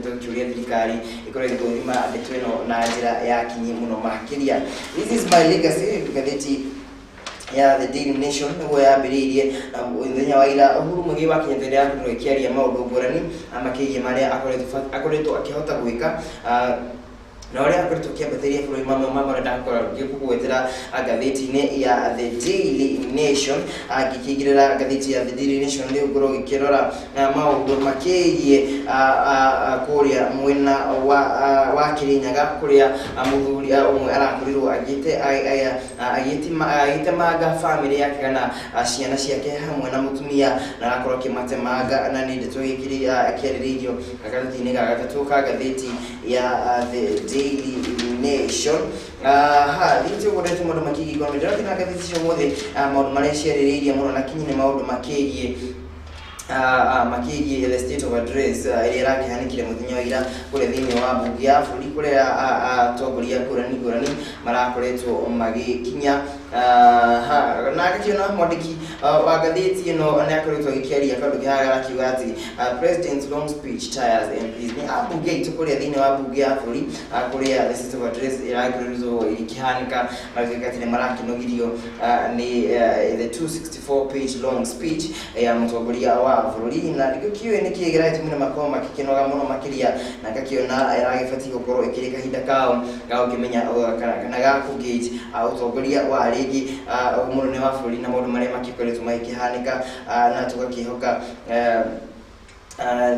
tũkoretwo tũkĩũria thirikari ĩkorwo ĩgĩthũrima ndeto ĩno na njĩra ya kinyi mũno makĩria. This is my legacy, ngathĩti ya The Daily Nation nĩguo yambĩrĩirie mũthenya wa ira Uhuru Muigai wa Kenyatta rĩrĩa akoretwo akĩaria maũndũ ngũrani makĩgie marĩa akoretwo akĩhota gwĩka na ũrĩa akoretwo akĩambatĩria bũrũri mamwe marĩa ndakoragwo ngĩkũgwetera ngathĩti-inĩ ya The Daily Nation. Ngĩkĩingĩrĩra ngathĩti ya The Daily Nation rĩu ngorwo gĩkĩrora maũndũ makĩgie kũrĩa mwena wa Kirinyaga kũrĩa mũthuri ũmwe arakorirwo agĩtemanga famĩlĩ yake kana ciana ciake hamwe na mũtumia na arakorwo akĩmatemanga, na nĩ ndeto kĩarĩrĩirio gagathĩti-inĩ ga gatatũ ka ngathĩti ya The Daily Nation. Thĩinĩ ũkoretwo maũndũ makĩgie ikonomi, ndĩrakĩna ngathĩti cio mothe maũndũ marĩa ciarĩrĩirie mũno na kinyi nĩ maũndũ makĩgie the state of address ĩrĩa ĩrakĩhanĩkire mũthenya wa ira kũrĩa thĩinĩ wa mbunge ya bũrũri kũrĩa atongoria ngũrani marakoretwo magĩkinya. Na ngakĩona mwandĩki wa ngathĩti ĩno nĩ akoretwo agĩkĩaria kaũndũ kĩhagara akiuga atĩ president's long speech tires MPs. Nĩ ambunge aitũ kũrĩa thĩinĩ wa mbunge ya bũrũri kũrĩa the state of address ĩrakoretwo ĩkĩhanĩka magĩtuĩka atĩ nĩ marakĩnogirio nĩ the 264 page long speech ya mũtongoria wa bũrũri, na ndĩkĩũĩ nĩ kĩĩ gĩratũma mũno makorwo makĩkĩnoga mũno makĩria, na ngakĩona ĩragĩbatiĩ gũkorwo ĩkĩrĩ kahinda kao ga gũkĩmenya kana ga kũgauge ũtongoria wa rĩngĩ mũnene wa bũrũri na maũndũ marĩa makĩkoretwo magĩkĩhanĩka, na tũgakĩhoka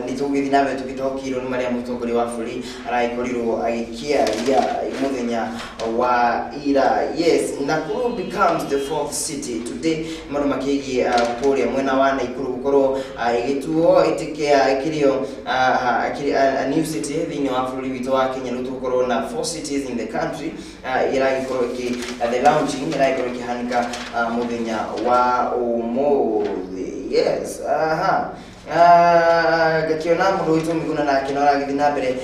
nĩ tũgũgĩthiĩ na mbere tũgĩtaũkĩirwo nĩ marĩa mũtongoria wa bũrũri aragĩkorirwo agĩkĩaria mũthenya wa ira. Yes, Nakuru becomes the fourth city today. Maũndũ makĩgie kũrĩa mwena wa Naikuru gũkorwo ĩgĩtuo ĩkĩrĩo a new city thĩinĩ wa bũrũri witũ wa Kenya. Rĩu tũgũkorwo na 4 cities in the country ĩragĩkorwo the launching ĩragĩkorwo ĩkĩhanĩka mũthenya wa ũmũthĩ. Yes, ngakĩona mũndũ witũ Miguna nake no aragĩthiĩ na mbere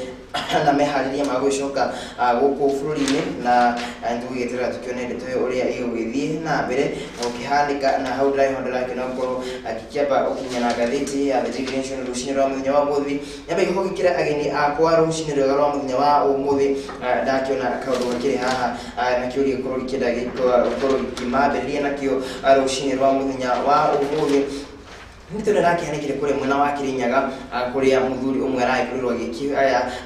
na meharĩria ma gũcoka gũkũ bũrũri-inĩ, na nĩtũgũgĩeterera tũkĩone ndeto ũrĩa ĩgũgĩthiĩ na mbere gũkĩhanĩka. Na hau ndĩrakĩona gũkorwo agĩkĩamba gũkinya na ngathĩti ya The Daily Nation rũcinĩ rwa mũthenya wa ũmũthĩ. Nyambe gũgĩkĩra ageni akwa rũcinĩ rwega rwa mũthenya wa ũmũthĩ, ndakĩona kaũndũ gakĩrĩ haha na kĩũria gĩkorwo gĩkĩenda gũkorwo gĩkĩmambĩrĩria nakĩo rũcinĩ rwa mũthenya wa ũmũthĩ. Nĩtũ nĩrakĩhanĩkire kũrĩa mwena wa Kirinyaga kũrĩa mũthuri ũmwe aragĩkorirwo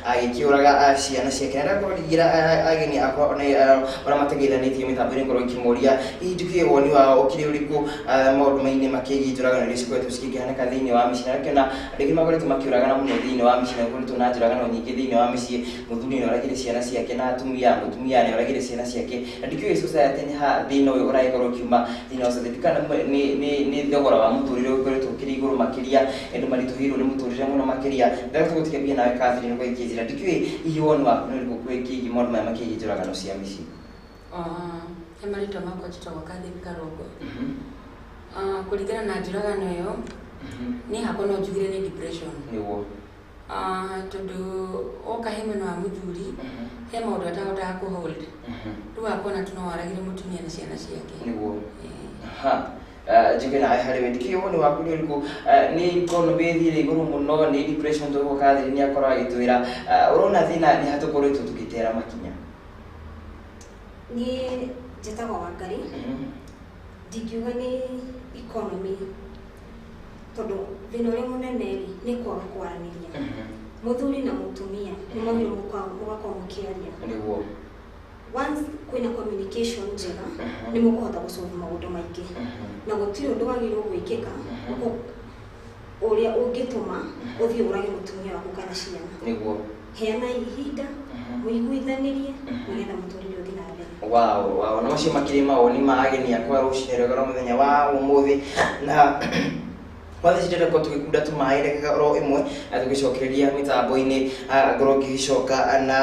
agĩkĩũraga ciana ciake. Ndakũrĩgira ageni akwa ona mategeithanĩtie mĩtambo-inĩ ngorwo ikĩmoria hihi ndĩkĩũĩ woni wao ũkĩrĩ ũrĩkũ maũndũ-inĩ makĩgie njũragano iria cikoretwo cikĩhanĩka thĩinĩ wa mĩciĩ. Ndakĩona andũ makoretwo makĩũragana mũno thĩinĩ wa mĩciĩ, na gũkoretwo na njũragano nyingĩ thĩinĩ wa mĩciĩ. Mũthuri nĩ oragire ciana ciake na mũtumia nĩ oragire ciana ciake, na ndĩkĩũĩ society nĩ ha thĩna ũyũ ũragĩkorwo ũkiuma thĩinĩ wa society kana nĩ thogora wa mũtũrĩre ũkoretwo ũkĩrĩ igũrũ makĩria, andũ maritũhĩirwo nĩ mũtũrĩre mũno makĩria. Ndĩrenda gũtikambia nawe Catherine kwa ikĩnjĩra ndĩkĩũĩ hihi woni waku nĩ ũrĩkũ kwĩgiĩ maũndũ maya makĩgie njũragano cia mĩciĩ. He marĩtwa makwa njĩtagwo Catherine Karongo. Kũringana na njũragano ĩyo niĩ hakwa no njugire nĩ depression. Nĩguo tondũ oka he mwena wa mũthuri he maũndũ atahotaga kũ-hold, rĩu akona tu no aragire mũtumia na ciana ciake. Nĩguo njĩke nawe harĩ we ndĩkĩũĩ woni waku nĩ ũrĩkũ? Nĩ economy ĩthiĩre igũrũ mũno, nĩ depression tũguo Catherine nĩ akorwo agĩtwĩra, ũrona thĩna nĩ ha tũkoretwo tũgĩtera makinya? Niĩ njĩtagwo Wangari, ndingiuga nĩ economy tondũ thĩna ũrĩa mũnene nĩ kwaga kwaranĩria. Mũthuri na mũtumia nĩ magĩrĩirwo mũgakorwo mũkĩaria. Nĩguo once kwĩna communication njega nĩ mũkũhota gũsolve maũndũ maingĩ, na gũtirĩ ũndũ wagĩrĩirwo gwĩkĩka ũrĩa ũngĩtũma ũthiĩ ũrage mũtumia waku kana ciana. Nĩguo heana ihinda mũiguithanĩrie nĩgetha mũtũrĩre ũthiĩ na mbere. No macio makĩrĩ mawoni ma ageni akwa rũcinĩ rwega rwa mũthenya wa ũmũthĩ, na Wathi ndĩrenda gũkorwo tũgĩkunda tũmaĩ ndagĩka oro ĩmwe tũgĩcokereria mĩtambo-inĩ ngorwo ngĩcoka na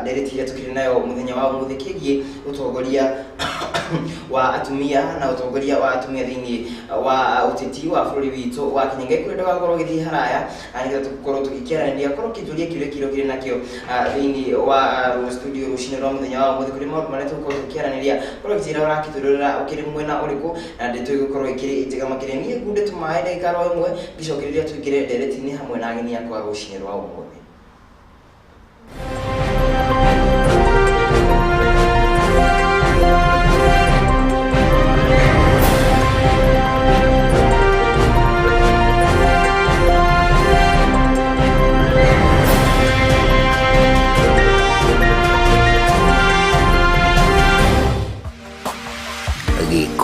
ndereti iria tũkĩrĩ nayo mũthenya wa ũmũthĩ kĩgiĩ ũtongoria wa atumia na ũtongoria wa atumia thĩinĩ wa ũteti wa bũrũri witũ wa Kenya. Ngai kwenda gakorwo gĩthiĩ haraya nĩgetha tũkorwo tũgĩkĩaranĩria korwo kĩnjũria kĩrĩa kĩrĩ nakĩo thĩinĩ wa studio rũcinĩ rwa mũthenya wa ũmũthĩ kũrĩ maũndũ marĩa tũgũkorwo tũkĩaranĩria korwo gĩtĩra ũrakĩtũrĩra ũkĩrĩ mwena ũrĩkũ na ndeto ĩgũkorwo ĩkĩrĩ njega makĩria. Niĩ ngunde tũmaĩ ndagĩka ro ĩmwe ngĩcokereria tũingĩre ndereti-inĩ hamwe na ageni akwa rũcinĩ rwa ũmũthĩ.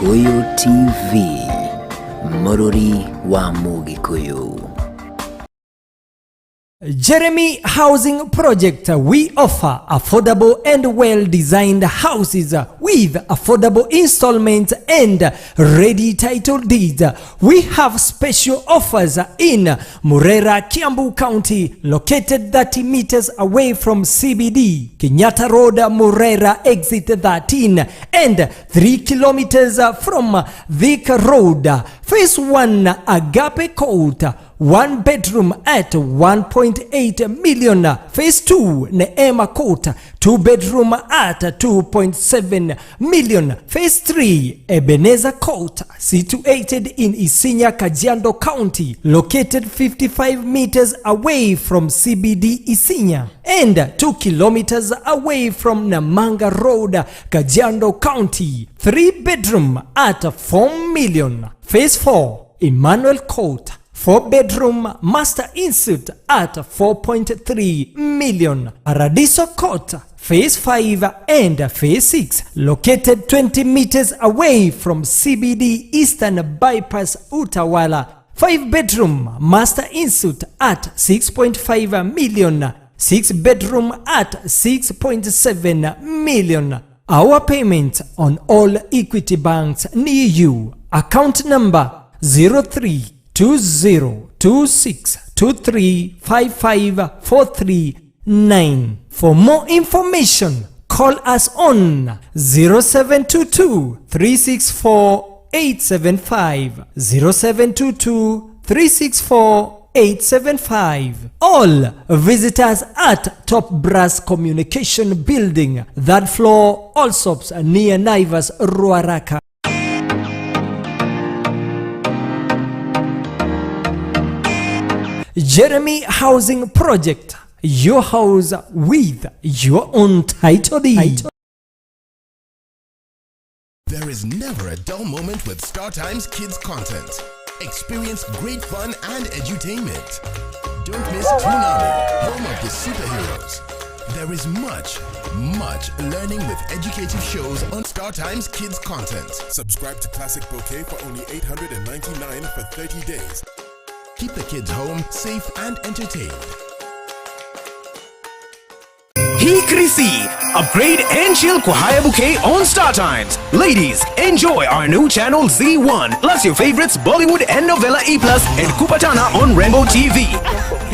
Gikuyu TV, Mururi wa Mugikuyu. Jeremy Housing Project, we offer affordable and well-designed houses with affordable installments and ready title deeds. We have special offers in Murera, Kiambu County, located 30 meters away from CBD, Kenyatta Road, Murera, exit 13, and 3 kilometers from Thika Road. Phase 1, Agape Court, 1 bedroom at 1.8 million. Phase 2, Neema Court, 2 bedroom at 2.7 million. Phase 3, Ebenezer Court, situated in Isinya, Kajiado County, located 55 meters away from CBD Isinya and 2 kilometers away from Namanga Road, Kajiado County, 3 bedroom at 4 million. Phase 4, Emmanuel Court, 4 bedroom master insuite at 4.3 million. Paradiso Court, Phase 5 and Phase 6, located 20 meters away from CBD Eastern Bypass, Utawala. 5 bedroom master insuite at 6.5 million. 6 bedroom at 6.7 million. Our payment on all Equity banks near you. Account number 032026235549. For more information, call us on 0722-364-875, 0722-364-875. All visitors at Top Brass Communication Building, that floor, Allsops near Naivas, Ruaraka. Jeremy Housing Project, your house with your own title deed. There is never a dull moment with StarTimes Kids content. Experience great fun and edutainment. Don't miss Toonami, home of the superheroes. There is much learning with educative shows on StarTimes Kids content. Subscribe to Classic Bouquet for only $899 for 30 days. Keep the kids home, safe and entertained. Hey Krisi, upgrade and chill kwa haya bouquet on StarTimes. Ladies, enjoy our new channel Z1 plus your favorites Bollywood and Novella E+ and Kupatana on Rainbow TV.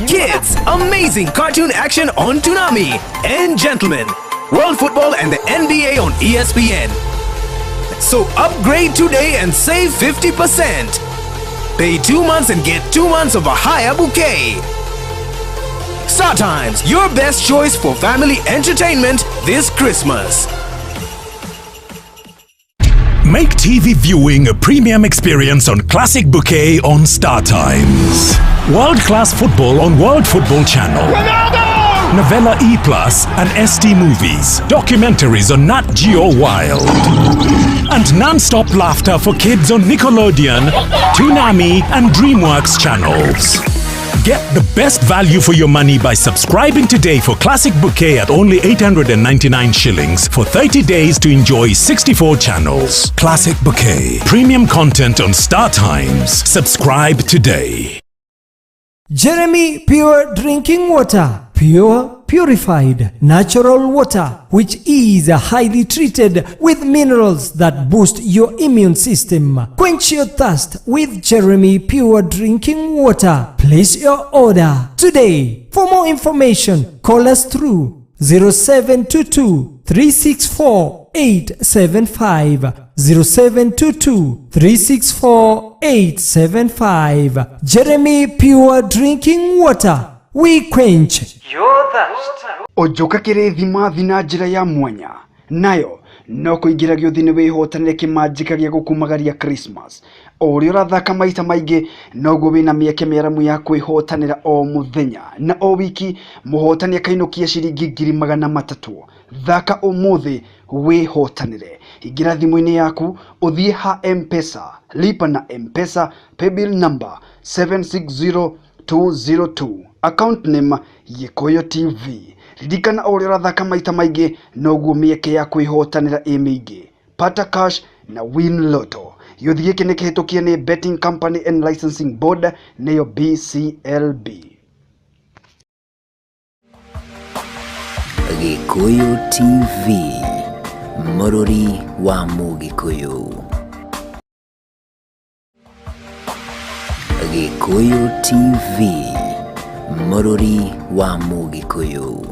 Kids, amazing cartoon action on Toonami. And gentlemen, world football and the NBA on ESPN. So upgrade today and save 50%. Pay 2 months and get 2 months of a higher bouquet. StarTimes, your best choice for family entertainment this Christmas. Make TV viewing a premium experience on Classic Bouquet on StarTimes. World-class football on World Football Channel. Ronaldo! Novella E+ and ST Movies. Documentaries on Nat Geo Wild. And non-stop laughter for kids on Nickelodeon, Toonami and DreamWorks channels. Get the best value for your money by subscribing today for Classic Bouquet at only 899 shillings for 30 days to enjoy 64 channels. Classic Bouquet. Premium content on StarTimes. Subscribe today. Jeremy Pure Drinking Water. Pure, purified, natural water, which is highly treated with minerals that boost your immune system. Quench your thirst with Jeremy Pure Drinking Water. Place your order today. For more information, call us through 0722-364-875, 0722-364-875. Jeremy Pure Drinking Water. We quench your thirst. Ojoka kirithima thina njira ya mwanya nayo no kuingira giothini wihotanire kimanjika gia gukumagaria Christmas. Uri urathaka maita maingi noguo wina mieke meramu ya kwihotanira o muthenya na o wiki muhotania kainukia ciringi 300. Thaka umuthi wihotanire. Ingira thimu-ini yaku uthie ha M-Pesa, lipa na M-Pesa, paybill number 760202, account name Gikuyu TV. Ririkana uri urathaka maita maingi noguo mieke ya kwihotanira imiingi. Pata cash na Win Lotto. Yuthi giki ni kihitukie ni Betting Company and Licensing Board neyo BCLB. Gikuyu TV, Mururi wa Mugikuyu. Gikuyu TV, Mururi wa Mugikuyu.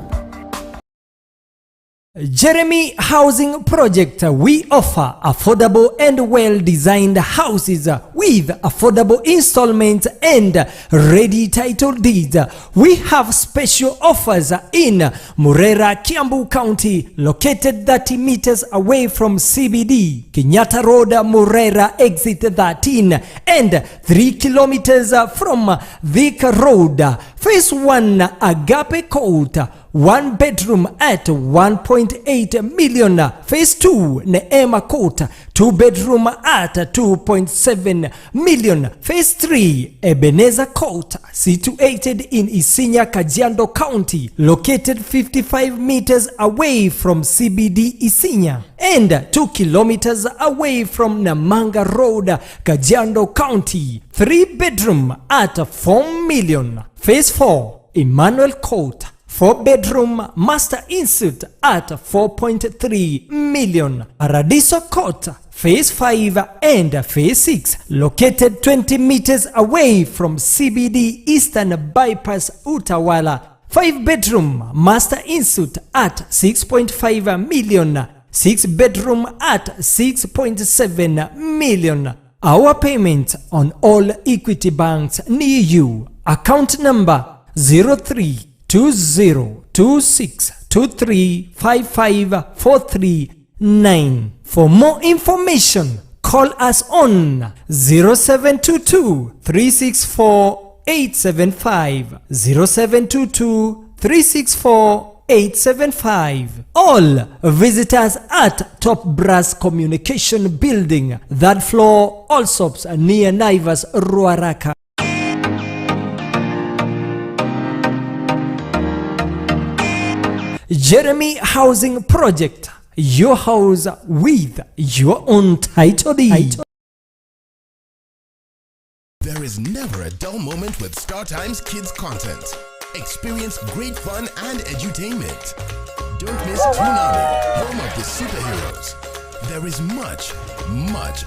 Jeremy Housing Project, we offer affordable and well-designed houses with affordable installments and ready title deeds. We have special offers in Murera, Kiambu County, located 30 meters away from CBD, Kenyatta Road, Murera, exit 13, and 3 kilometers from Thika Road. Phase 1, Agape Court, 1 bedroom at 1.8 million. Phase 2, Neema Court, 2 bedroom at 2.7 million. Phase 3, Ebenezer Court, situated in Isinya, Kajiado County, located 55 meters away from CBD Isinya and 2 kilometers away from Namanga Road, Kajiado County, 3 bedroom at 4 million. Phase 4, Emmanuel Court, 4 bedroom master insert at 4.3 million. Paradiso Court, Phase 5 and Phase 6, located 20 meters away from CBD Eastern Bypass, Utawala. 5 bedroom master insert at 6.5 million. 6 bedroom at 6.7 million. Our payment on all Equity banks near you. Account number 032026235549. For more information, call us on 0722-364-875, 0722-364-875. All visitors at Top Brass Communication Building, that floor, Allsops near Naivas, Ruaraka. Jeremy Housing Project, your house with your own title deed. There is never a dull moment with StarTimes Kids content. Experience great fun and edutainment. Don't miss Toonami, home of the superheroes. There is much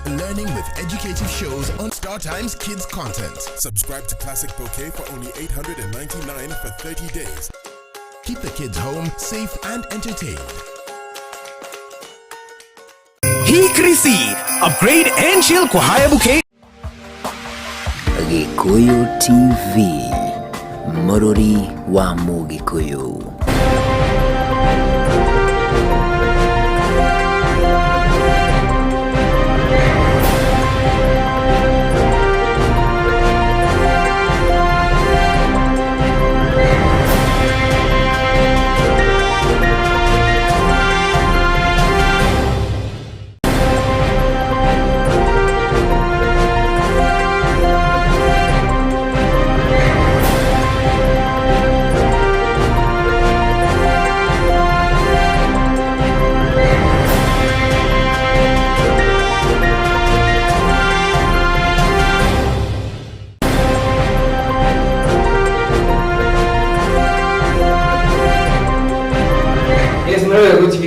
learning with educative shows on StarTimes Kids content. Subscribe to Classic Bouquet for only $899 for 30 days. Keep the kids home, safe and entertained. He Krisi, upgrade and chill kwa haya bouquet. Gikuyu TV, Mururi wa Mugikuyu.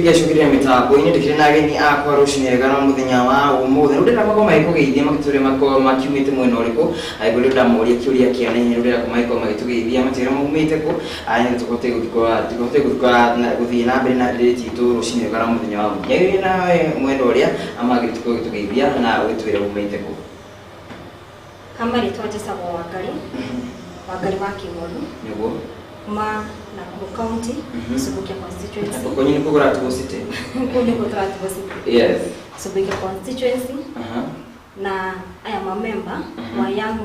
Shukiri mitambo ine tikiri nageni akwa rushinirega no muthenya wa umuthe rudira mako maiko geithia makiture mako makiumite mwena uriko aigulu ndamuria kiuria kiane rudira ko maiko magitugeithia matire mumite ko ane tukote gukora guthii na mbere na reti tu rushinirega no muthenya wa yeri na mwena uria amagiri tugeithia na witwire mumite ko Kambari twaje sabo wakari wa Kimolu niguo ma Nakuru County, Subukia constituency. Kwenye niko kwa Ratibo City. Kwenye niko kwa Ratibo City. Yes. Subukia constituency. Na I am a member wa Young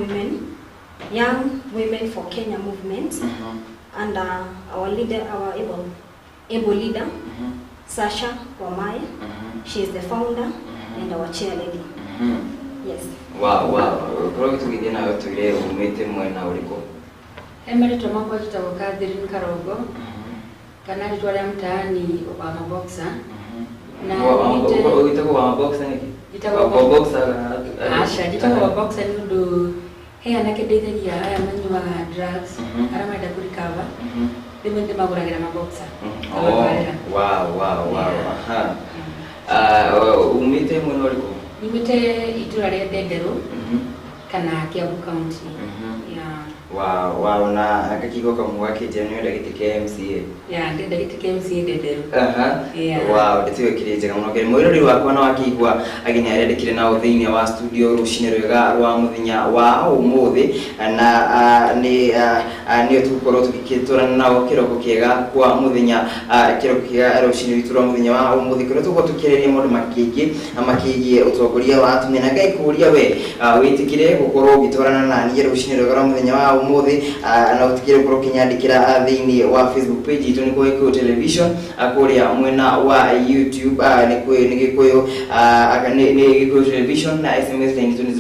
Women for Kenya movement. And our leader, our able leader, Sasha Wamai. She is the founder and our chair lady. Yes. Wow. Kwa kitu kingine na watu ile umete mwena uliko. Emerito mako jitago Catherine Karogo. Kanali twale mtaani wa maboxa. Na uitako wa maboxa niki? Jitagwo boxer. Asha jitagwo boxer nundu he anake ndeithagia aya manyuaga drugs ara marenda kũrikava rĩmwe ndĩmagũragĩra maboxer. Wow. Umĩte mwena ũrĩkũ? Nyumĩte itũra rĩa Ndenderũ kana Kiambu County. Wow, na akakigo kamwe akĩte nĩ ndagĩte KMCA. Ndenda gĩtĩ KMCA Ndenderũ. Wow, ndĩtũĩ kĩrĩ njega mũno. Mwĩrori wakwa na wakĩigua ageni arendekire nao thĩinĩ wa studio rũcinĩ rwega rwa mũthenya wa ũmũthĩ na nĩ tũgũkorwo tũgĩtũrana nao kĩroko kĩega kwa mũthenya kĩroko kĩega rũcinĩ witũ rwa mũthenya wa ũmũthĩ kũrĩa tũgũkorwo tũkĩarĩria maũndũ makĩgiĩ ũtongoria wa atumia na Ngai kũria we wĩtĩkire gũkorwo ũgĩtwarana na niĩ rũcinĩ rwega rwa mũthenya wa ũmũthĩ na ũtikire gũkorwo ũkĩnyandĩkĩra thĩinĩ wa Facebook page itũ nĩ Gĩkũyũ Television kũrĩa mwena wa YouTube nĩ Gĩkũyũ nĩ Gĩkũyũ Television na SMS line itũ nĩ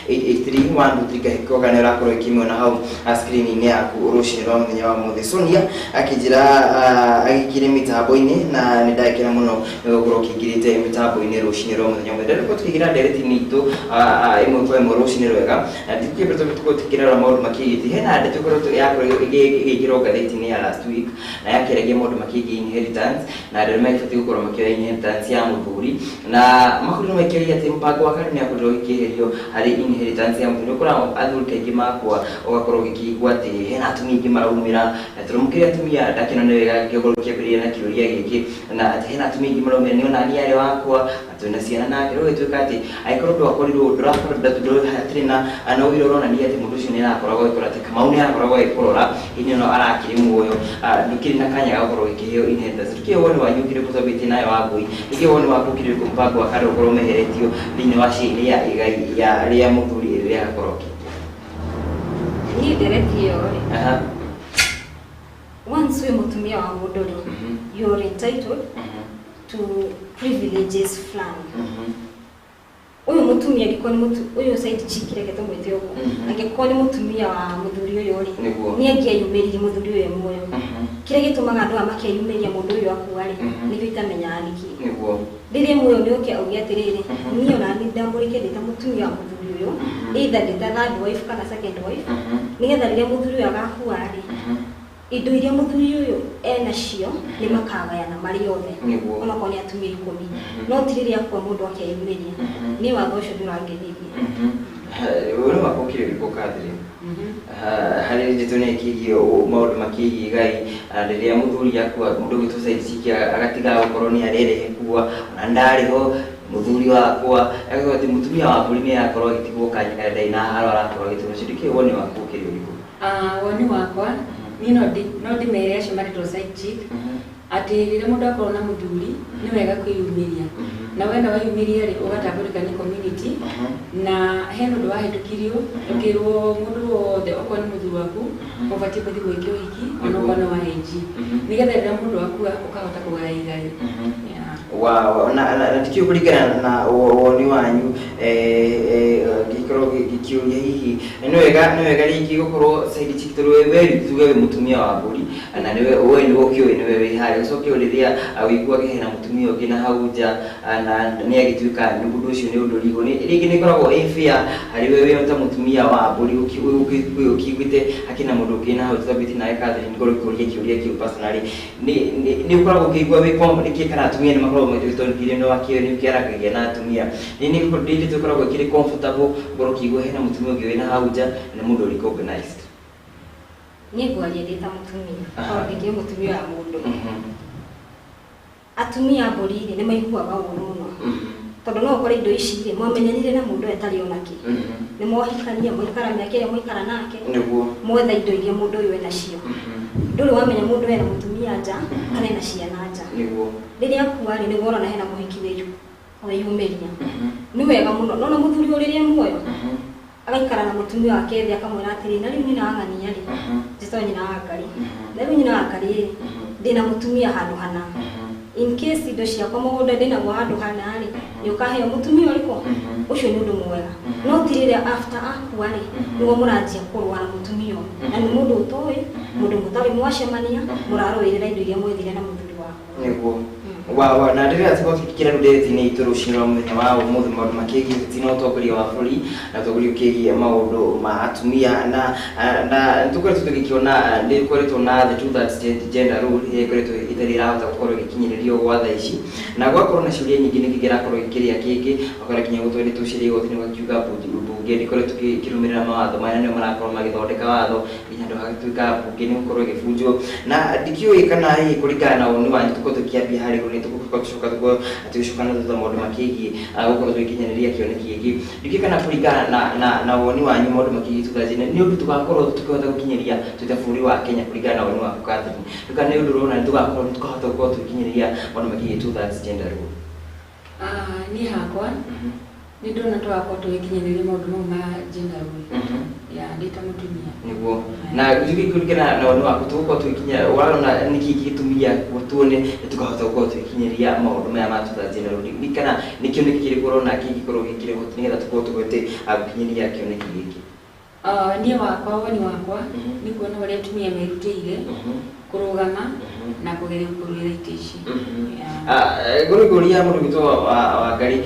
0748883123 kahikoga nĩ ũrakorwo ikĩmĩona hau screen-inĩ yaku rũcinĩ rwa mũthenya wa ũmũthĩ. Sonia akĩnjĩra agĩkire mĩtambo-inĩ na nĩ ndakena mũno gũkorwo ũkĩingĩrĩte mĩtambo-inĩ rũcinĩ rwa mũthenya wa ũmũthĩ. Ndĩrenda tũkĩgira ndereti-inĩ itũ ĩmwe kwa ĩmwe rũcinĩ rwega ndikĩbĩtwo tũkĩrora maũndũ makĩgiĩ hena ndeto yakorwo ĩgĩkĩrwo ngathĩti-inĩ ya last week na yakĩaragia maũndũ makĩgiĩ inheritance na andũ magĩbatiĩ gũkorwo makĩoya inheritance ya mũthuri na makũrũ makĩria atĩ mpango wa kanitha nĩakorirwo gĩkĩeherio harĩ inheritance ya mũthuri. Ũkoraga athuri kaingĩ makwa ũgakorwo gĩkĩigua atĩ hena atumia aingĩ maraumĩra na tũrũmũkĩria atumia ndakĩona nĩ wega gĩkorwo kĩambĩrĩria na kĩũria gĩkĩ na atĩ hena atumia aingĩ maraumĩra nĩ ona niĩ arĩ wakwa atwĩna ciana nake rĩu gĩtuĩka atĩ angĩkorwo ndwakorirwo ndũrakorwo hatirĩ na ũira ũronania atĩ mũndũ ũcio nĩ arakoragwo gĩkora atĩ Kamau nĩ arakoragwo gĩkũrora hĩndĩ ĩno arakĩrĩ muoyo ndũkĩrĩ na kanya ga gũkorwo gĩkĩheo inheritance. Tukio woni wanyu kĩrĩ kũtambĩtie nayo wa ngui ningĩ woni waku kĩrĩ mpango wa kando ũkorwo meheretio thĩinĩ wa ciĩni ya igai ya rĩa mũthuri rĩrĩa gakorwo niĩ nderetio rĩ once we mũtumia wa mũndũ rĩ you are entitled to privileges fulani. Uyu mutumia angĩkorwo nĩ uyu side chick reke tũmwĩte ũguo angĩkorwo nĩ mutumia wa mũthuri ũyũ rĩ nĩ angĩayumĩririe mũthuri ũyũ muoyo kĩrĩa gĩtũmaga andũ makĩyumĩria mũndũ ũyũ akua rĩ nĩguo itamenyaga nĩkĩ rĩrĩa muoyo nĩ oke auge atĩrĩrĩ niĩ ona nĩ ndamũrĩke ndĩ ta mũtumia wa mũthuri ũyũ either ndĩ ta third wife kana second wife nĩgetha rĩrĩa mũthuri ũyũ agakua rĩ indo iria mũthuri ũyũ enacio nĩ makagayana marĩ othe ona korwo nĩ atumia 10 no ti rĩrĩa kwa mũndũ akeyumĩria nĩ watho ũcio ndũrangenirie ũrĩa wakũkire gĩkũkathire harĩ ndĩtũ nĩ kĩgiĩ maũndũ makĩgiĩ gai rĩrĩa mũthuri akua mũndũ witũ side chick agatiga gũkorwo nĩ arerehe kuwa ona ndarĩ ho mũthuri wakwa agakorwo atĩ mũtumia wa mbũri nĩ arakorwo agĩtigwo kanya karĩa na haro arakorwo agĩtigwo ũcio ndĩkĩrĩ woni wakũkire ũrĩkũ? Woni wakwa niĩ no ndĩmere acio marĩtwo side chick atĩ rĩrĩa mũndũ akorwo na mũthuri nĩ wega kwĩyumĩria na wenda wayumĩria rĩ ũgatambũrĩka nĩ community na hena ũndũ wahĩtũkirio ũkĩrwo mũndũ wothe okorwo nĩ mũthuri waku ũbatiĩ gũthiĩ gwĩkĩa ũhiki ona okorwo nĩ wa age nĩgetha rĩrĩa mũndũ akua ũkahota kũgaya igai. Na tikio kũringana na woni wanyu gĩkorwo gĩkĩũria hihi nĩ wega rĩngĩ gũkorwo side chick tondũ we tuge wĩ mũtumia wa mbũri na we nĩ ũkĩũĩ nĩ we wĩ harĩa ũcoke rĩrĩa wĩiguage hena mũtumia ũngĩ na hau nja na nĩ agĩtuĩka nĩ mũndũ ũcio nĩ ũndũ rigũ rĩngĩ nĩ ĩkoragwo ĩ fair harĩ we wĩ ta mũtumia wa mbũri ũkĩiguĩte hakĩna mũndũ ũngĩ na hau tũtambĩtie nawe Catherine ngorwo kĩũria kĩu personally nĩ ũkoragwo ũkĩigua wĩ complicated kana atumia nĩ makoragwo magĩtũtongirie no akĩo nĩ kĩaragagia na atumia nĩ tũkoragwo kĩrĩ comfortable ngorwo kĩigua hena mũtumia ũngĩ wĩ na hau nja na mũndũ ũrĩ organized. Niĩ ngwaria ndĩ ta mũtumia tondũ ndingĩ mũtumia wa mũndũ atumia a mbũri nĩ maiguaga ũũru mũno tondũ no ũkore indo ici rĩ mwamenyanire na mũndũ atarĩ onakĩ nĩ mohikania mũikara mĩaka ĩrĩa mũikara nake mwetha indo iria mũndũ ũyũ enacio ndũrĩ wamenya mũndũ ena mũtumia nja kana ena ciana nja rĩrĩa akua rĩ nĩguo ũrona hena mũhiki wĩyumĩria nĩ wega mũno no na mũthuri ũyũ rĩrĩa muoyo agaikara na mũtumia wake thĩ akamwĩra atĩrĩ na rĩu nyina wa ng'ania rĩ njĩtwo nyina wa Ngarĩ na rĩu nyina wa Ngarĩ rĩ ndĩna mũtumia handũ hana in case indo ciakwa mũgũnda ndĩnaguo handũ hana rĩ nĩ ũkaheo mũtumia ũrĩkũ ũcio nĩ ũndũ mwega no ti rĩrĩa after akua rĩ nĩguo mũranjia kũrũa na mũtumia ũyũ na nĩ mũndũ ũtũĩ mũndũ mũtarĩ mwacemania mũrarũĩrĩra indo iria mwethire na mũthuri waku nĩguo wa na ndĩrĩa tũkira rũndĩrĩ-inĩ itũ rũcinĩ rwa mũthenya wa ũmũthĩ maũndũ makĩgiĩ na ũtongoria wa bũrũri na ũtongoria ũkĩgiĩ maũndũ ma atumia na tũkoretwo tũgĩkĩona nĩ koretwo na the two that gender rule ĩrĩa ĩkoretwo ĩtarĩ ĩrahota gũkorwo ĩgĩkinyĩrĩrio gwa thaa ici na gwakorwo na ciũria nyingĩ nĩ kĩgerakorwo gĩkĩrĩa kĩngĩ okorwo kinya gũtwarĩtwo ciĩrĩa igoti-inĩ gũkiuga bunge ndĩkoretwo ĩkĩrũmĩrĩra mawatho maya nĩo marakorwo magĩthondeka watho nginya andũ hagatuĩka bunge nĩ gũkorwo ĩgĩbunjwo na ndikĩũĩ kana kũringana na ũni wanyu tũkorwo tũkĩambia harĩ rũrĩ tũgũcoka na thutha maũndũ makĩgiĩ gũkorwo tũgĩkinyanĩria kĩoneki gĩkĩ ndikĩũĩ kana kũringana na woni wanyu maũndũ makĩgiĩ tuthanjine nĩ ũndũ tũgakorwo tũkĩhota gũkinyĩria twĩta bũrũri wa Kenya kũringana na woni waku Catherine ndũka nĩ ũndũ ũrona nĩ tũkahota gũkorwo tũgĩkinyĩria maũndũ makĩgiĩ two thirds gender rule niĩ hakwa nĩ ndona tũgakorwo tũgĩkinyĩrĩria maũndũ mau ma gender rule ya ndĩta mũtumia nĩguo na kũringana na woni waku tũgũkorwo tũgĩkinyĩra warona nĩkĩ gĩtũmia tuone nĩ tũkahota gũkorwo tũgĩkinyĩria maũndũ maya ma two thirds gender rule kana nĩ kĩoneki kĩrĩkũ ũrona kĩngĩkorwo gĩkĩrĩ nĩgetha tũkorwo tũgwete gũkinyĩria kĩoneki gĩkĩ niĩ wakwa woni wakwa nĩ kuona ũrĩa atumia merutĩire kũrũgama na kũgeria kũrũĩra itĩ ici gũrĩgũria mũndũ witũ wa Ngari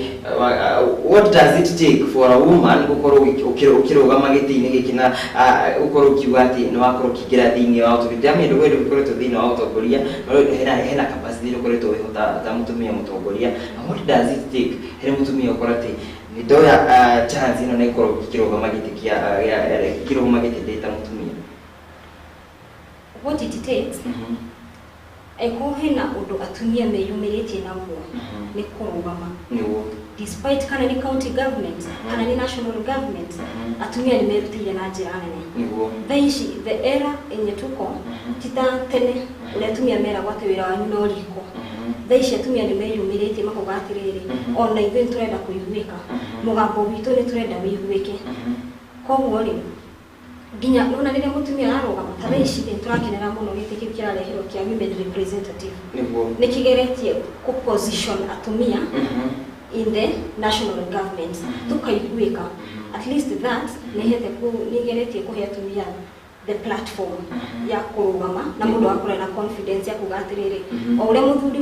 what does it take for a woman gũkorwo ũkĩrũgama gĩtĩ-inĩ gĩkĩ na gũkorwo ũkiuga atĩ nĩ wakorwo ũkĩingĩra thĩinĩ wa ũtongoria ndamenya ndũgwĩ ndũgĩkoretwo thĩinĩ wa ũtongoria hena capacity ũkoretwo wĩho ta mũtumia mũtongoria what does it take harĩ mũtumia ũkora atĩ nĩ ndoya chance ĩno na ĩkorwo ũkĩrũgama gĩtĩ ndĩta mũtumia what it takes eko hena ũndũ atumia meyumĩrĩtie naguo nĩ kũrũgama despite kana nĩ county government kana nĩ national government atumia nĩ merutĩire na njĩra nene thaa ici the era yenye tuko tita tene ũrĩa atumia meragwo atĩ wĩra wanyu no riko thaa ici atumia nĩ meyumĩrĩtie makoiga atĩrĩrĩ ona ithuĩ tũrenda kũiguĩka mũgambo witũ nĩ tũrenda wĩiguĩke koguo rĩ ginya ona rĩrĩa mũtumia ararũgama thaa ici tũrakenera mũno gĩtĩ kĩu kĩrareherwo kĩa women representative nĩ kĩgeretie position atumia in the national government tukaiguĩka at least that nĩ geretie kũhe atumia the platform ya kũrũgama na mũndũ akorwo na confidence ya kuga atĩrĩrĩ o ũrĩa mũthuri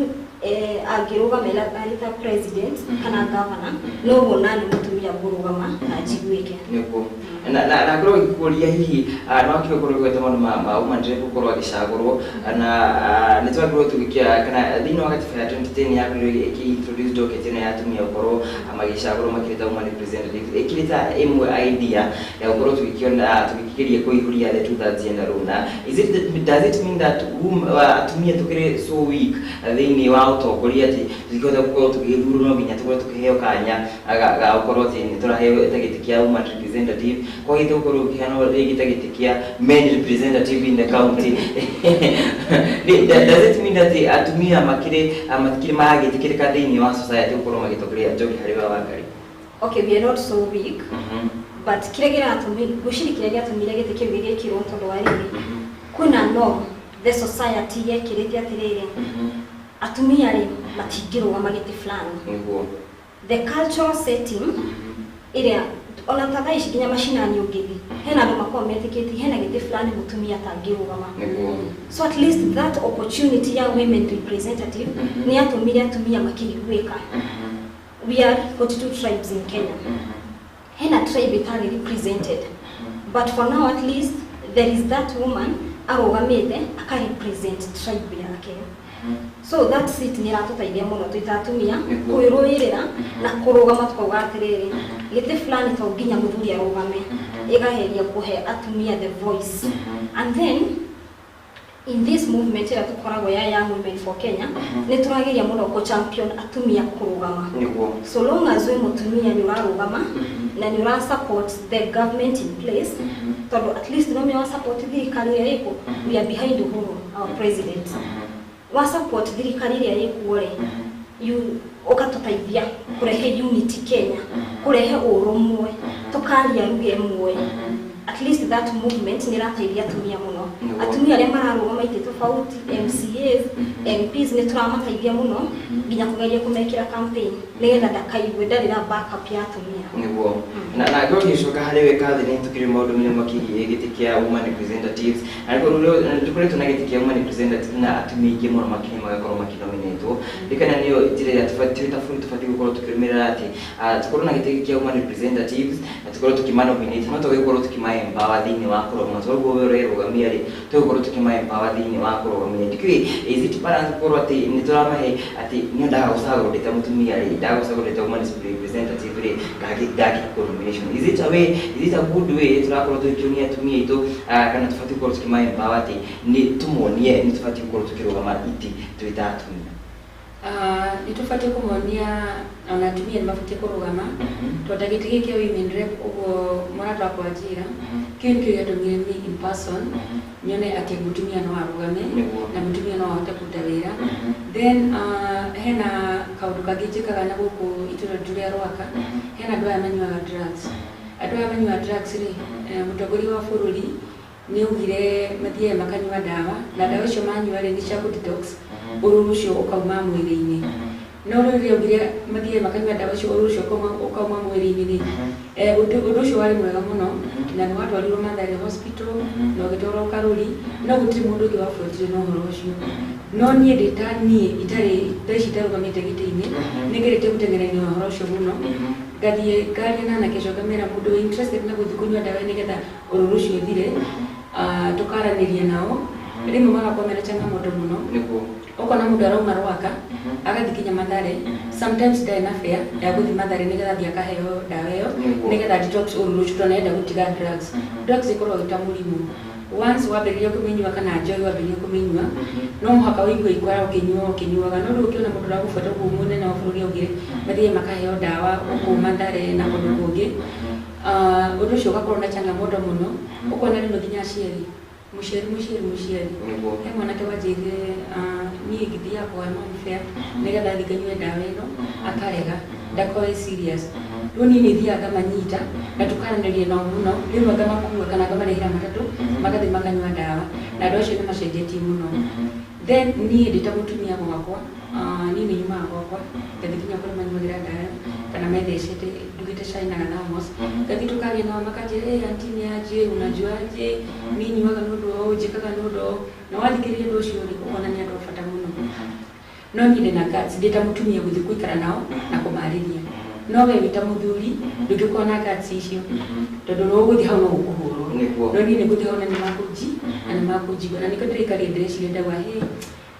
angĩrũgamĩra arĩ ta president kana governor no wonani mũtumia kũrũgama na njiguĩke na ngorwo ngĩkũria hihi no akĩkorwo gweta maũndũ ma woman rep gũkorwo agĩcagũrwo na nĩ twagĩrĩirwo tũgĩkĩra kana thĩinĩ wa gatiba ya 2010 yakorirwo ĩkĩ-introduce docket ĩno ya atumia gũkorwo magĩcagũrwo makĩrĩ ta woman representative ĩkĩrĩ ta ĩmwe idea ya gũkorwo tũgĩkĩgeria kũihũria the two thirds gender rule na does it mean that atumia tũkĩrĩ so weak thĩinĩ wa ũtongoria atĩ tũtikĩhota gũkorwo tũgĩthurwo no nginya tũkorwo tũkĩheo kanya ga gũkorwo atĩ nĩ tũraheo ta gĩtĩ kĩa woman representative kwa hiyo gũkorwo kĩhana rĩngĩ ta gĩtĩ kĩa men representative in the county does it mean that atumia matikĩrĩ maragĩtĩkĩrĩka thĩinĩ wa society gũkorwo magĩtongoria Njoki harĩ wa Ngari okay we are not so weak but kĩrĩa gĩratũmire gũciri kĩrĩa gĩatũmire gĩtĩ kĩu gĩgĩkĩrwo tondũ wa rĩrĩ kwĩna norm the society yekĩrĩte atĩrĩrĩ atumia rĩ matingĩrũgama gĩtĩ fulani the cultural setting ĩrĩa ona thaa ici nginya macinani ũngĩthi hena andũ makorwo metĩkĩtie hena gĩtĩ fulani mũtumia atangĩrũgama so at least that opportunity ya women representative nĩ yatũmire atumia makĩiguĩka we are 42 tribes in Kenya hena tribe itarĩ represented but for now at least there is that woman arũgamĩte akarepresent tribe yake so that seat nĩ ratũteithia mũno twĩta atumia kwĩrũĩrĩra na kũrũgama tukauga atĩrĩrĩ gĩtĩ fulani to nginya mũthuri arũgame ĩgaheria kũhe atumia the voice and then in this movement ĩrĩa tũkoragwo ya young women for Kenya nĩ tũrageria mũno kũ champion atumia kũrũgama so long as we mũtumia nĩ ũrarũgama na nĩ ũra support the government in place tondũ at least no mĩ support thirikari ĩrĩa ĩkuo we are behind Uhuru our president wa support thirikari ĩrĩa ĩkuo rĩ ũgatũteithia kũrehe unity Kenya kũrehe ũrũmwe tũkaria lugha ĩmwe at at least that movement ni rateithia atumia muno atumia arĩa mararũgama ite tofauti MCAs MPs ni turamateithia muno nginya kugeria kumekira campaign nigetha ndakaigwe ndarĩ na backup ya atumia niguo na ngogicoka harĩ wekathi ni tukiri maũndũ mĩrĩ makĩgie gĩtĩ kĩa women representatives na nĩtũkoretwo na gĩtĩ kĩa women representatives na atumia aingĩ mũno makĩria magakorwo makinominatwo rĩkana nĩyo njĩra ĩrĩa tũbatiĩ gũkorwo tũkĩrũmĩrĩra atĩ tũkorwo na gĩtĩ kĩa women representatives na tũkorwo tũkĩmanominate no tũgĩkorwo tũkĩmaempower thĩinĩ wa kũrũgama tondũ guo wĩra ũrũgamia rĩ tũgĩkorwo tũkĩmaempower thĩinĩ wa kũrũgamia ndikĩrĩ is it balance gũkorwo atĩ nĩtũramahe atĩ nĩ ndaga gũcagũrwo ndĩ ta mũtumia rĩ ndaga gũcagũrwo ndĩ ta women representative rĩ ngagĩ nomination is it a way is it a good way tũrakorwo tũkĩonia atumia aitũ kana tũbatiĩ gũkorwo tũkĩmaempower atĩ nĩ tũmonie nĩ tũbatiĩ gũkorwo tũkĩrũgama iti twĩ ta atumia nĩ tũbatiĩ kũmonia ona atumia nĩ mabatiĩ kũrũgama tondũ gĩtĩ gĩkĩ kĩa women rep ũguo mũrata wakwa Njĩra kĩu nĩkĩo gĩatũmire me in person nyone atĩ mũtumia no arũgame na mũtumia no ahote kũruta wĩra then hena kaũndũ kangĩ njĩkaga na gũkũ itũra rĩrĩa Rwaka hena andũ aya manyuaga drugs andũ aya manyuaga drugs rĩ mũtongoria wa bũrũri nĩ augire mathiaga makanyua ndawa na ndawa icio manyua rĩ nĩ cia detox ũrũrũ ũcio ũkauma mwĩrĩ-inĩ no rĩrĩa augire mathiaga makanyua ndawa icio ũrũrũ ũcio ũkauma mwĩrĩ-inĩ rĩ ũndũ ũcio warĩ mwega mũno na nĩ watwarirwo Mathare Hospital na ũgĩtwarwo Karuri no gũtirĩ mũndũ ũngĩ wabuatire na ũhoro ũcio no niĩ ndĩ ta niĩ itarĩ thaici itarũgamĩte gĩtĩ-inĩ nĩngerete gũteng'ereria ũhoro ũcio mũno ngathiĩ ngaria na anake acio ngamera mũndũ wĩ interested na gũthiĩ kũnyua ndawa nĩgetha ũrũrũ ũcio ũthire tũkaranĩria nao rĩmwe magakorwo mena changamoto mũno ũkona mũndũ arauma Rwaka agathiĩ kinya Mathare sometimes ndarĩ na fare ya gũthiĩ Mathare nĩgetha athiĩ akaheo ndawa ĩyo nĩgetha detox ũrũrũ ũcio tondũ nĩenda gũtiga drugs ĩkoragwo ĩta mũrimũ once wambĩrĩria kũmĩnyua kana njohi wambĩrĩria kũmĩnyua no mũhaka ũigue ikwara ũkĩnyuaga no rĩu ũkĩona mũndũ ũragũbuata ũguo mũnene wa bũrũri augire mathiĩ makaheo ndawa gũkũ Mathare na kũndũ kũngĩ ũndũ ũcio ũgakorwo na changamoto mũno ũkona rĩmwe nginya aciari mũciari he mwanake wanjĩrire niĩ ngĩthiaga kwa mom fair nĩgetha thiĩ nganyue ndawa ĩno akarega ndakoe serious rĩu niĩ nĩ thiaga ngamanyita na tũkaranĩria nao mũno rĩmwe ngamakua kana ngamarĩhĩra matatũ magathiĩ makanyua ndawa na andũ acio nĩ macenjetie mũno then niĩ ndĩ ta mũtumia gwakwa niĩ nĩ nyumaga gwakwa ngathiĩ kinya kũrĩa manyuagĩra ndawa kana methecete ndugĩte cai na gathamos ngathiĩ tũkaria nao makanjĩra anti nĩ aje unajuaje niĩ nyuaga nĩ ũndũ ũũ njĩkaga nĩ ũndũ ũũ na wathikĩrĩria ũndũ ũcio rĩ ũkona nĩ andũ a bata mũno no niĩ ndĩ na guts ndĩ ta mũtumia gũthiĩ gũikara nao na kũmarĩria no we wĩ ta mũthuri ndũngĩkorwo na guts icio tondũ no ũgũthiĩ hau no ũkũhũrwo no niĩ nĩ ngũthiĩ hau na nĩ makũnji na nĩ makũnjigua na nĩkĩo ndĩrĩikaria ndĩreciria ndauga hĩ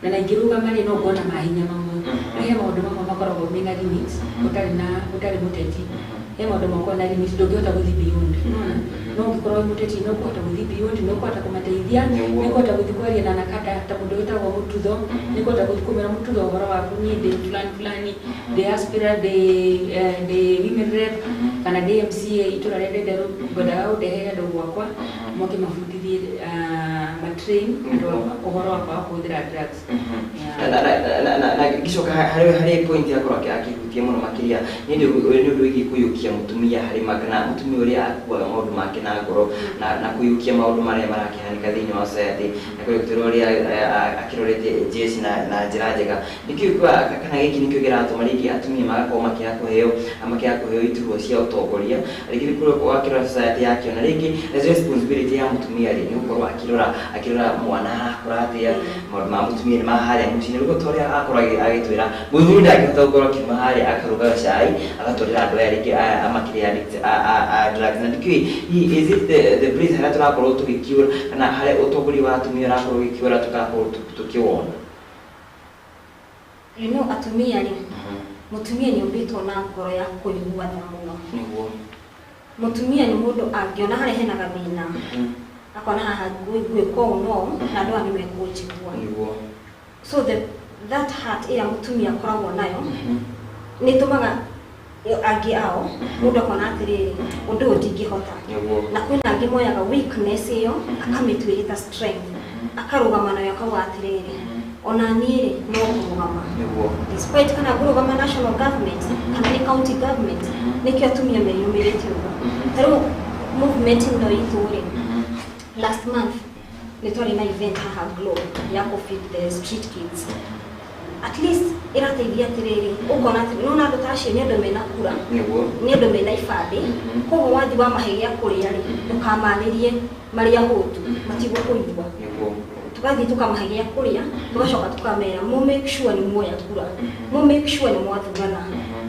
na naingĩrũgama rĩ no ngona mahinya mamwe no he maũndũ mamwe makoragwo mena limits ũtarĩ mũteti he maũndũ makoragwo na limits ndũngĩhota gũthiĩ beyond no ũngĩkorwo wĩ mũteti no ũkũhota gũthiĩ beyond no ũkũhota kũmateithia nĩ ũkũhota gũthiĩ kwaria na nakada ta mũndũ wĩtagwo Mũtutho nĩ ũkũhota gũthiĩ kũmera Mũtutho ũhoro waku niĩ ndĩ fulani ndĩ aspirant ndĩ women rep kana ndĩ MCA itũra rĩa Ndenderu ngwendaga ũndehere andũ gwakwa moke mabundithie matrain andũ ũhoro wakwa wa kũhũthĩra drugs na gĩcoka harĩ point yakorwo akĩhutia mũno makĩria nĩ ũndũ wĩgiĩ kũiyũkia mũtumia harĩ kana mũtumia ũrĩa akuaga maũndũ make na ngoro na kũiyũkia maũndũ marĩa marakĩhanĩka thĩinĩ wa society na kũrĩgũtĩra ũrĩa akĩrorete jeshi na njĩra njega nĩkĩo kana gĩkĩ nĩkĩo kĩratũma rĩngĩ atumia magakorwo makĩaga kũheo iturwa cia ũtongoria rĩngĩ kũrĩa akĩrora society yakĩona rĩngĩ responsibility ya mũtumia rĩ nĩ gũkorwo akĩrora mwana arakũra atĩa maũndũ ma mũtumia nĩ maharĩa mũciĩ rĩu ta ũrĩa akorwo agĩtwĩra mũthuri ndangĩhota gũkorwo akiuma harĩa akaruga cai agatwarĩra andũ aya rĩngĩ amakĩrĩa drugs na ndikĩũĩ is it the place harĩa tũrakorwo tũgĩkiũra kana harĩa ũtongoria wa atumia ũrakorwo ũgĩkiũra tũgakorwo tũkĩwona atumia rĩ mũtumia nĩ ũmbĩtwo na ngoro ya kũiguana mũno mũtumia nĩ mũndũ angĩona harĩa hena gathĩna akona haha gwĩkwo ũno na andũ angĩ mekũnjigua so that heart ĩrĩa mũtumia akoragwo nayo nĩ tũmaga angĩ ao mũndũ akona atĩrĩrĩ ũndũ ũyũ ndingĩhota na kwĩna angĩ moyaga weakness ĩyo akamĩtua ĩta strength akarũgama nayo akauga atĩrĩrĩ ona niĩ no kũrũgama despite kana kũrũgama national government kana nĩ county government nĩkĩo atumia meyumĩrĩtie ũguo tarĩu movement no ituri last month nitwari na event haha Glow ya feed the street kids. At least irateithia tiriri ukona ati no na dotashi ni ndo mena kura ni ndo mena ifade kogo wathi wa mahegia kuria ri ukamanirie maria hutu matigo kuigwa tukathi tukamahegia kuria tugacoka tukamera mo make sure ni moya kura mo make sure ni mwathugana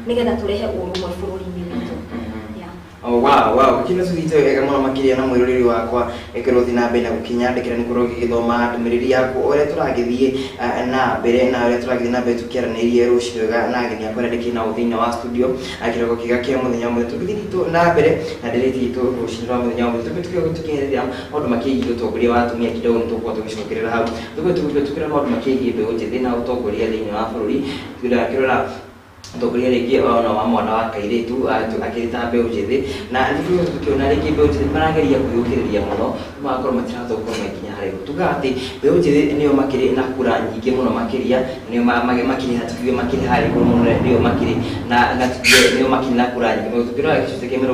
nigetha turehe urumwe bururi-ini witu. Oh wow kino sugite ega muno makiria na mwiroreri wakwa ekero thina mbere na gukinyandikira ni kurogi githoma ndumiriri yaku ore turagithie na mbere na ore turagithie na mbere tukiaranirie ruciroga na ageni akora ndikina uthina wa studio akiroko kigakia muthenya mwe tukithito na mbere na ndireti itu ruciro muthenya mwe tukihereria maundu makiigi utongoria wa atumia kidogo nituko tugicokerera hau tukira maundu makiigi mbeũ njĩthĩ na utongoria thiini wa bururi tukira utongoria rĩngĩ ona wa mwana wa kairitu akirita mbeũ njĩthĩ na ndivyo tukiona rĩngĩ mbeũ njĩthĩ marageria kwĩyũkĩrĩria mũno magakorwo matirahota gũkorwo makinya harĩa tuga atĩ mbeũ njĩthĩ nĩo makĩrĩ na kura nyingĩ mũno makĩria nĩo makĩrĩ hatukio makĩrĩ harĩ mũno nĩo makĩrĩ na nĩo makĩrĩ na kura nyingĩ tukirora gĩcunjĩ kĩa 75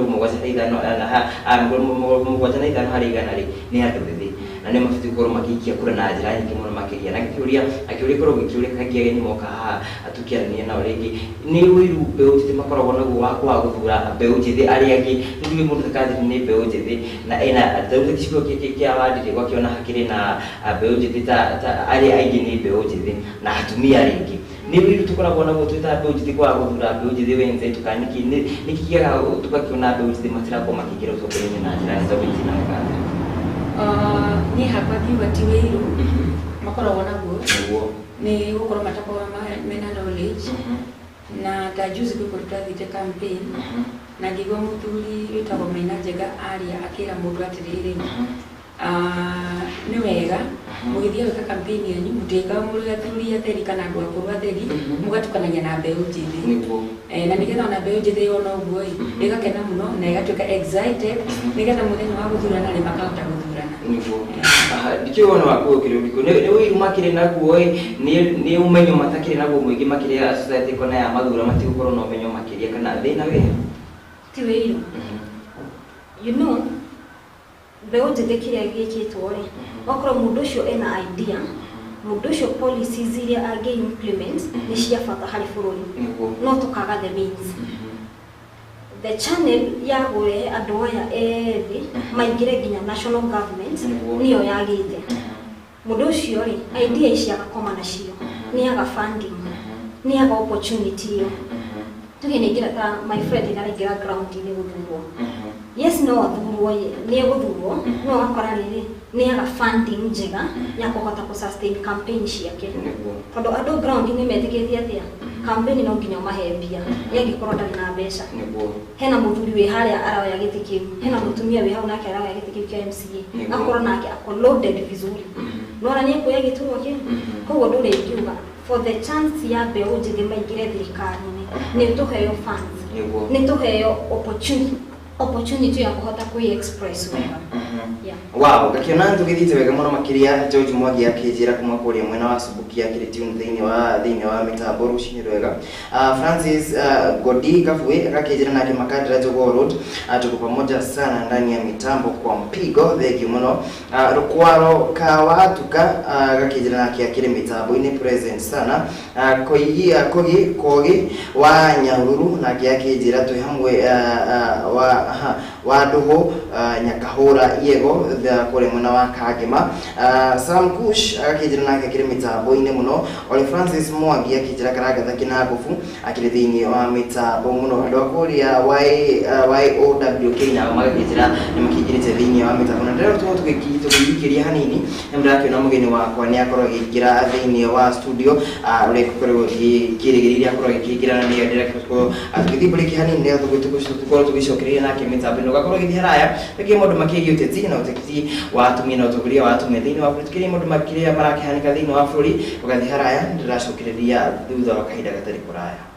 harĩ igana rĩ nĩ andũ ethĩ na nĩ mabatiĩ gũkorwo makiikia kura na njĩra nyingĩ mũno makĩria na akĩũria korwo gĩkĩũria kaingĩ ageni moka haha tukiarania nao rĩngĩ nĩ wĩru mbeũ njĩthĩ makoragwo naguo wa kwaga gũthura mbeũ njĩthĩ arĩa angĩ nĩthuĩ mũndũ takathi nĩ mbeũ njĩthĩ na ena thauti gĩcigo kĩa wandire gwakiona hakĩrĩ na mbeũ njĩthĩ ta arĩa aingĩ nĩ mbeũ njĩthĩ na atumia rĩngĩ nĩ wĩru tũkoragwo naguo twĩta mbeũ njĩthĩ kwaga gũthura mbeũ njĩthĩ wenze tukaniki nĩ kĩgiaga tugakiona mbeũ njĩthĩ matirakorwo makĩingĩra ũtongoria-inĩ na njĩra nĩtobĩti na wĩkatĩ ni hapa kiuga ti wĩru makoragwo naguo ni gukorwo matakorwo mena knowledge na tajuzi kukuruta thite campaign na ngigwa muthuri witagwo Maina Njenga aria akira mundu atiriri ni wega mugithia wika campaign yanyu muteka muri athuri atheri kana andu akuru atheri mugatukanagia na mbeũ njĩthĩ na nigetha ona mbeũ njĩthĩ yona ũguo igakena mũno na igatuĩka excited nigetha muthenya wa guthurana ri makahota guthurana ndikio wana wako kiruriko ni wĩru makĩrĩ naguo ni umenyo matakĩrĩ naguo mũingĩ makĩrĩ society kona ya mathura matigũkorwo na umenyo makĩria kana thĩna we ti wĩru you know mbeũ njĩthĩ kĩrĩa gĩkĩtwo rĩ okorwo mũndũ ũcio ena idea mũndũ ũcio policies iria angĩ implement nĩ cia bata harĩ bũrũri no tũkaga the means the channel ya gũrehe andũ aya ethĩ maingĩre nginya national government nĩyo yagĩte mũndũ ũcio rĩ idea ici agakoma nacio nĩaga funding nĩaga opportunity ĩyo tuge nĩngĩra ta my friend nĩaraingĩra ground-inĩ gũthurwo yes no athurwo nĩ gũthurwo no akora rĩrĩ nĩaga funding njega ya kũhota sustain campaign ciake tondũ andũ ground-inĩ metĩkĩtie atĩa campaign no nginya mahe mbia yangĩkorwo ndarĩ na mbeca hena mũthuri wĩ harĩa aroya gĩtĩ kĩu hena mũtumia wĩ hau nake aroya gĩtĩ kĩu kĩa MCA akorwo nake ako loaded vizuri nora nĩ ekuoya gĩturwa kĩu koguo ndũrĩ ingiuga for the chance ya mbeũ njĩthĩ maingĩre thirikari-inĩ nĩ tũheo funds nĩ tũheo opportunity ya kuhota express wega wow gakiona tugithite wega muno makiria George Mwangi akijira kuma kũrĩa mwena wa Subukia akĩrĩtune thĩinĩ wa mitambo rucinĩ rwega Francis Godi Kafue akijira nake Makadara Jogoo Road tuko pamoja sana ndani ya mitambo kwa mpigo thegi muno Rukwaro Kawatuka akijira nake akire mitambo ini present sana Kogi wa Nyahururu nake akijira tu hamwe wa Nduhu Nyakahura Yego kũrĩa mwena wa Kagema Sam Kush akijira nake akire mitambo-inĩ muno Ole Francis Mwangi akijira karagatha kinagufu akire thĩinĩ wa mitambo muno andũ akũrĩa YOWK na magakijira nĩ makingirĩte thĩinĩ wa mitambo na ndĩrenda tũgĩikĩria hanini nĩ ndĩrakĩona mũgeni wakwa nĩ akorwo agĩkĩra thĩinĩ wa studio ũrĩa gũkorwo kĩrĩgĩrĩria akorwo agĩkĩingĩra na nĩ ndĩrakĩkorwo tũgĩthiĩ break hanini nĩ tũgũkorwo tũgĩcokereria nake mitambo ĩno gakorwo gĩthiĩ haraya rĩngĩ maũndũ makĩgiĩ ũteti na ũteti wa atumia na ũtongoria wa atumia thĩinĩ wa bũrũri tukĩrĩa maũndũ makĩrĩa marakĩhanĩka thĩinĩ wa bũrũri ũgathiĩ haraya ndĩracokereria thutha wa kahinda gatarĩ kũraya.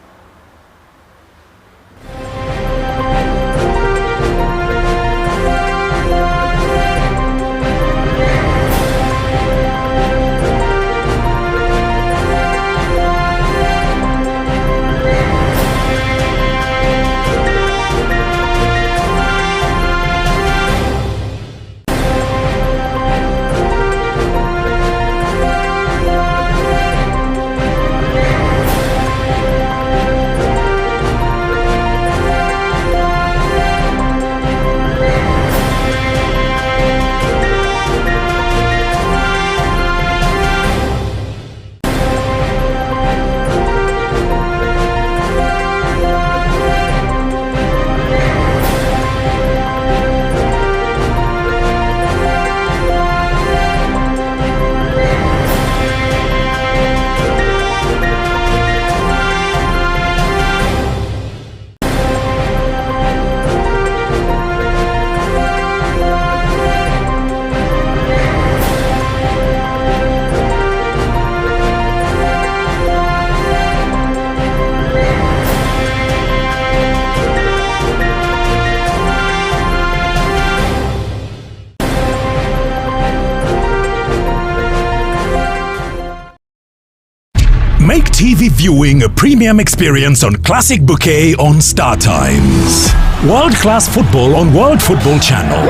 Make TV viewing a premium experience on Classic Bouquet on Star Times. World-class football on World Football Channel.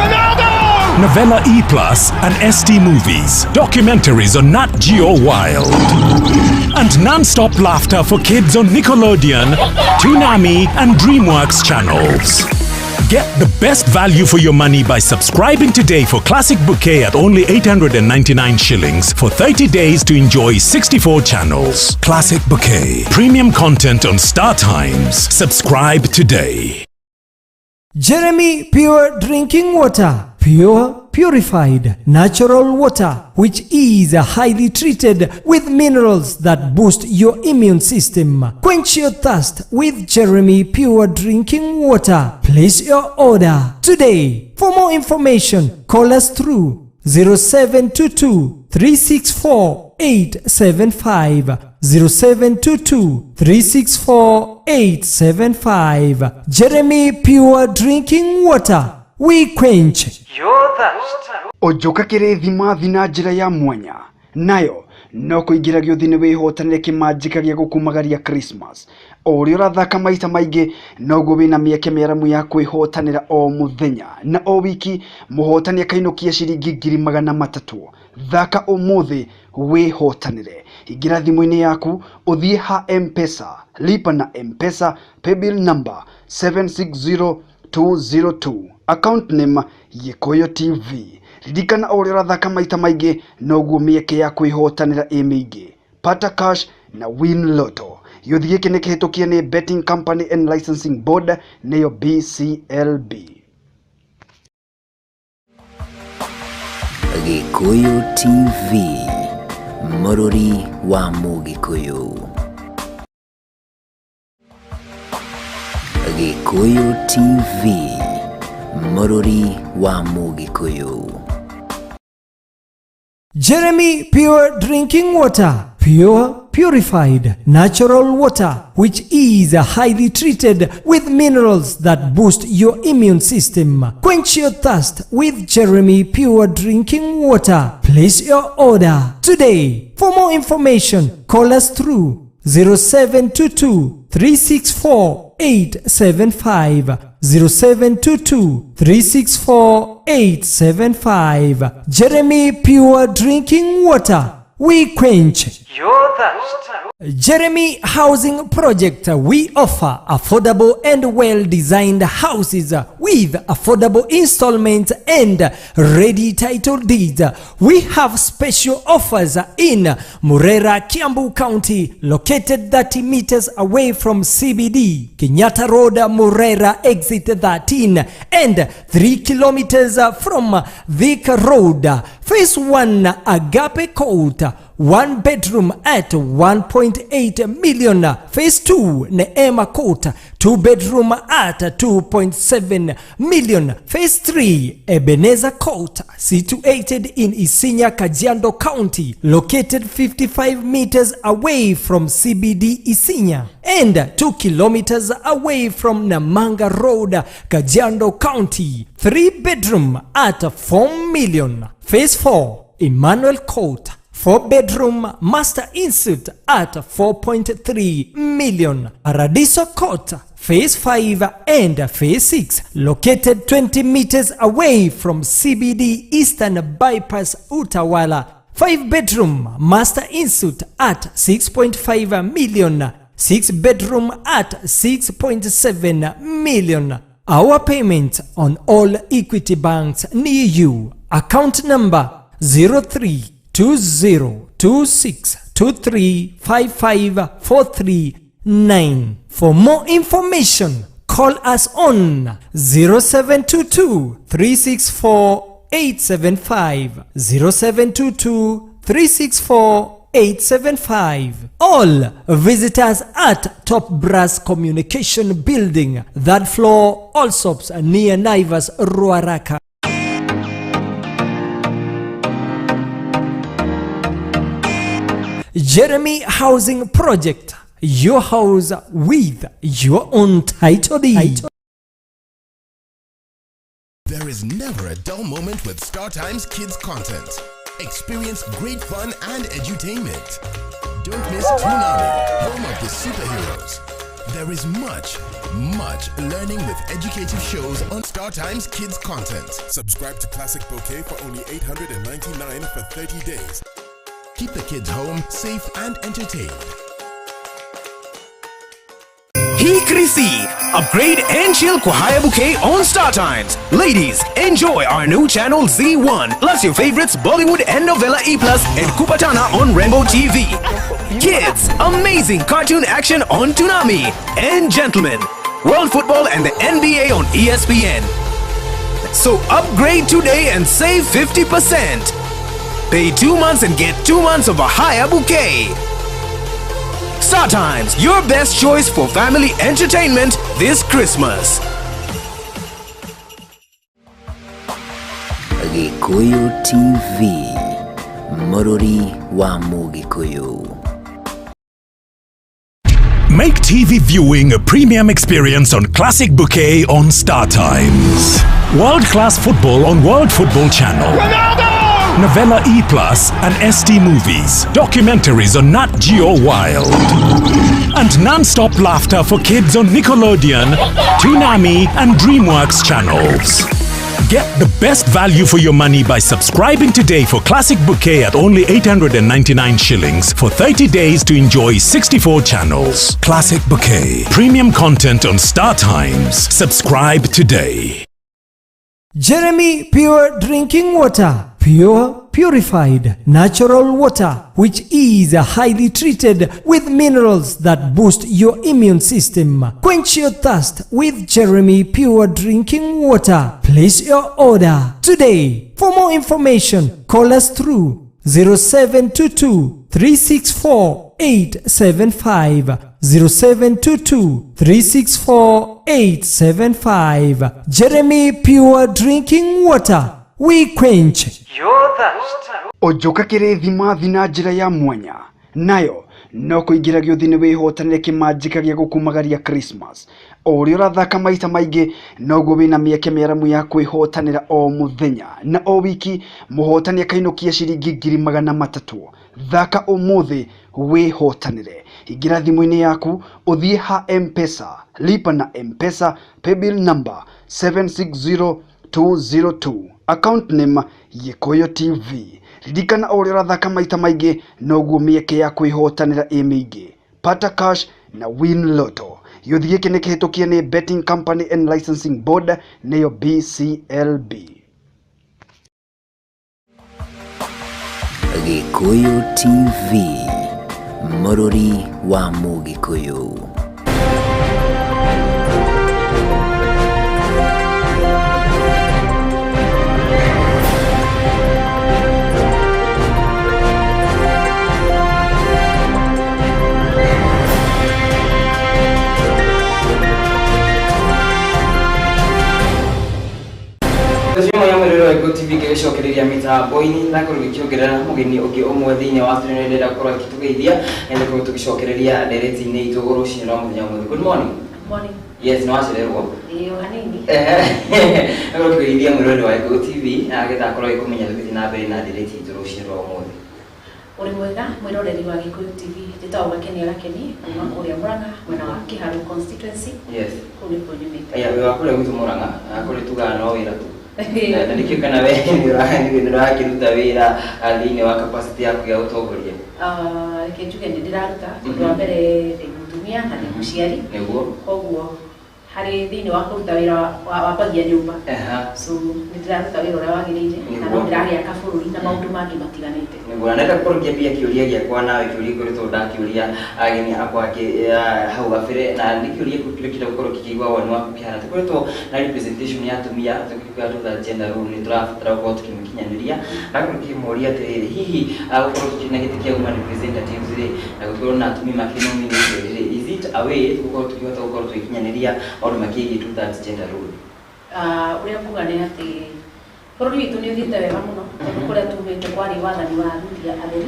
Novella E+, and ST Movies. Documentaries on Nat Geo Wild. And non-stop laughter for kids on Nickelodeon, Toonami, and DreamWorks channels. Get the best value for your money by subscribing today for Classic Bouquet at only 899 shillings for 30 days to enjoy 64 channels. Classic Bouquet. Premium content on Star Times. Subscribe today. Jeremy Pure Drinking Water. Pure, purified, natural water, which is highly treated with minerals that boost your immune system. Quench your thirst with Jeremy Pure Drinking Water. Place your order today. For more information, call us through 0722 364 875. 0722 364 875. Jeremy Pure Drinking Water. We quench your thirst. Ojoka kirithima thina njira ya mwanya nayo no kuingira giothini wihotanire kimanjika gia gukumagaria Christmas uri urathaka maita maingi noguo wina mieke meramu ya kwihotanira o muthenya na o wiki muhotani akainukia ciringi 300 thaka umuthi wihotanire ingira thimu-ini yaku uthie ha M-Pesa lipa na M-Pesa paybill number 760202 account name Gikuyu TV. Ririkana uri urathaka maita maingi noguo mieke ya kwihotanira imingi. Pata cash na win lotto. Yuthi giki ni kihitukia ni Betting Company and Licensing Board neyo BCLB. Gikuyu TV, Mururi wa Mugikuyu. Gikuyu TV, Mururi wa Mugikuyu. Jeremy Pure Drinking Water. Pure, purified, natural water, which is highly treated with minerals that boost your immune system. Quench your thirst with Jeremy Pure Drinking Water. Place your order today. For more information, call us through 0722 364 875. 0722 364 875. Jeremy Pure Drinking Water. We quench your thirst. Jeremy Housing Project. We offer affordable and well-designed houses with affordable installments and ready title deeds. We have special offers in Murera, Kiambu County, located 30 meters away from CBD, Kenyatta Road, Murera, exit 13, and 3 kilometers from Thika Road. Phase 1, Agape Court. 1 bedroom at 1.8 million. Phase 2, Neema Court. 2 bedroom at 2.7 million. Phase 3, Ebenezer Court, situated in Isinya, Kajiado County, located 55 meters away from CBD Isinya and 2 kilometers away from Namanga Road, Kajiado County. 3 bedroom at 4 million. Phase 4, Emmanuel Court. 4 bedroom master insuite at 4.3 million. Paradiso Court, Phase 5 and Phase 6, located 20 meters away from CBD Eastern Bypass, Utawala. 5 bedroom master insuite at 6.5 million. 6 bedroom at 6.7 million. Our payment on all Equity banks near you. Account number 032026235549. For more information, call us on 0722 364 875. 0722 364 875. All visitors at Top Brass Communication Building, that floor, Allsops near Naivas, Ruaraka. Jeremy Housing Project. Your house with your own title deed. There is never a dull moment with StarTimes Kids content. Experience great fun and edutainment. Don't Don't miss Toonami, home of the superheroes. There is much learning with educative shows on Star Times Kids content. Subscribe to Classic Bouquet for only $899 for 30 days. Keep the kids home, safe and entertained. Hey Chrissy! Upgrade and chill Kwahaya Bouquet on Star Times. Ladies, enjoy our new channel Z1, plus your favorites Bollywood and Novella E+, and Kupatana on Rainbow TV. Kids, amazing cartoon action on Toonami. And gentlemen, world football and the NBA on ESPN. So upgrade today and save 50%. Pay 2 months and get 2 months of a higher bouquet. Star Times, your best choice for family entertainment this Christmas. Gikuyu TV, Morori wa Mugikuyu. Make TV viewing a premium experience on Classic Bouquet on Star Times. World-class football on World Football Channel. Ronaldo! Novella E+, and ST Movies. Documentaries on Nat Geo Wild. And non-stop laughter for kids on Nickelodeon, Toonami, and DreamWorks channels. Get the best value for your money by subscribing today for Classic Bouquet at only 899 shillings for 30 days to enjoy 64 channels. Classic Bouquet. Premium content on Star Times. Subscribe today. Jeremy Pure Drinking Water. Pure, purified, natural water, which is highly treated with minerals that boost your immune system. Quench your thirst with Jeremy Pure Drinking Water. Place your order today. For more information, call us through 0722 364 875. 0722 364 875. Jeremy Pure Drinking Water. We quench your thirst. Ojoka kirithima thina njira ya mwanya nayo no kuingira giothini wihotanire kimanjika gia gukumagaria Christmas uri urathaka maita maingi noguo wina mieke meramu ya kwihotanira o muthenya na o wiki muhotani akainukia ciringi 300 thaka umuthi wihotanire ingira thimu-ini yaku uthie ha M-Pesa lipa na M-Pesa paybill number 760202 account name Gikuyu TV. Ririkana uri urathaka maita maingi noguo mieke ya kwihotanira imingi. Pata cash na win lotto. Yuthi giki ni kihitukie ni Betting Company and Licensing Board neyo BCLB. Gikuyu TV, Morori wa Mugikuyu. Tazama ya mwelelo wa Gikuyu TV kesho kiriria mitambo-ini na kurugikiongerera mugeni ugi umwe thiini wa tunenera kurwa kitugeithia ende ko tugishokereria ndereti-ini ituguru cinira muthenya mwe. Good morning. Morning. Yes, no acererwo. Hanini. Ngoro kugeithia mwelelo wa Gikuyu TV agetha kurwa ikumenya tugithi na mbere na ndereti ituguru cinira umwe. Uri mwega mwiroreri wa Gikuyu TV nditawa Gakeni Gakeni kuma kuria Murang'a mwena wa Kiharu constituency. Yes. Kuni nyumite. We wakure gutu Murang'a akuri tugana no wira tu. Na ndikio kana we ni rakiruta wira thiini wa capacity yaku ya utongoria. Kejuge ndiraruta undu wa mbere ndi mutumia na ndi muciari. Niguo. Koguo hari thiini wa kuruta wira wa kwagia nyumba. So ndiraruta wira uria wagirire na no ndiragia kabururi na maundu mangi matiganite. Niguo ndeka kurukia pia kiuria giakwa nawe kiuria kurito ndakiuria ageni akwa hau gabere na ndikiuria kukirikira gukorwo kikigwa wanu waku kihana tukoretwo na representation ya atumia tukikuya tutha gender rule ni turabatara gukorwo tukimukinyaniria na kukimuria atiriri hihi gukorwo tukina giti kia women representatives ri na gukorwo na atumia makinominated ri is it a way gukorwo tukihota gukorwo tukinyaniria maundu makigi tutha gender rule. Uria kuga ni ati bururi witu ni uthite wega muno tondu kuria tumite kwari wathani wa aruti atheri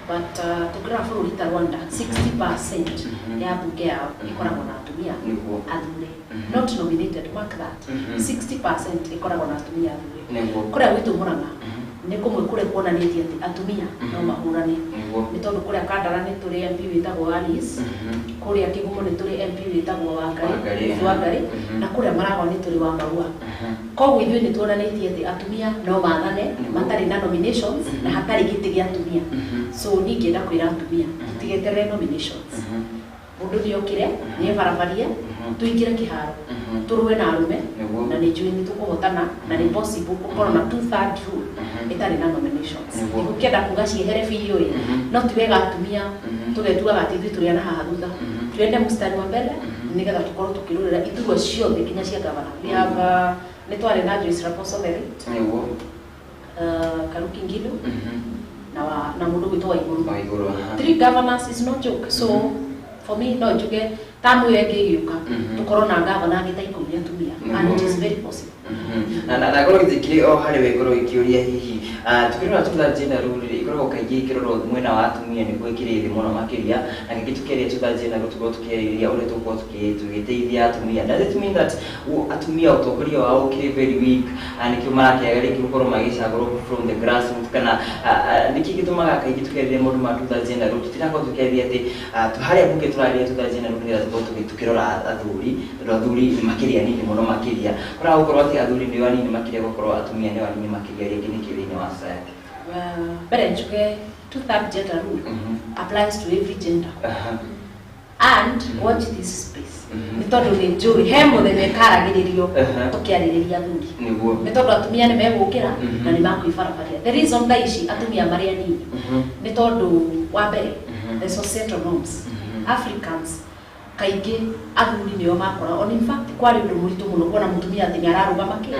but tugira bururi ta Rwanda 60% ya bunge yao ikoragwo na atumia athure not nominated mark that 60% ikoragwo na atumia athure kuria witu Murang'a nä kå mwä kå rä kuonanätie atä atumia no mahårane nä tondå kå rä a Kandara nä tå rä MP wä tagwo Alice kå rä a kä gumo nä tå rä MP wä tagwo Wangari na kå rä a Maragwa nä tå rä wa Maua koguo ithuä nä tuonanätie atä atumia no mathane matarä na nominations na hatarä gä tä gä atumia so ningä enda kwä ra atumia tutigeterere nominations mundu nä okä re nä ebarabarie tå ingä re kä haro tå rå na arume na nä njå nä tå kå hotana na nä possible gå korwo na 2/3 rule ĩtarĩ na nominations gå kenda kuga ciehere biũ no ti wega atumia tå getuaga atä ithuĩ tå rĩ ana haha thutha tuende mstari wa mbere nä getha tå korwo tå kä rå rä ra iturwa ciothe nginya cia gavana nä twarä na Joyce Raposo Karuki Ngilu na må ndå gwä two Waiguru 3 governors is no joke so for me no njuge tamu ĩyo ĩngĩ ĩgĩũka tũkorwo na gavana agĩta 10 atumia and it is very possible na ngoro githikire o hari we ngoro ikiuria hihi tukirora tutha gender rule ikorwo kaingĩ ikirorwo mwena wa atumia nĩ gwĩkĩrĩire mũno makĩria na gĩkĩ tukĩria tutha gender rule tukorwo tukĩarĩrĩria ũrĩa tũkorwo tũgĩteithia atumia does it mean that atumia ũtongoria wao ũkĩrĩ very weak nĩkĩo marakĩaga rĩngĩ gũkorwo magĩcagũrwo from the grassroots kana nĩkĩ gĩtũmaga kaingĩ tukĩarĩrĩria maũndũ ma tutha gender rule tũtirakorwo tukĩarĩrĩria atĩ harĩa bunge tũrarĩrĩria tutha gender rule nĩgetha tũkorwo tukĩrora athuri makĩria nini mũno makĩria kũra gũkorwo atĩ athuri nĩ wanini makĩria gũkorwo atumia nĩ wanini makĩria rĩngĩ nĩ kĩrĩinĩ wa society mbere njuge 2/3 gender rule applies to every gender and watch this space nĩ tondũ nĩ njũĩ he mũthenya ĩkaragĩrĩrio tũkĩarĩrĩria athuri nĩ tondũ atumia nĩ megũkĩra na nĩ makwĩbarabaria the reason tha ici atumia marĩ anini nĩ tondũ wa mbere the societal norms Africans kaingĩ athuri nĩo makora on in fact kwarĩ ũndũ mũritũ mũno kuona mũtumia atĩ nĩ ararũgama kĩ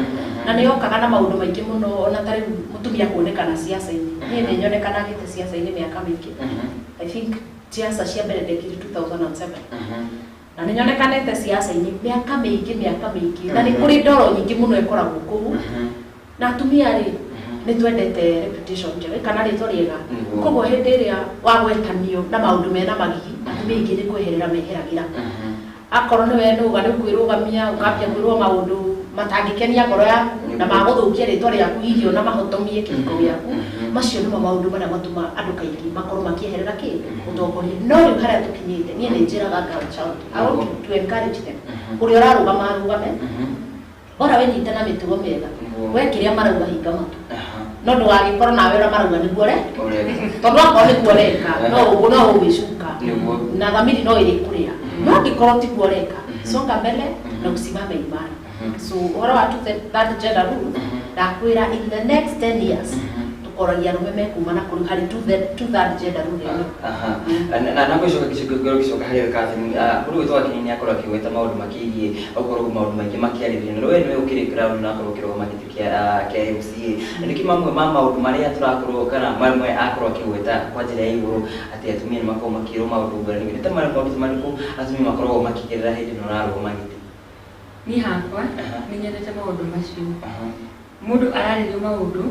na nĩ yokaga na maũndũ maingĩ mũno ona tarĩ mũtumia kuonekana siasa-inĩ niĩ nĩ nyonekanagĩte siasa-inĩ mĩaka mĩingĩ I think siasa cia mbere ndekire 2007 na nĩ nyonekanĩte siasa-inĩ mĩaka mĩingĩ na nĩ kũrĩ ndoro nyingĩ mũno ĩkoragwo kũu na atumia rĩ nĩ twendete reputation njega kana rĩtwa rĩega koguo hĩndĩ ĩrĩa wagwetanio na maũndũ mena magigi atumia aingĩ nĩ kweherera meheragĩra akorwo nĩ we nũga nĩ kwĩrũgamia ũkambia kwĩrwo maũndũ matangĩkenia ngoro yaku na magũthũkia rĩtwa rĩaku hihi ona mahotomie kĩhiko gĩaku macio nĩmo maũndũ marĩa matũma andũ kaingĩ makorwo makĩeherera ũtongoria no rĩu harĩa tũkinyĩte niĩ nĩ njĩraga girl child I want to encourage them ũrĩa ũrarũgama arũgame ora wenyite na mĩtugo mĩega we kĩrĩa marauga hinga matu no ndũgagĩkorwo nawe ũrĩa marauga nĩguo tondũ akorwo nĩguo ũreka no ũguo no ũgĩcuka na thamiri no ĩrĩ kũrĩa no angĩkorwo tiguo ũreka songa mbele na usimame imara so ũhoro wa that gender rule ndakwĩra in the next 10 years tũkoragia arũme mekumana kũrĩ harĩ 2/3 gender rule ĩno na ngũcoka gĩcoka harĩ Catherine mũndũ wĩtwo Akinyi nĩ akorwo akĩgweta maũndũ makĩgiĩ gũkorwo maũndũ maingĩ makĩarĩrĩria na we nĩwe ũkĩrĩ ground na akorwo ũkĩrũgama gĩtĩ kĩa MCA na nĩkĩ mamwe ma maũndũ marĩa tũrakorwo kana mamwe akorwo akĩgweta kwa njĩra ya igũrũ atĩ atumia nĩ makorwo makĩrwo maũndũ ngũrani nĩ ta maũndũ marĩkũ atumia makoragwo makĩgerera hĩndĩ ĩno ũrarũgama gĩtĩ niĩ hakwa nĩ nyendete maũndũ macio mũndũ ararĩrio maũndũ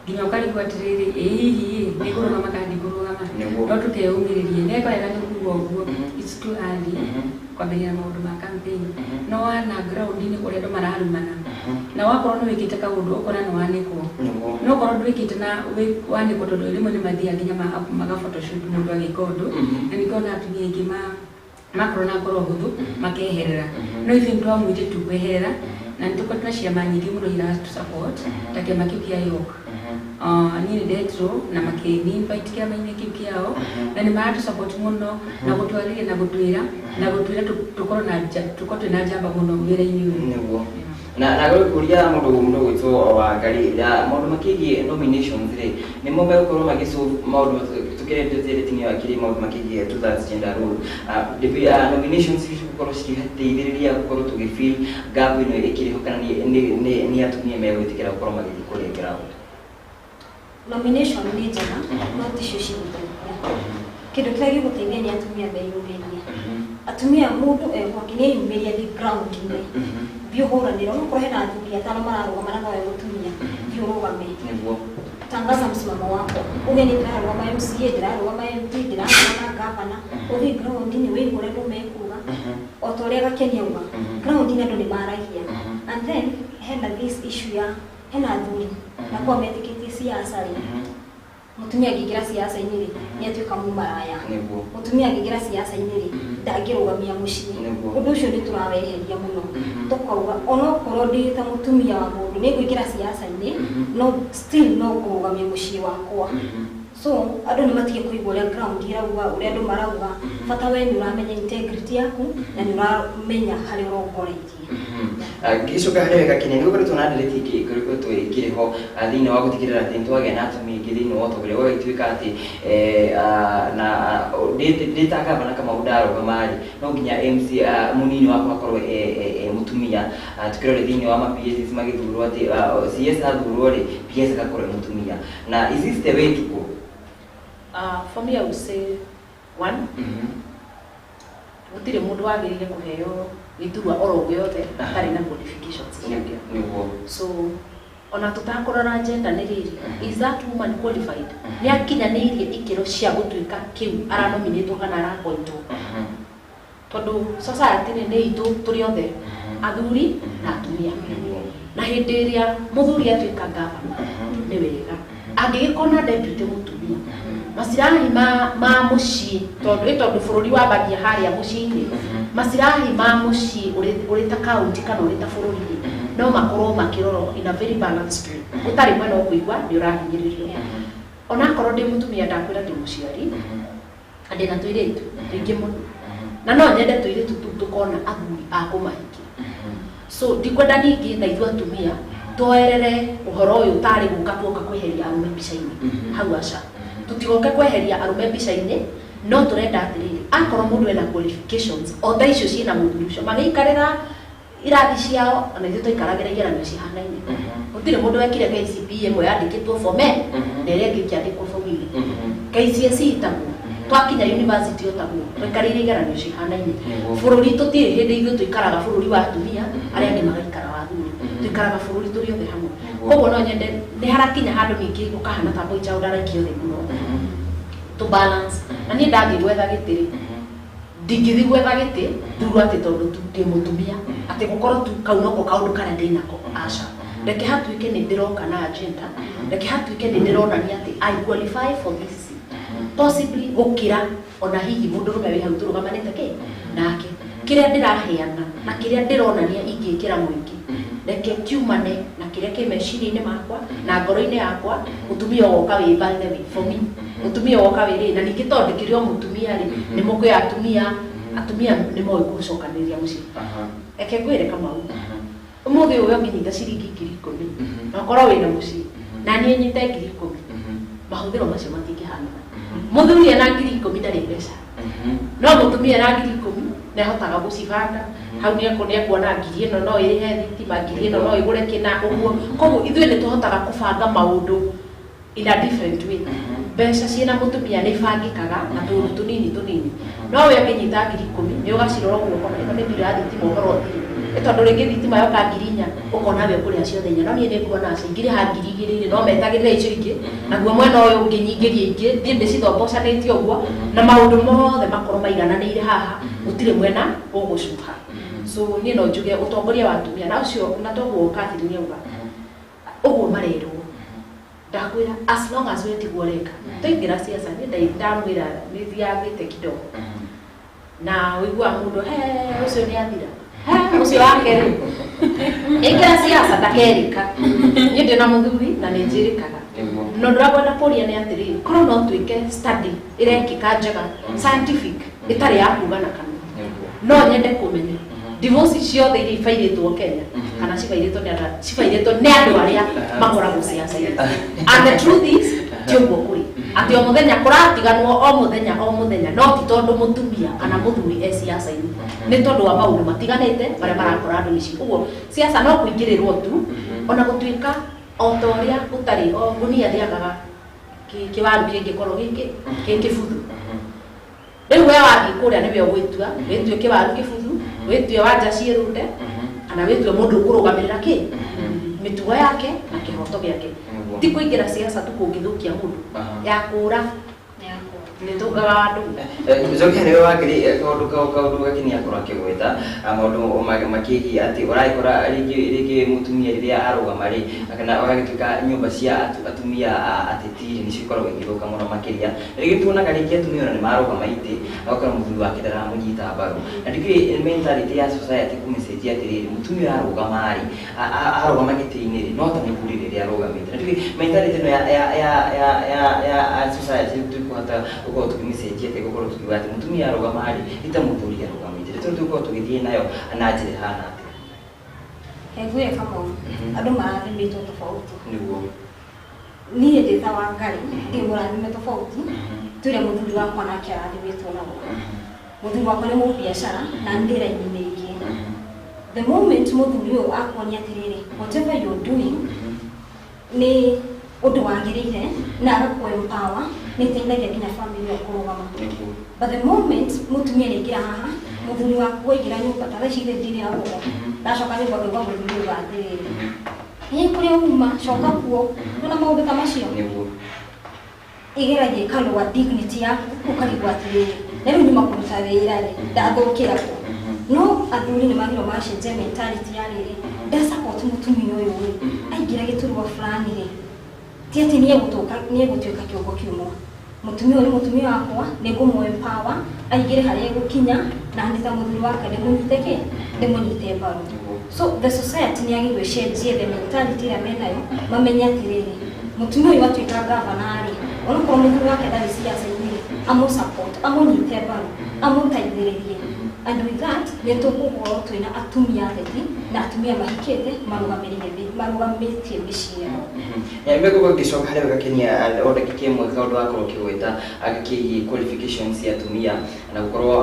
nginya ũkarigwo atĩrĩrĩ hihi nĩ kũrũgama kana ndikũrũgama no tũkeũmĩrĩrie nĩ kwega nĩ kuuga ũguo it's too early kwambĩrĩria maũndũ ma campaign no wana ground-inĩ kũrĩa andũ mararumana na wakorwo nĩ wĩkĩte kaũndũ ũkora nĩ wanĩkwo no korwo ndwĩkĩte na wanĩkwo tondũ rĩmwe nĩ mathiaga nginya magaphotoshoot mũndũ agĩka ũndũ na nĩkona atumia aingĩ makorwo na ngoro hũthũ makeherera no ithuĩ twamwĩte tukweherera na nĩ tũkorwo na ciama nyingĩ mũno iratũ support ta kĩama kĩu kĩa York niĩ nĩ ndetwo na makĩni invite kĩama-inĩ kĩu kĩao na nĩ maratũ support mũno na gũtwarĩria na gũtwĩra tũkorwo twĩna njamba mũno wĩra-inĩ ũyũ na gũkũria mũndũ gwĩtwo Wangari maũndũ makĩgiĩ nominations rĩ nĩ mo megũkorwo magĩsolve maũndũ tũkĩrĩtini akĩrĩ maũndũ makĩgiĩ 2/3 gender rule nominations cigũkorwo cikĩteithĩrĩria gũkorwo tũgĩfeel gap ĩno ĩkĩrĩho kana nĩ atumia megwĩtĩkĩra gũkorwo magĩthiĩ kũrĩa ground nomination nĩ njega no ticio cigũteithia kĩndũ kĩrĩa gĩgũteithia nĩ atumia meyumĩrie atumia mũndũ gwake nĩ eyumĩrie thĩ ground-inĩ thiĩ ũhũranĩre onokorwo hena athuri atano mararũgama na nowe mũtumia thiĩ ũrũgame tangaza msimamo wako uge nĩ ndĩrarũgama MCA ndĩrarũgama MP ndĩrarũgama gavana ũthiĩ ground-inĩ wĩihũre andũ mekuga o ta ũrĩa Gakeni auga ground-inĩ andũ nĩ maragia and then hena this issue ya hena athuri na kwa metĩkĩtie siasa ri mutumia angĩingĩra siasa-inĩ ri nĩatuĩka mũmaraya mutumia angĩingĩra siasa-inĩ ri ndangĩrũgamia mũciĩ ũndũ ũcio nĩ tũraweheria mũno tũkauga onokorwo ndĩ ta mutumia wa mũndũ nĩ ngũingĩra siasa-inĩ no still no kũrũgamia mũciĩ wakwa so andũ nĩ matige kũigua ũrĩa ground irauga ũrĩa andũ marauga bata we nĩ ũramenya integrity yaku na nĩ ũramenya harĩa ũrongoreirie gicoka harä wega kinene gukoretwo na ndereti ikoretwo ikiriho thiini wa gutigirira ati twagĩa na atumia aingĩ thiini wa ũtongoria gũgatuĩka atĩ na ndĩta gavana Kamau ndarũgama no nginya MC mũnini wakwa akorwo mũtumia tukirore thiini wa ma-PS magĩthurwo atĩ CS athurwo rĩ PS agakorwo mũtumia na is this the way to go? For me I would say one gũtirĩ mũndũ wagĩrĩire kũheo gĩturwa oro gĩothe atarĩ na qualifications ciake. So ona tũtakũrora gender nĩ rĩrĩ, is that woman qualified? Nĩ akinyanĩirie ikĩro cia gũtuĩka kĩu aranominĩtwo kana arapointwo? Tondũ society nĩ itũ tũrĩ othe athuri na atumia, na hĩndĩ ĩrĩa mũthuri atuĩka gavana nĩ wega angĩgĩkona deputy mũtumia masirahi ma mũciĩ tondũ bũrũri wambagia harĩa mũciĩ-inĩ masirahi ma mũciĩ ũrĩ ta county kana ũrĩ ta bũrũri no makorwo makĩrorwo in a very balanced way ũtarĩ mwena ũkũigua nĩ ũrahinyĩrĩrio onakorwo ndĩ mũtumia ndakwĩra ndĩ mũciari ndĩ na tũirĩtu rĩngĩ mũno na no nyende tũirĩtu tũkona athuri a kũmahikia so ndikwenda ningĩ na ithuĩ atumia twoerere ũhoro ũyũ ũtarĩ gũka tuoka kweheria arũme mbica-inĩ hau aca tutigoke kweheria arũme mbica-inĩ no tũrenda atĩrĩrĩ akorwo mũndũ ena qualifications o tha icio ciĩna mũthuri ũcio magĩikarĩra irathi ciao na ithuĩ tũikaragĩra igeranio cihanaine gũtirĩ mũndũ wekire KCPE ĩmwe yandĩkĩtwo for men na ĩrĩa ĩngĩ ĩkĩandĩkwo for women KCSE ĩtagwo twakinya university ĩtagwo tũikarĩire igeranio cihanaine bũrũri tũtirĩ hĩndĩ ithuĩ tũikaraga bũrũri wa atumia arĩa angĩ magaikara wa athuri tũikaraga bũrũri tũrĩ othe hamwe koguo no nyende nĩ harakinya handũ ningĩ ũkahana ta Boy Child araikio thĩ mũno to balance na niĩ ndathiĩ gwetha gĩtĩ ndingĩthiĩ gwetha gĩtĩ thurwo atĩ tondũ ndĩ mũtumia atĩ gũkorwo tu kau noko kaũndũ karĩa ndĩnako aca reke hatuĩke nĩ ndĩroka na agenda reke hatuĩke nĩ ndĩronania atĩ I qualify for this possibly gũkĩra ona hihi mũndũ rũme wĩ hau tũrũgamanĩte kĩ nake kĩrĩa ndĩraheana na kĩrĩa ndĩronania ingĩkĩra mũingĩ reke kiumane na kĩrĩa kĩ meciria-inĩ makwa na ngoro-inĩ yakwa mũtumia woka wĩ by the way for me mũtumia woka wĩ na ningĩ tondũ kĩrĩ o mũtumia rĩ nĩ mũkwĩ atumia nĩ moĩ gũcokanĩrĩria mũciĩ reke ngwĩre Kamau ũmũthĩ ũyũ ũngĩnyita ciringi 10,000 na ũkorwo wĩna mũciĩ na niĩ nyite 10,000 mahũthĩro macio matingĩhana mũthuri ena 10,000 ndarĩ mbeca no mũtumia ena 10,000 nĩ ahotaga gũcibanga hau nĩ ekuona 1,000 no ĩrĩhe thitima 1,000 no ĩgũre kĩna ũguo koguo ithuĩ nĩ tũhotaga kũbanga maũndũ in a different way mbeca ciĩna mũtumia nĩ ibangĩkaga na tũũndũ tũnini no we ũngĩnyita 10,000 nĩ ũgacirora guoko na nĩ mbira ya thitima ũkorwo thiri tondũ rĩngĩ thitima yoka 4,000 ũkona we ũkũrĩa ciothe inya no niĩ nĩ nguona acio ingĩrĩha 2,000 no metagĩrĩre icio ingĩ naguo mwena ũyũ ũngĩ nyingĩria ingĩ thiĩ ndĩcithombocanĩtie ũguo na maũndũ mothe makorwo maigananĩire haha gũtirĩ mwena ũgũcuha so niĩ no njuge ũtongoria wa atumia na ũcio na toguo Catherine auga ũguo marerwo ndakwĩra as long as we tiguo reka tũingĩra siasa nĩ ndamwĩra nĩ thiathĩte kidogo na ũigua mũndũ ũcio nĩ athira ũcio wake rĩ ĩngĩra siasa ndakerĩka niĩ ndĩ na mũthuri na nĩ njĩrĩkaga no ndĩrakwenda kũria nĩ atĩrĩrĩ korwo no twĩke study ĩrekĩka njega scientific ĩtarĩ ya kuga na kanua no nyende kũmenya divorce ciothe iria ibairĩtwo Kenya kana cibairĩtwo nĩ andũ arĩa makoragwo siasa-inĩ and the truth is ti ũguo kũrĩ atĩ o mũthenya kũratiganwo o mũthenya no ti tondũ mũtumia kana mũthuri e siasa-inĩ nĩ tondũ wa maũndũ matiganĩte marĩa marakora andũ ici ũguo siasa no kũingĩrĩrwo tu ona gũtuĩka o ta ũrĩa gũtarĩ o ngũnia thiagaga kĩwaru kĩngĩkorwo gĩ kĩbuthu rĩu we wathiĩ kũrĩa nĩwe ũgwĩtua wĩtue kĩwaru kĩbuthu wĩtue wanja ciĩrunde kana wĩtue mũndũ ũkũrũgamĩrĩra kĩ mĩtugo yake na kĩhoto gĩake ti kũingĩra siasa tu kũngĩthũkia mũndũ ya kũra nitugaga andu Njoke rero wagiri kaundu gakini akora kigweta maundu makigi ati uraikora rigi mutumia riria arugama ri kana uragituka nyumba cia atumia ateti ni cikorwo igithuka muno makiria rigi tuonaga rigi atumia ni marugama iti akora muthuri wake ndara munyita mbaru na ndiki mentality ya society kumesetia atiri mutumia arugama ri arugama giti-ini ri no ta ni kuri riria arugamite ndiki mentality no ya society tukuhata uko tukimesetia te gukoro tukiwati mutumia arugama ri ita muthuri arugamite rito tuko tugithie nayo anajire hana ati heguye kama andu marathimĩtwo tofauti niguo niĩ ndĩ ta Wangari ndĩ mũrathime tofauti tũrĩa mũthuri wakwa nake arathimĩtwo naguo mũthuri wakwa nĩ mũbiacara na ndĩ raini-inĩ ĩngĩ the moment mũthuri ũyũ akuonia atĩrĩrĩ whatever you're doing nĩ ũndũ wagĩrĩire na agaku-empower nĩ ĩteithagia nginya family ĩyo kũrũgama but the moment mũtumia nĩaingĩra haha mũthuri waku aingĩra nyũmba ta thaa ici ndirĩ agũka ndacoka nyũmba ngauga mũthuri ũyũ atĩrĩrĩ niĩ kũrĩa uma coka kuo na maũndũ ta macio igeragia ikarũa dignity yaku ũkarigwo atĩrĩrĩ na rĩu nyuma kũruta wĩra-rĩ ndathũkĩra kũ no athuri nĩ magĩrĩirwo macenjia mentality ya rĩrĩ ndasupport mũtumia ũyũ-rĩ aingĩra gĩturwa fulani-rĩ ti atĩ nĩegũtuĩka kĩongo kĩũmwe mũtumia ũyũ nĩ mũtumia wakwa nĩngũmũ-empower aingĩre harĩa egũkinya na nĩ ta mũthuri wake ndĩmũnyite mbaru so the society nĩagĩrĩirwo ĩcenjie the mentality ĩrĩa menayo mamenye atĩrĩrĩ mũtumia ũyũ atuĩka gavana-rĩ onakorwo mũthuri wake ndarĩ siasa-inĩ amũ-support amũnyite mbaru amũteithĩrĩrie and with that nĩtũgũkorwo twĩna atumia atheti na atumia mahikĩte marũgamĩtie mĩciĩ yao mbegũga ngĩcoka harĩa gakenia o ndagĩka ĩmwe kaũndũ gakorwo kĩgweta agĩkĩgiĩ qualifications cia atumia na gũkorwo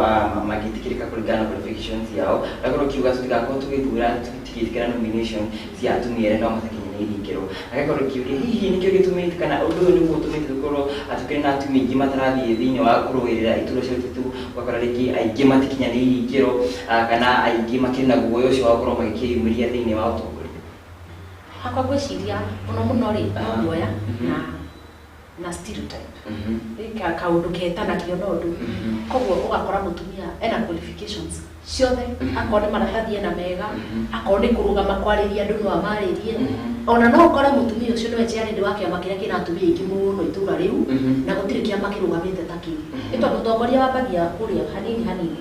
magĩtĩkĩrĩka kũringana na qualifications yao agakorwo kiuga tũtigakorwo tũgĩtigĩtĩkĩra nomination cia atumia arĩa no matakinyanĩirie ikĩro agakorwo kiuria hihi nĩkĩo gĩtũmĩte kana ũndũ ũyũ nĩguo ũtũmĩte tũkorwo atũkĩrĩ na atumia aingĩ matarathiĩ thĩinĩ wa kũrũĩrĩra iturwa cia ũteti ũgakora rĩngĩ aingĩ matikinyanĩirie ikĩro kana aingĩ makĩrĩ na guoya ũcio wa gũkorwo magĩkĩyumĩria thĩinĩ wa ũtongoria hakwa ngwĩciria mũno rĩ no guoya na stereotype kaũndũ ketanagio na ũndũ koguo ũgakora mũtumia ena qualifications ciothe akorwo nĩ maratathi ena mega akorwo nĩ kũrũgama kwarĩria andũ no amarĩrie ona no ũkore mũtumia ũcio nĩwe chairĩndi wa kĩama kĩrĩa kĩna atumia aingĩ mũno itũra rĩu na gũtirĩ kĩama kĩrũgamĩte ta kĩu nĩ tondũ ũtongoria wambagia kũrĩa hanini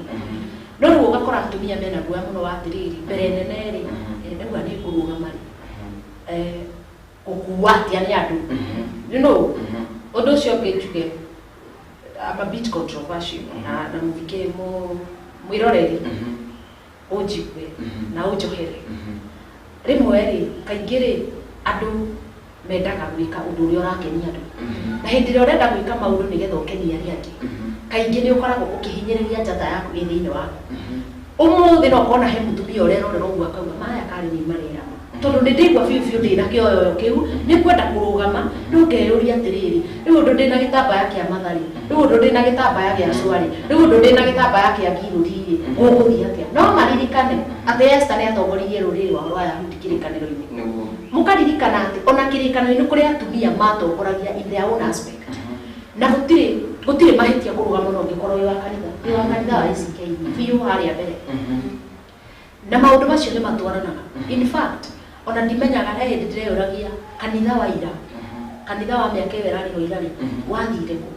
no rĩu ũgakora atumia mena guoya mũno wa atĩrĩrĩ mbere nene-rĩ nĩguo nĩ kũrũgama gũkua atĩa nĩ andũ ũndũ ũcio ũngĩ njuge a bit controversial na mũthikĩrĩ mwĩroreri ũnjigue na ũnjohere rĩmwe-rĩ kaingĩ-rĩ andũ mendaga gwĩka ũndũ ũrĩa ũrakenia andũ na hĩndĩ ĩrĩa ũrenda gwĩka maũndũ nĩgetha ũkenie arĩa angĩ kaingĩ nĩ ũkoragwo ũkĩhinyĩrĩria njata yaku ĩ thĩinĩ waku ũmũthĩ no ũkona he mũtumia ũrerorera ũguo akauga maya karĩ nĩ marera tondũ nĩ ndaigua biũ ndĩna kĩoyo kĩu nĩ kwenda kũrũgama ndũngeyũria atĩrĩrĩ rĩu ũndũ ndĩna gĩtambaya kĩa mathari rĩu ũndũ ndĩna gĩtambaya gĩa cũarĩ rĩu ũndũ ndĩna gĩtambaya kĩa ngirũri-rĩ gũgũthiĩ atĩa no maririkane atĩ Esther nĩ atongoririe rũrĩrĩ rwao rwa Ayahudi kĩrĩkanĩro-inĩ mũkaririkana atĩ ona kĩrĩkanĩro-inĩ kũrĩa atumia matongoragia in their own aspect na gũtirĩ mahĩtia kũrũgama no ũngĩkorwo wĩ wa kanitha wa ACK biũ harĩa mbere na maũndũ macio nĩ matwaranaga in fact ona ndimenyaga he hĩndĩ ndĩreyũragia kanitha wa ira kanitha wa mĩaka ĩyo ĩrarĩ ho ira-rĩ wathire kũ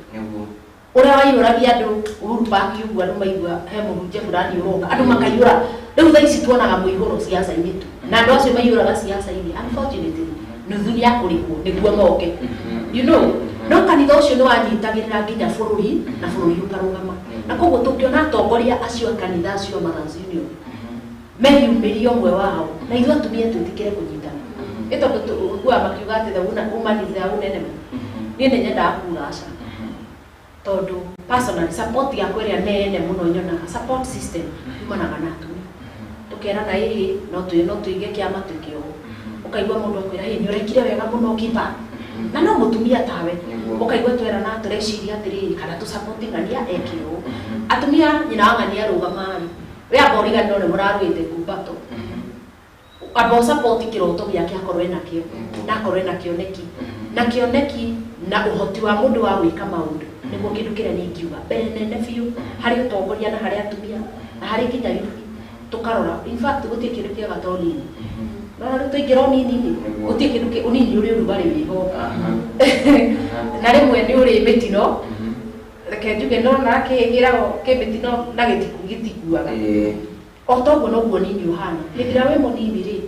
ũrĩa waiyũragia andũ Uhuru Park ũguo andũ maigua he mũhunjia fulani ũroka andũ makaiyũra rĩu thaa ici tuonaga mũihũro siasa-inĩ tu na andũ acio maiyũraga siasa-inĩ unfortunately nuthu nĩ akũrĩhwo nĩguo moke you know no kanitha ũcio nĩ wanyitagĩrĩra nginya bũrũri na bũrũri ũkarũgama na koguo tũngĩona atongoria acio kanitha acio Mothers Union meyumĩria ũmwe wao na ithuĩ atumia twĩtĩkĩre kũnyitana nĩ tondũ tũiguaga makiuga atĩ the woman is their own enemy niĩ nĩ nyendaga kuuga aca tondũ personally support yakwa ĩrĩa nene mũno nyonaga support system yumanaga na atumia tũkerana ĩhĩ no tũige kĩama tũkĩoho ũkaigua mũndũ akwĩra hĩ nĩ ũrekire wega mũno kipa na no mũtumia tawe ũkaigua twerana tũreciria atĩrĩrĩ kana tũsapotingania eke ũũ atumia nyina wa ng'ania arũgama-rĩ we amba ũriganĩrwo nĩ mũrarũĩte kumbato amba ũsapoti kĩroto gĩake akorwo enakĩo na akorwo ena kĩoneki na ũhoti wa mũndũ wa gwĩka maũndũ niguo kindu kiria ningiuga mbere nene biu hari utongoria na hari atumia na hari kinya yuthi tukarora in fact gutie kindu kiega tonini no ri tuingira nini gutie kindu unini uri urugari wiho na rimwe ni uri mitino reke njuge no na kigirago kimitino na gitikuaga otogo no guo nini uhana hithira we munini ri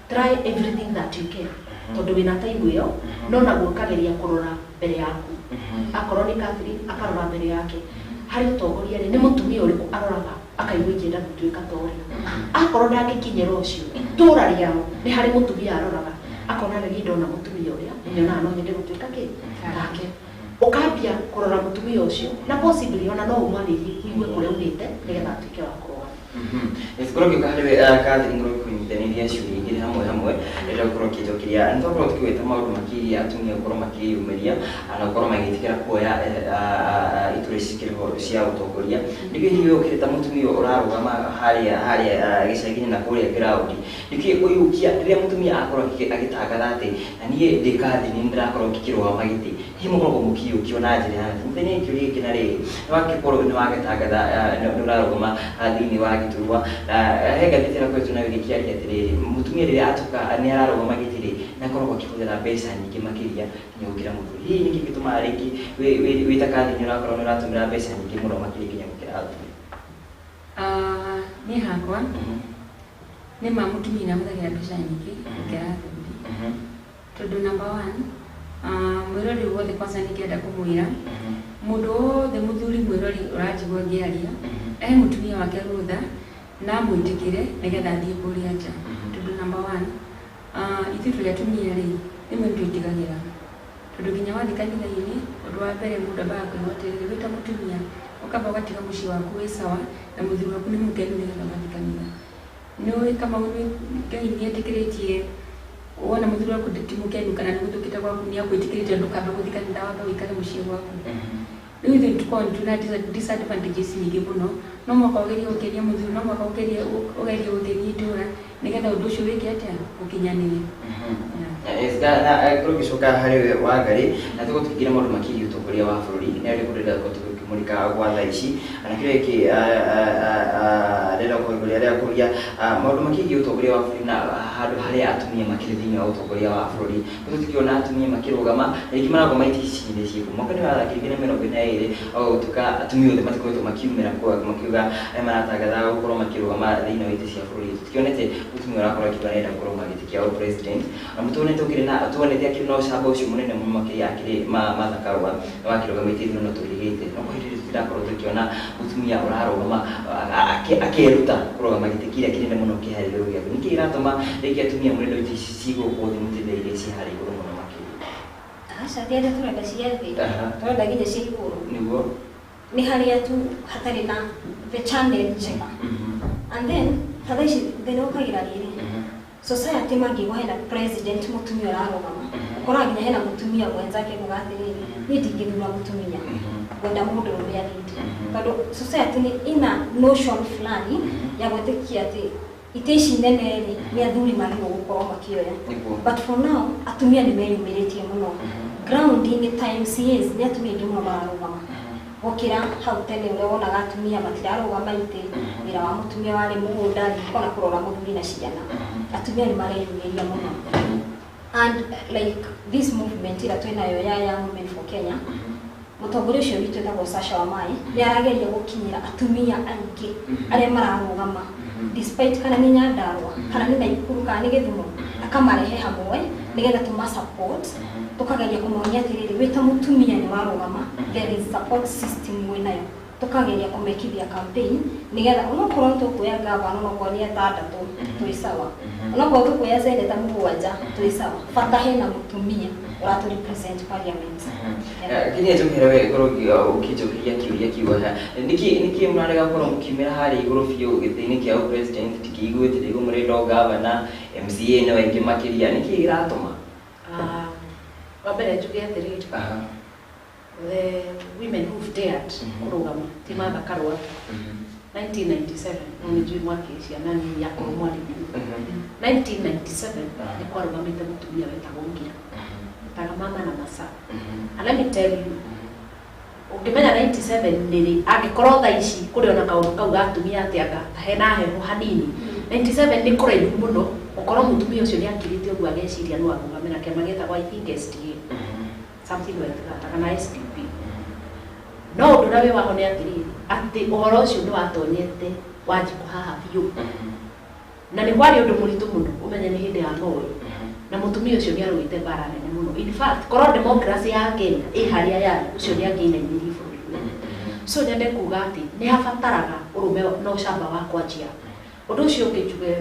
try everything that you can tondu wina time iyo no na gukageria kurora mbere yaku akorwo ni Catherine akarora mbere yake hari utongoria ni mutumia uriku aroraga akaigua ingenda gutuika toria akorwo ndangikinyira ucio itura riao ni hari mutumia aroraga akona rigi ndona mutumia uria nyona no nyende gutuika gake ukambia kurora mutumia ucio na possibly ona no umwaririe kuigua kuria umite nigetha atuike wa kurora Isikoro kikahariwe Catherine ngoro kunyitaniria ciuria igiri hamwe rero gukoro kijokiria ntokoro tukiweta maundu makiri atumia gukoro makiyumeria ana gukoro magitikira kuoya iture cikiriho cia utongoria niki hiyo ukireta mutumia urarugama haria gicagini na kuria ground niki uyukia riria mutumia akoro agitangatha ati na nie ndi Catherine ndirakoro ngikirwa magiti himugoro mukiyukio na njira mutene kiuria kina riri wakikoro ni wagitangatha urarugama thini wa giturwa hega nditira kwetu na wiki kiari atiriri mutumia riri atuka ni ararugama gitiri na korwo kihudira pesa nyingi makiria ni ukira mutu hii ni gituma ringi wita Catherine urakoro ni uratumira pesa nyingi muno makiria kinya mukira atu ni hakwa ni mamutumia na muthagira pesa nyingi ukira tondu number 1 mwirori wothe kwanza nikienda kumwira mundu wothe muthuri mwirori urajigwa ngiaria mutumia wake rutha na mwitikire nigetha thie kuria nja tondu number 1 ithu tuli atumia ri nimwe twitigagira tondu kinya wathi kanitha-ini undu wa mbere mundu ambaga kwihotera wita mutumia ukamba ugatiga mucii waku wi sawa na muthuri waku ni mukenu nigetha wathi kanitha ni kama Ngai nietikiritie wona muthuri waku ti mukenu kana nigutukite gwaku ni akwitikirie ndukamba kuthi kanitha wamba wikare mucii waku riu ithu tukorwo tuna disadvantages nyingi muno no mwaka ugeria ukiria muthuri no mwaka ugeria ugeria itura nigetha undu ucio wiki atia ukinyanire kuro gicoka hari Wangari na tuko tukigira maundu makiri utongoria wa bururi ni ari kurira ko tukimurika gwa thaa ici ana kire ki rero ko iguri ari akuria maundu makiri utongoria wa bururi na hari atumia makiri thini wa utongoria wa bururi tukiona atumia makirugama ikimara maiti icinde ciku mwaka ni wa 2022 au tuka atumia othe matikoetwo makiumira kwa makiuga maratangatha gukorwo makirugama thini wa iti cia bururi tukionete mutumia urakora kibarenda gukorwo magitikia president amutone tukire na tuonete akiri no camba ucio munene muno makiri akiri mathakarwa wakirugamite no turigite no kwirire tirakorwo tukiona mutumia urarugama akeruta kurugama gitikira kinene muno kihariro gya niki iratuma riki atumia munene iti cigo kuthi mutitheire ci hari iguru muno makiri aca thiende turenda ciathi turenda nginya ci iguru niguo ni haria tu hatari na the challenge njega and then thada ici thina ukagira riri society mangiwa hena president mutumia ararugama ukora nginya hena mutumia mwenzake mugathiriri ni ndingithura mutumia gwenda mundu uria rindi tondu society ni ina notion fulani ya gwetikia ati itici nene ni athuri magirwo gukorwo makioya but for now atumia ni meyumiritie muno ground in times years ni atumia ndio mararugama gukira hau tene ule wonaga atumia matirarugama ite wira wa mutumia wari mugunda kona kurora muthuri na ciana atumia ni mareyumiria muno and like this movement ira twinayo ya Young Women for Kenya mutongoria ucio witu etagwo Sasha Wamai ni arageria gukinyira atumia aingi aria mararugama despite kana ni Nyandarua kana ni Naikuru kana ni Githumo akamarehe hamwe nigetha tuma support tukageria kumuonia atiriri wita mutumia ni warugama there is support system winayo tukageria kumekithia campaign nigetha unokorwo tukuya gavana unokonia tandatu twi sawa unokorwo tukuya seneta mugwanja twi sawa fata hena mutumia uratu represent parliament kinya tumherewe goro ukijokia kiuria kiwa niki murarega gukora mukimira hari iguru biu githini kia president tikiguite rigo murendo gavana MCA na wengi makiria niki iratuma wabere njuge atiriri the women who've dared kurugama timatha karwa 1997 nonijui mwaka cia nani ya kurumwari 1997 ni kwarugamite mutumia wetagwo Ngira taga mama na masa and let me tell you Ukimenya 97 nili angikorwo tha ici kuri ona kaundu kau gatumia ati anga hena heho hanini 97 ni kuraihu muno ukorwo mutumia ucio ni akirite uguo ageciria no arugamira kiama getagwo I think SDA something like that kana SDP no undu na we waho ni atiriri ati uhoro ucio ni watonyete Wanjiku haha biu na ni kwari undu muritu muno umenye ni hindi ya Moi na mutumia ucio ni aruite bara nene muno in fact korwo democracy ya Kenya haria ya ucio ni akinainyiri bũrũri so nyende kuga ati ni habataraga urume no shamba wa kwanjia undu ucio ngijuge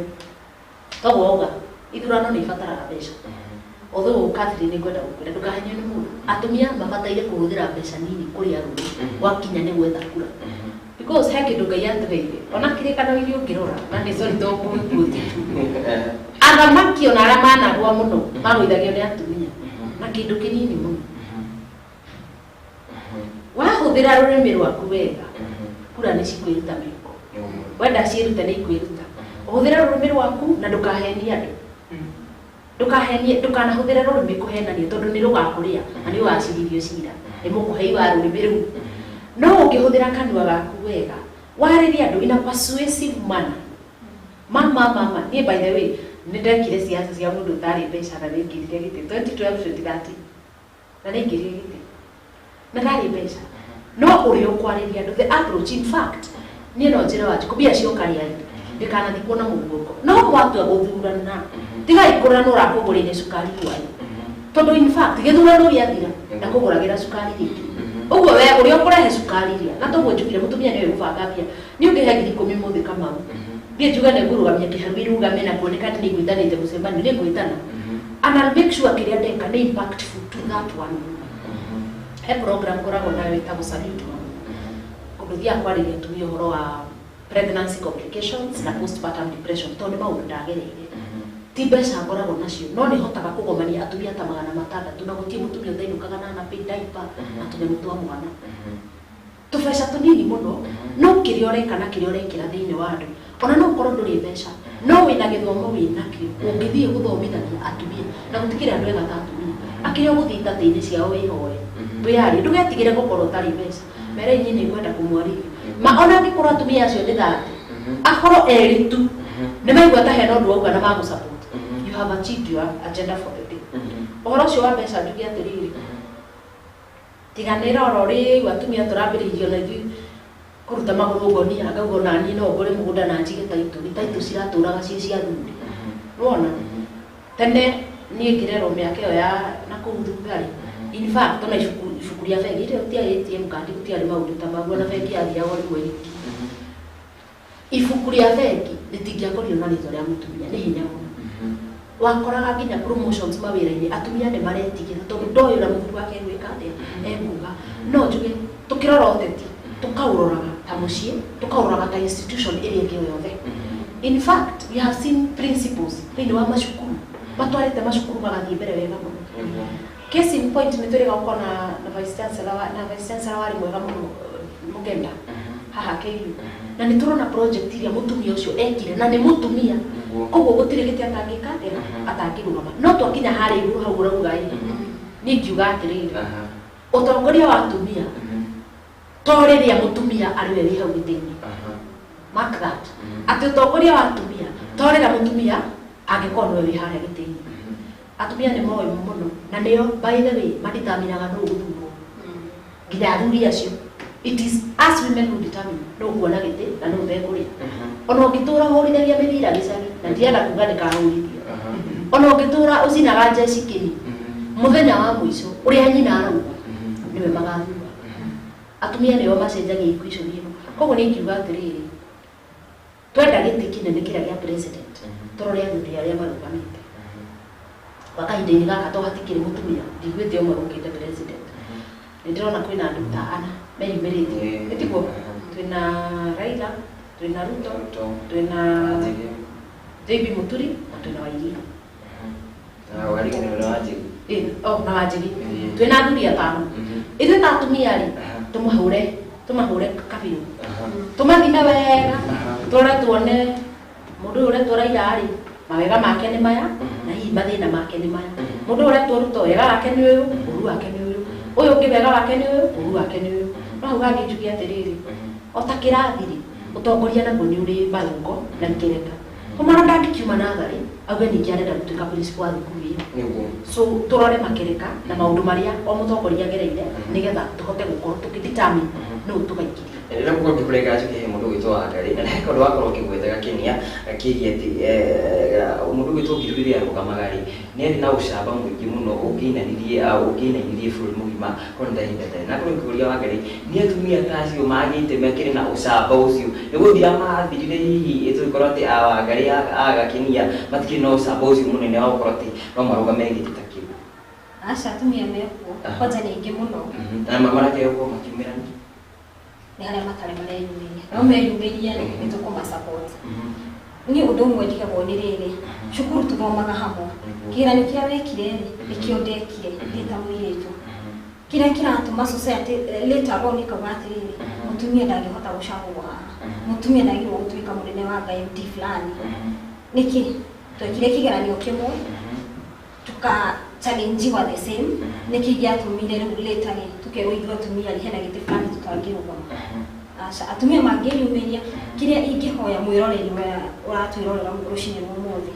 togwoga ithurano ni ibataraga mbeca although Catherine ni kwenda gukwira ndukahenyo ni mundu atumia mabataire kuhuthira mbeca nini kuri arume wakinya ni gwetha kura because he kindu Ngai atugeire ona kirikano irio ngirora na ni sorry to kuuti athamaki ona aria manarua muno maruithagio ni atumia na kindu kinini muno wahuthira rurimi rwaku wega kura ni cikwiruta miko wenda ciirute ni ikwiruta uhuthira rurimi rwaku na ndukahenie andu ndukanahuthira rurimi kuhenania tondu ni rugakuria na ni wacirithio cira ni mukuhei wa rurimi ru no ungihuthira kanua gaku wega wariria andu ina persuasive manner mama ni by the way nindekire siasa cia mundu tari mbeca na ningirire giti 2012 2013 na ningirire giti na tari mbeca no uri ukwariria andu the approach in fact ni no njira Wanjiku bia cio karia ndikana thikwo na muguko no watua guthurana tiga ikura no rakugurire sukari wai tondu in fact githurano giathira na kuguragira sukari ringi uguo we uri ukurehe sukari ria na toguo njugire mutumia niwe gubanga bia ni ungihe 10,000 muthi kama bia juga ne gurugamia kiharu irugame na kuoneka ni gwithanite gucembani ni gwitana and I'll make sure kiria ndeka ni impactful to that one he program koragwo nayo itago salute kunduthia kwariria tumia uhoro wa pregnancy complications na postpartum depression tondu maundu ndagereire ti mbeca ngoragwo nacio no ni hotaga kugomania atumia ta 600 na gutie mutumia thainukaga na paid diaper na tunyamũ twa mwana tubeca tunini muno no kiria ureka na kiria urekira thiini wa andu ona no ukorwo nduri mbeca no wina githomo winakio ungithie guthomithania atumia na gutikira andu ega ta atumia akinya guthita thiini ciao wihoe wiyari ndugetigire gukorwo tari mbeca mere nyini kwenda kumwarithia ma ona ngikorwo atumia acio ni thati akorwo eritu ni maigua ta hena undu wauga na magu support you have achieved your agenda for the day uhoro ucio wa mbeca njuge atiriri tiganira orori atumia turambiririo na ithu kuruta maguru ngonia ngaugo nani no ngore mugunda na njige taitu ciraturaga cie cia thundi wona tene nie ngirero miaka yo ya na kuthugari in fact ona ifukuria bengi ile utia ATM card utia ari maundu ta magwa na bengi athia wori weri ifukuria bengi litingiakorio na ritho ria mutumia ni hinya muno wakoraga nginya promotions mawira-ini atumia ni maretigira tondu ndoyo na muthuri wake gwika atia ekuga no njuge tukirora uteti tukauroraga ta mucii tukauroraga ta institution iria ingi yothe in fact we have seen principles thini wa macukuru matwarite macukuru magathie mbere wega muno case in point ni turi gauko na vice chancellor wari mwega muno mugenda haha KU na ni turona project iria mutumia ucio ekire na ni mutumia koguo gutire giti atangika atangirugama no twakinya hari iguru hau urauga ni ngiuga atiriri utongoria wa atumia toriria mutumia ari we hau gitini mark that ati utongoria wa atumia torira mutumia angikorwo we haria gitini atumia ni moyo muno na nio by the way maditaminaga no guthurwo nginya athuri acio it is us women who determine no kuona giti na no thekuria ona ungitura horithagia mithira gicagi na ndienda kuga ndikahurithia ona ungitura ucinaga njeci kini muthenya wa mwico uria nyina arauga niwe magathura atumia nio macenjagia equation ino koguo ni ngiuga atiriri twenda giti kinene kiria gia president turore athuri aria marugamite wakahinda-ini gaka to hatikiri mutumia ndigwite umwe ukite president ndirona kwina andu ta ana meyumirite etiguo twina Raila twina Ruto twina JB Muturi na twina Waiguru wari ni Wanjiku na Wanjiku twina athuri atano ithe ta atumia ri tumahore kabiru tumathime wega tore tuone mundu uria turaira ri mawega make ni maya na hihi mathina make ni maya mundu uria turuto wega wake ni uyu uru wake ni uyu uyu ungi wega wake ni uyu uru wake ni uyu hau hangi njugi atiriri otakirathiri utongoria na guni uri balongo na kereka kumara ndakiuma na gari awe ni arenda gutuika principal wa thukuru iyo so turore makereka na maundu maria o mutongoria gereire nigetha tuhote gukorwo tukithitami no tukaikiria rä gå korwo ngä kå renga njå kä he må ndå gwä two Wangari na nä korwo wakorwo ngä gwetha gakenia gakä atä må ndå gwä two ngirå rä rä arå gamaga rä nä arä na å camba må ingä må no å ngä inanirie bå rå ri må gima korwo nä ndahinda tarä na korwo ngä kå ria Wangari nä atumia tacio magä te makä na å camba å cio nä gå thia mathirire hihi tå korwo atä Wangari agakenia matikä na å camba å cio må nene wa gå korwo atä no marå game gä tä ta kä u aca atumia mekuo kwanja nä ingä må no na marakeo korwo makiumä rani nä harä a matarä mareyumä no meyumä ria nä tå kå macapoti nä å ndå å mwe ndigagwo nä rä rä cukuru tå thomaga hamwe kä ranä kä a wekire rä nä kä o ndekire ndä ta må irä tu kä rä a kä ratå ma nä kauga atä rä rä må tumia ndangä hota gå cagå haha må tumia ndagä rwo gå tuä ka må nene wa ngai mti fulani nä kä twekire kä geranio kä mwe tuka challenge wa the same nä kä gä atå mire rä u rä tarä tå kerwo ithuä atumia rä hena gä tä fulani tå tangä rå gama aca atumia mangä yumä ria kä rä a ingä hoya mwä roreri å ratwä rorera rå cinä må mothä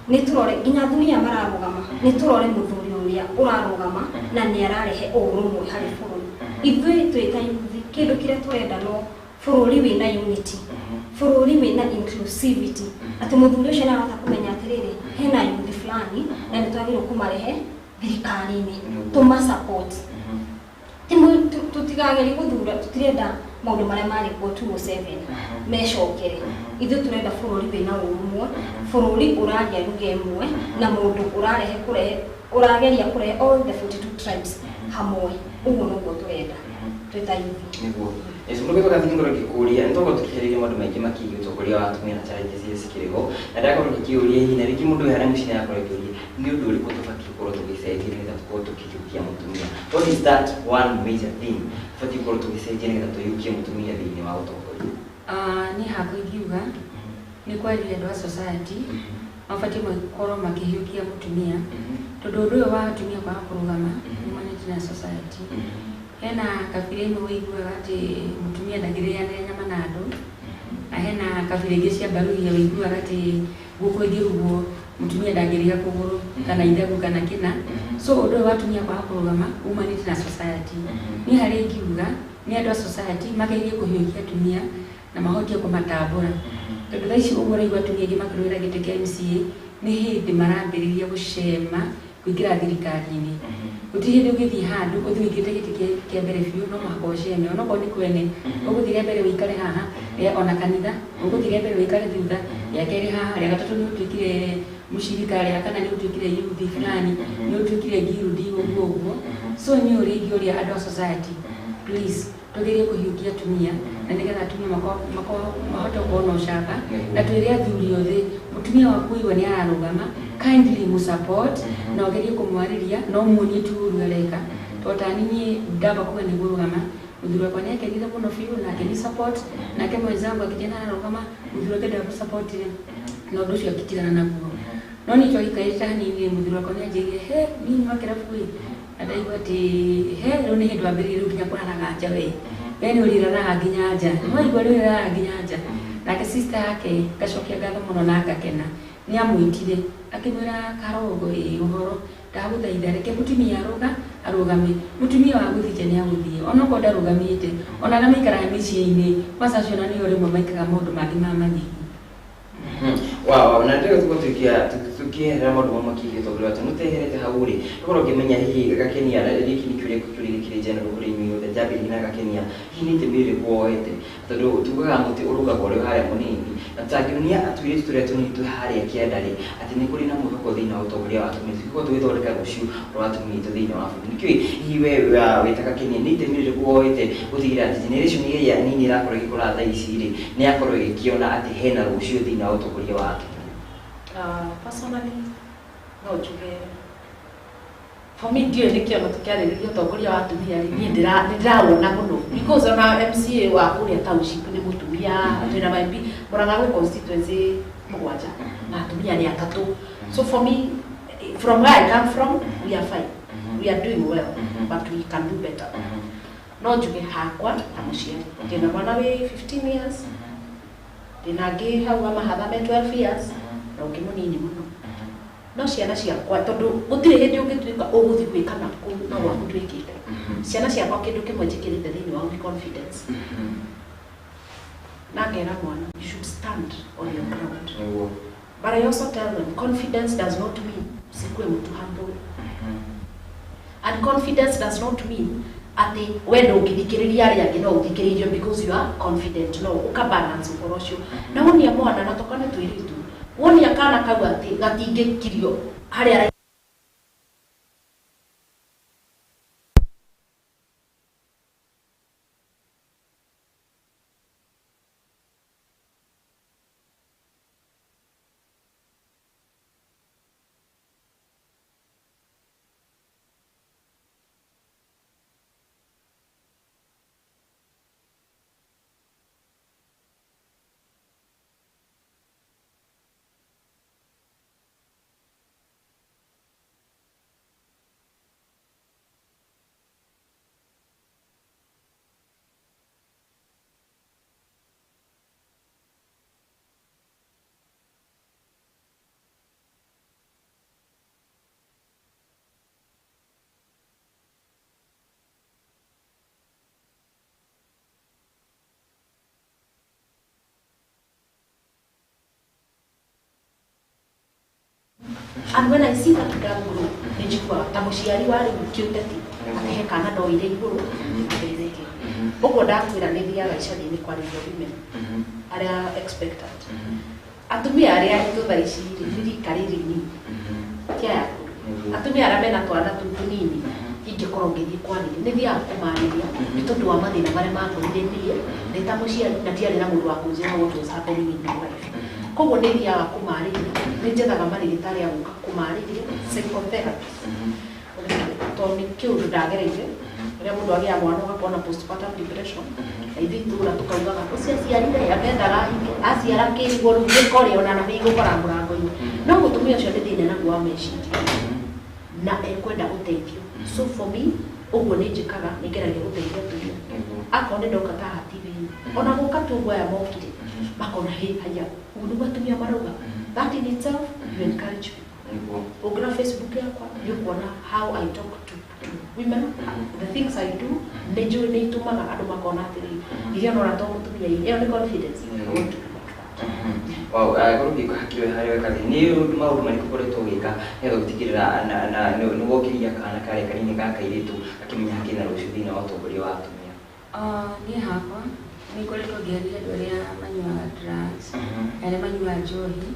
nä tå rore nginya athuri mararå gama nä tå rore må thuri å rä a å rarå gama na nä ararehe å rå mwe harä bå rå ri ithuä twä ta yuthi kä ndå kä rä a tå renda no bå rå ri wä na unity bå rå ri wä na inclusivity atä må thuri å cio nä arahota kå menya atä rä rä hena yuthi fulani na nä twagä rwo kå marehe thirikari-inä tå macapoti tå tigagerie gå thura tå tirenda maå ndå marä a marä kuo 207 mecokere ithuä tå renda bå rå ri wä na å rå mwe bå rå ri å raria ruga ĩmwe na må ndå å rageria kå rehe all the 42 tribes hamwe å guo noguo tå renda twä ta yuthi må ndå gathi ngorwo ngä kå ria nä tåkorwo tå kä harä ria maå ndå maingä makiä å tongoria wa atumia na challenges iria cikĩrĩ ho na ndakorwo ngä kä å ria hihi na rĩngĩ må ndå harä må cinä yakorwo kä å ria nä å ndå å rä kå tå batiä korwo tå gä cenjia nä getha tå korwo tå kä hiå kia må tumia what is that one major thing batiä korwo tå gä cenjia nä getha tå hiå kie må tumia thä inä wa å tongoria nä hakå ingiuga nä kwarĩria andå a society mabatiĩ makorwo makĩhiũkia mũtumia tondũ ũndũ ũyũ wa atumia kwaga kũrũgama umanĩte na society hena kabira imwe ũiguaga atĩ mũtumia ndangĩrĩanĩra nyama na andũ na hena kabira ingĩ cia mbaruhia ũiguaga atĩ gũkũ ĩngĩrugwo mũtumia ndangĩrĩga kũgũrũ kana ithagu kana kĩna so ũndũ ũyũ wa atumia kwaga kũrũgama umanĩte na society niĩ harĩ ingiuga nĩ andũ a society magerie kũhiũkia atumia na mahotie kũmatambũra tondũ thaa ici ũguo ũraigua atumia aingĩ makĩrũĩra gĩtĩ kĩa MCA nĩ hĩndĩ marambĩrĩria gũcema kũingĩra thirikari-inĩ gũtirĩ hĩndĩ ũgĩthiĩ handũ ũthiĩ ũingĩte gĩtĩ kĩa mbere biũ no mũhaka ũceme onokorwo nĩ kwene ũgũthiĩ rĩa mbere wĩikare haha ona kanitha ũgũthiĩ rĩa mbere wĩikare thutha rĩa kerĩ haha rĩa gatatũ nĩ ũtuĩkire mũcirika rĩa kana nĩ ũtuĩkire youth fulani nĩ ũtuĩkire ngirũndi ũguo so niĩ ũrĩa ingĩũria andũ a society please tũgerie kũhiũkia atumia na nĩgetha atumia mahote kuona ũcamba na twĩre athuri othe mũtumia waku ũigua nĩ ararũgama kindly mũsupport na ũgerie kũmwarĩria no muonie tu ũrĩa areka tondũ ta niĩ ndamba kuga nĩ kũrũgama mũthuri wakwa nĩ akenire mũno biũ na akĩni support nake mwenzangu akĩjana ararũgama mũthuri wake ndamũsupportire na ũndũ ũcio akĩtigana naguo no niĩ twaikarĩte hanini mũthuri wakwa nĩ anjĩrire he niĩ nĩ kĩrabu ndaigua atĩ he rĩu nĩ hĩndĩ wambĩrĩrie rĩu nginya kũraraga nja we nĩ ũrĩraraga nginya nja waigua rĩu ũrĩraraga nginya nja nake sister yake ngacokia ngatho mũno na ngakena nĩ amwĩtire akĩmwĩra Karongo ũhoro ndagũthaitha reke mũtumia arũgame mũtumia wa gũthĩnja nĩ agũthiĩ onokorwo ndarũgamĩte ona arĩa maikaraga mĩciĩ-inĩ kwanza acio na nĩo rĩmwe maikaga maũndũ mangĩ ma manyihi wow na ndĩrenda tũkĩeherera maũndũ mamwe makĩgie ũtongoria wa atumia mũteherete hau rĩ tũkorwo ngĩmenya hihi gakenia gĩkĩ nĩ kĩũria kĩrĩ general ũhoro-inĩ wothe njambĩrĩrie na gakenia hihi nĩ itemi rĩrĩkũ woete tondũ tugaga mũtĩ ũrũgagwo ũrĩ harĩa mũnini na tũtangĩonia tũirĩtu tũrĩa tũnini twĩ harĩa kĩanda rĩ atĩ nĩ kũrĩ na mwĩhoko thĩinĩ wa ũtongoria wa atumia tũkorwo tũgĩthondeka rũciũ rwa atumia aitũ thĩinĩ wa bũrũri nĩkĩũĩ hihi we wĩ ta gakenia nĩ itemi rĩrĩkũ woete gũtigĩrĩra atĩ generation ĩrĩa nini ĩrakorwo ĩgĩkũra thaa ici rĩ nĩ yakorwo ĩgĩkĩona atĩ hena rũciũ thĩinĩ wa ũtongoria wa atumia personally no njuge for me ndio nĩkĩo tũkĩarĩrĩria ũtongoria wa atumia niĩ ndĩrawona mũno because ona MCA wa kũrĩa township nĩ mũtumia twĩna MP Mũrang'a gwĩ constituency 7 na atumia nĩ 3 so for me from where I come from we are fine we are doing well but we can do better no njuge hakwa na muciari ndina mwana wi 15 years ndina ngi hau amahatha me 12 years na ungi munini muno no ciana ciakwa tondu gutire hindi ungituika uguthi gwika naku no gwaku twikite ciana ciakwa kindu kimwe njikirite thiini wa confidence na ngera mwana you should stand on your ground. But I also tell them confidence does not mean sikwe mtu humble. And confidence does not mean ati wendo ngithikiriria ari angi no uthikiririo because you are confident. No, uka balance ukorocio. Na wonia mwana natokana twiritu. Wonia kana kau ati gatingikirio hari and when I see that girl nijikwa tamuciari wari mukiuteti akehe kana no ire iguru abeireke ugo ndakwira ni thiaga icani-ini kwaria women aria expectant atumia aria itutha ici thirikari-ri nini kia atumia aria mena twana tunini ingikorwo ngithii kwarĩria nĩ thiaga kũmarĩria nĩ tondũ wa mathĩna marĩa mangorire niĩ ndĩ ta mũciari na ndiarĩ na mũndũ wa kũnjĩra what was happening in my life. Koguo nĩ thiaga kũmarĩria, nĩ njethaga marĩgĩtarĩ a gũka kũmarĩria psychotherapy tondũ nĩ kĩũndũ ndagereire rĩrĩa mũndũ agĩa mwana ũgakona postpartum depression na ithuĩ itũũra tũkaugaga ũcio aciarire akendaga aciara kĩrigwo rĩu gĩkorĩ ona na gĩgũkora mũrango-inĩ no mũtumia ũcio nĩ thĩna naguo wa meciria na ekwenda ũteithio. So for me, uguo nĩ njĩkaga nĩ ngeragia gũteithia atumia akorwo nĩ ndoka ta TV-inĩ ona gũka tu ũguo aya mokire makona haya uguo nĩguo atumia marauga. That in itself you encourage people. Ũngĩra Facebook yakwa nĩũkuona how I talk to women, the things I do nĩ njũĩ nĩ itũmaga andũ makona atĩrĩrĩ iria nora to mũtumia ĩyo nĩ confidence. Wow, gũrũngĩka hakiri harĩa kathi nĩ maũndũ marĩkũ ũkoretwo ũgĩka nĩgetha gũtigĩrĩra na nĩ wokĩria kana karĩa kanini ka kairĩtu akĩmenya hakiri na rũciũ thĩinĩ wa ũtongoria wa atumia? Niĩ hakwa nĩ ngoretwo ngĩaria andũ arĩa manyuaga drugs, arĩa manyuaga njohi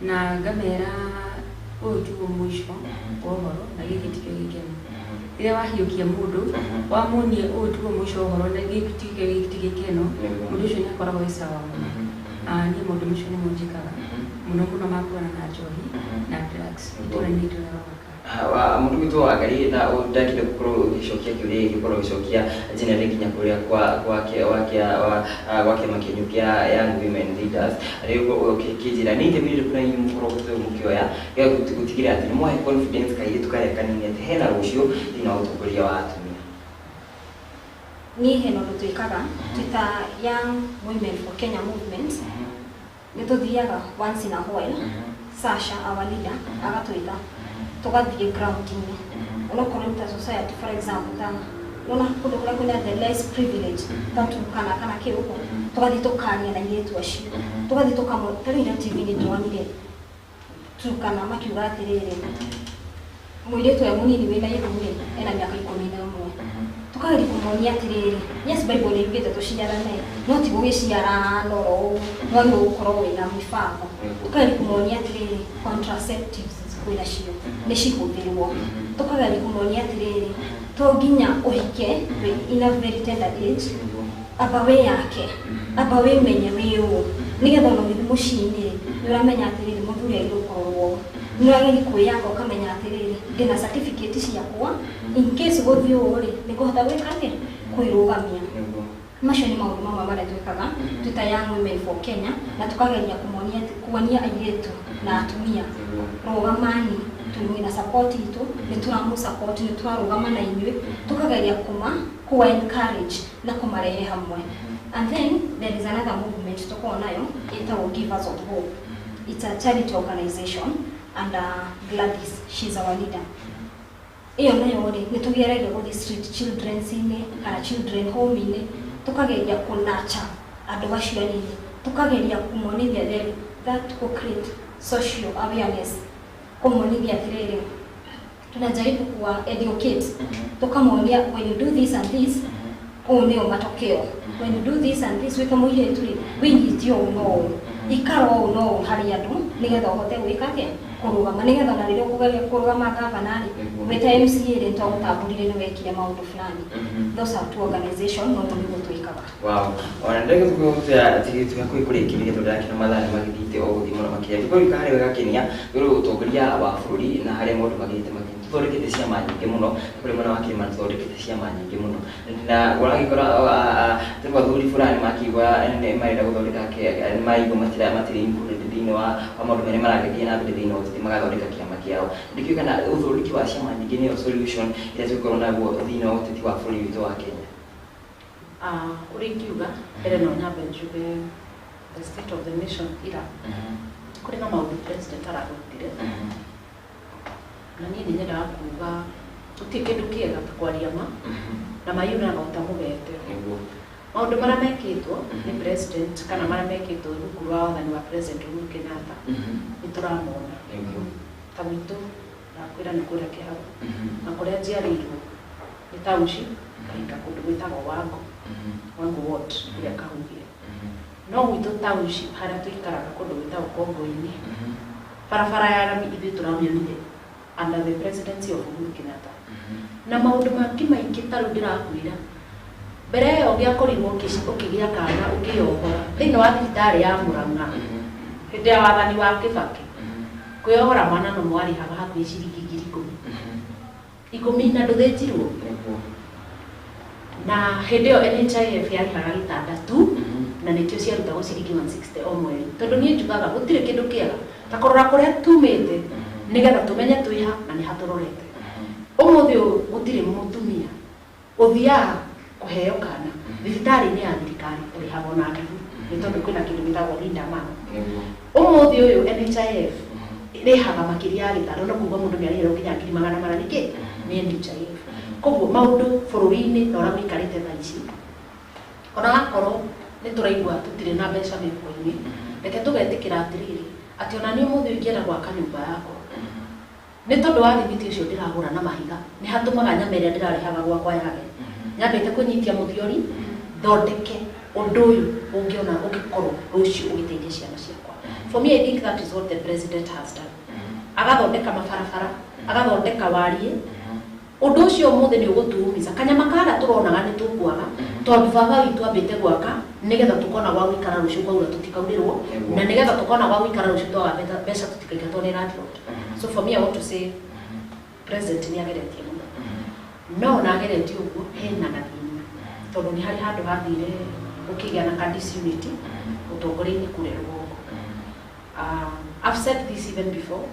na ngamera ũyũ tiguo mũico wa ũhoro na gĩkĩ tikĩo gĩkeno. Rĩrĩa wahiũkia mũndũ wamuonia ũyũ tiguo mũico wa ũhoro na gĩkĩ tikĩo gĩkeno, mũndũ ũcio nĩ akoragwo e sawa mũno. Niĩ maũndũ macio nĩmo njĩkaga mũno mũno ma kũhũrana na njohi na drugs itũũra-inĩ ritũ rĩa Rwaka. Mũndũ witũ wa Ngarĩ ndakire gũkorwo ũgĩcokia kĩũria gĩkĩ gũkorwo ũgĩcokia njĩra nginya kũrĩa gwa kĩama kĩenyu kĩa Young Women Leaders rĩu ũkĩnjĩra nĩ itemi rĩrĩkũ na inyuĩ mũkorwo mũkĩoya gũtigĩrĩra atĩ nĩ mwahe confidence kairĩtu karĩa kanini atĩ hena rũciũ thĩinĩ wa ũtongoria wa atumia? Niĩ hena ũndũ twĩkaga twĩta Young Women for Kenya Movement. Nĩ tũthiaga once in a while, Sasha our leader agatwĩta tugathiĩ ground-inĩ onokorwo ta society for example ta nona kũndũ kũrĩa kwĩna the less privilege ta Turkana kana Kĩrũgo tugathiĩ tũkaria na airĩtu acio tugathiĩ tũkamũtarĩra TV-inĩ ndĩronire Turkana makiuga atĩrĩrĩ mũirĩtu ũyũ mũnini wĩna ihu-rĩ ena mĩaka 11 tukageria kũmonia atĩrĩrĩ yes Bible nĩ yugĩte tũciarane no ti gũgĩciara noro no nĩ gũkorwo wĩna mĩbango. Tukageria kũmonia atĩrĩrĩ contraceptives kwĩna cio nĩ cihũthĩrwo. Tukageria kũmonia atĩrĩrĩ to nginya ũhike in a very tender age, amba wĩyake amba wĩmenye wĩ ũũ nĩgetha ona ũgĩthiĩ mũciĩ-inĩ nĩ ũramenya atĩrĩrĩ mũthuri agĩrĩirwo gũkorwo nĩ wagĩrĩirwo kwĩyanga ũkamenya atĩrĩrĩ ndĩna certificate ciakwa in case gũthiĩ ũũ-rĩ nĩ ngũhota gwĩka kwĩrũgamia. Macio nĩ maũndũ mamwe marĩa twĩkaga twĩta Young Women for Kenya na tukageria kuonia airĩtu na atumia rũgamani tumwina support itu nituramu support niturarugama na inywe tukageria ku encourage na kumarehe hamwe. And then there is another movement tukonayo itawo Givers of Hope. It's a charity organization and Gladys, she's our leader. Iyo nayo nitugeragia go street children cine kana children home ine tukageria kunacha andu bacio nini tukageria kumonithia that will create social awareness kumonithia atiriri tunajaribu kuwa educate tukamonia when you do this and this oneo matokeo when you do this and this wikamuire tuli winyitio no ikaro no hari andu nigetha uhote gwikake kurugama nigetha na ririo kugeria kurugama gavanari weta MCA ri ntagutambulire ni wekire maundu fulani. Those are two organizations no ndio tuikaga. Wow, ona ndege tukuya tigitwa kwikurekiria tondakina mathare magithite oguthimo na makiria tuko kare wegakenia guru utongoria wa bururi na hare mundu magite thondekete ciama nyingi muno kuri mwana wa Kilima thondekete ciama nyingi muno na uragikora tuko thuri fulani makigwa ene marenda guthondeka maigo matiri included thini wa maundu mere marageria na mbere thini wa magathondeka kiama kiao ndikio kana uthondeki wa ciama nyingi ni solution ile tukorwo naguo thini wa uteti wa bururi witu wa Kenya. Urikiuga ere no nyambe njuge the state of the nation ira kuri na maundu president aragutire na nini nyenda kuga tutike dukiega tukwaria ma na mayuna na utamugete maundu mara mekitwo ni president kana mara mekitwo rukuru wa wathani wa president Uhuru Kenyatta nituramona tawitu na kwira ni kura kiao na kuria jiarirwo ni taushi kaika kundu gwitagwo wangu ward ya kahungia no wito taushi haria tuikaraga kundu gwitagwo Kongo-ini barabara ya rami ithu turamionire under the presidency of Uhuru Kenyatta na maundu mangi maingi taru ndirakwira mbere yo giakorirwo ukigia kana ukiyobora thini wa thibitari ya Murang'a hindi ya wathani wa Kibaki kuyobora mwana no mwari haga hakuhi ciringi 10 na nduthinjirwo na hindi yo NHIF yarihaga gitandatu na nikio ciarutagwo ciringi 160 o mweri tondu nie njugaga gutire kindu kiega ta korora kuria tumite nigetha tumenye twiha na ni haturorete umuthi gutire mutumia uthia kuheo kana thibitari ni ya thirikari uri habona ngiru ni tondu kwina kindu gitagwo Linda Mama umuthi uyu NHIF rihaga makiria ya gitaro no kuga mundu ni arihero kinya 200 niki ni NHIF koguo maundu bururi-ini na ora mikarite tha ici ona gakorwo ni turaigua tutire na mbeca mifuko-ini reke tugetikira atiriri ati ona ni umuthi ungienda gwaka nyumba yako ni tondu wa thibiti ucio ndiragura na mahiga ni hatumaga nyama iria ndirarehaga gwakwa yage nyambite kunyitia muthiori thondeke undu uyu ungiona ugikorwo rucio ugiteithia ciana ciakwa. For me I think that is what the president has done. Agathondeka mabarabara agathondeka warie undu ucio muthi ni ugutuumiza kanyama kara turonaga ni tukwaga tondu baba witu ambite gwaka nigetha tukona gwa gwikara rucio kwa ura tutikaurirwo na nigetha tukona gwa gwikara rucio twa mbeca tutikaigatwo ni landlord. So for me I want to say president ni ageretie muno no na ageretie uguo hena gathini tondu ni hari handu hathire ukigia na disunity utongori-ini kure rugongo. I've said this even before.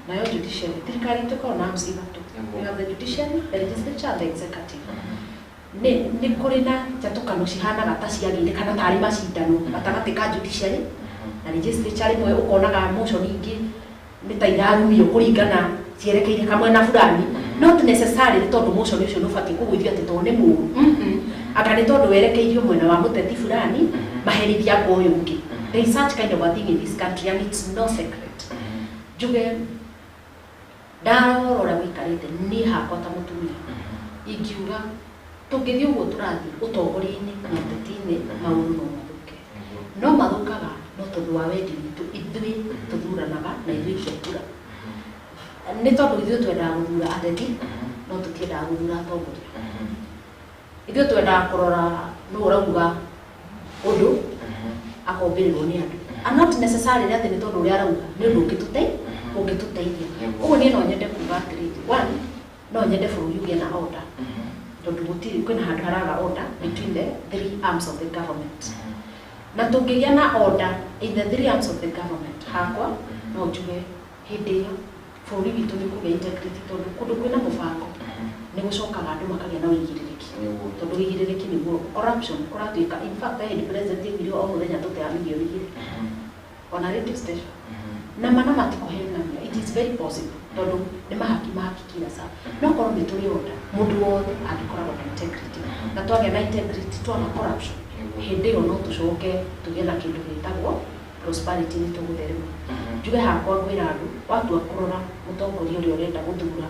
Na yo judiciary thirikari tuko na msibatu we have the judiciary, the legislature and the executive. Ni kuri na chatukano cihana gata ciagire kana tari macindano gatagati ka judiciary na legislature mwe ukonaga motion ingi ni ta irarumio kuringana cierekeire kamwe na fulani not necessarily tondu motion ucio no fati kugwithio ati to ne muru aka ni tondu werekeirio mwena wa muteti fulani maherithia kwa uyu ungi. There is such kind of a thing in this country and it's no secret. Juge ndarora wikarite ni hakwa ta mutumia ingiuga tungithio uguo turathi utongori-ini na uteti-ini maundu no mathukaga no tondu wa wendi witu ithui tuthuranaga na ithui tuthura ni tondu ithui twenda guthura ateti no tutienda guthura atongoria ithui twenda kurora no urauga undu akombirirwo ni andu and not necessarily ati ni tondu uria arauga ni undu ungituteithia uguo ni no nyende kuga atiri one no nyende bururi ugie na order tondu gutiri kwina handu haraga order between the three arms of the government na tungigia na order in the three arms of the government hakwa no njuge hindi iyo bũrũri witũ nĩ kũgĩa integrity tondũ kũndũ kwĩna mũbango nĩ gũcokaga andũ makagĩa na wĩigĩrĩrĩki tondũ wĩigĩrĩrĩki nĩguo corruption kũratuĩka in fact head president video o mũthenya tũteaga milioni 2 on a radio station na mana matikuhenania it is very possible tondũ nĩ mahaki kila saa no korwo nĩ tũrĩ order mũndũ wothe angĩkoragwo na integrity na twagĩa na integrity twana corruption hĩndĩ ĩyo no tũcoke tũgĩe na kĩndũ gĩtagwo prosperity nĩ tũgũtherema njuge hakwa ngwĩra andũ watua kũrora mũtongoria ũrĩa ũrenda gũthura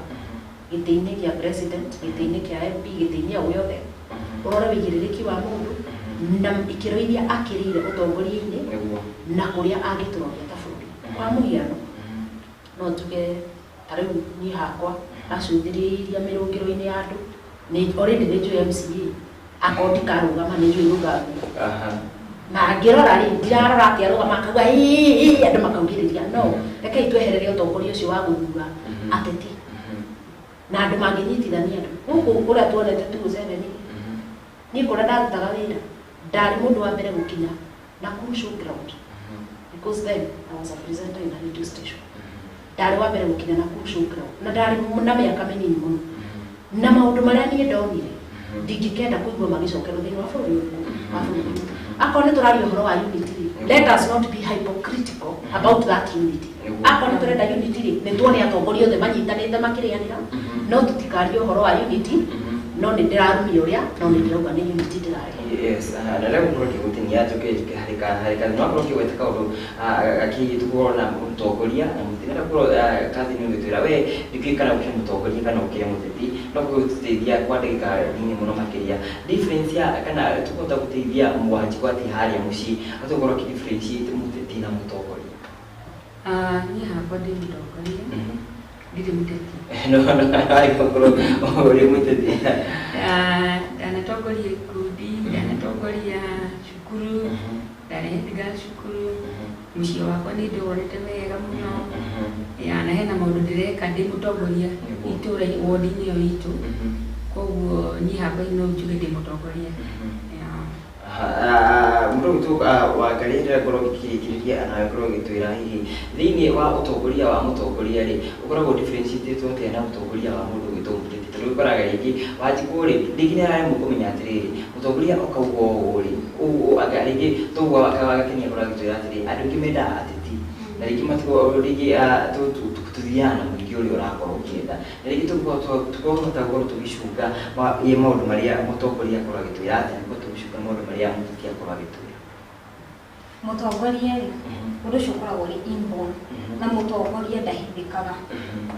gĩtĩ-inĩ kĩa president gĩtĩ-inĩ kĩa MP gĩtĩ-inĩ o yothe ũrore wĩigĩrĩrĩki wa mũndũ na ikĩro iria akĩrĩire ũtongoria-inĩ na kũrĩa angĩtũroria ta bũrũri kwa mũhiano no njuge ta rĩu niĩ hakwa acũthĩrĩria mĩrũngĩro-inĩ ya andũ nĩ already nĩ njũĩ MCA akorwo ndikarũgama nĩ njũĩ rũgano na ngĩrora rĩ ndirarora atĩ arũgama akauga andũ makaugĩrĩria no rekei tweherere ũtongoria ũcio wa gũthura ateti na andũ mangĩnyitithania andũ gũkũ kũrĩa tuonete 2007 niĩ kũrĩa ndarutaga wĩra ndarĩ mũndũ wa mbere gũkinya Nakuru Showground because then I was a presenter in a radio station ndarĩ wa mbere gũkinya Nakuru Showground na ndarĩ na mĩaka mĩnini mũno na maũndũ marĩa niĩ ndonire ndingĩkenda kũigua magĩcokerwo thĩinĩ wa bũrũri ũyũ akorwo nĩ tũraria ũhoro wa unity let us not be hypocritical about that unity akorwo nĩ tũrenda unity nĩ tuone atongoria othe manyitanĩte makĩrĩanĩra no tũtikarie ũhoro wa unity no nĩ ndĩrarumia ũrĩa no nĩ ndĩrauga nĩ unity ndĩraria yes na leo ngoro kigutinia tuke harika no ngoro kigweta kaundu akigitukorwo na mutongoria na mutinda kuro kazi ni ngitwira we ndikikana gukira mutongoria kana ukire muteti no gutithia kwandika nini muno makiria difference ya kana tukota gutithia mwaji kwati hali ya mushi atogoro ki differentiate muteti na mutongoria ni hapo ndi mutongoria ndiri muteti no ai kokoro uri muteti anatongoria ikundi anatongoria cukuru ndarendiga cukuru muciĩ wakwa nĩ ndĩwonete wega mũno na hena maũndũ ndĩreka ndĩ mũtongoria itũra wodi-inĩ ĩyo itũ koguo niĩ hakwa no njuge ndĩ mũtongoria mtu wakarĩrĩra ngoro gĩkirĩkĩrĩria na ngoro gĩtwĩra hihi thĩinĩ wa ũtongoria wa mũtongoria rĩ ũkoragwo differentiate atĩa na ũtongoria wa mũndũ gwĩtwo mũteti tondũ ũkoraga rĩngĩ wanjikũ rĩ rĩngĩ nĩ araremwo kũmenya atĩrĩrĩ mũtongoria ũkauga ũũ rĩ ũguo rĩngĩ toguo wagakenia ngoro gĩtwĩra atĩrĩ andũ aingĩ mendaga ateti na rĩngĩ matigo rĩngĩ tuthiana na mũingĩ ũrĩa ũrakorwo ũkĩenda na rĩngĩ tũkahota gũkorwo tũgĩcunga maũndũ marĩa mũtongoria akorwo agĩtwĩra atĩ nĩguo tũgĩcunga maũndũ marĩa mũteti akorwo agĩtwĩra mũtongoria rĩ mũndũ ũcio ũkoragwo arĩ inborn na mũtongoria ndahithĩkaga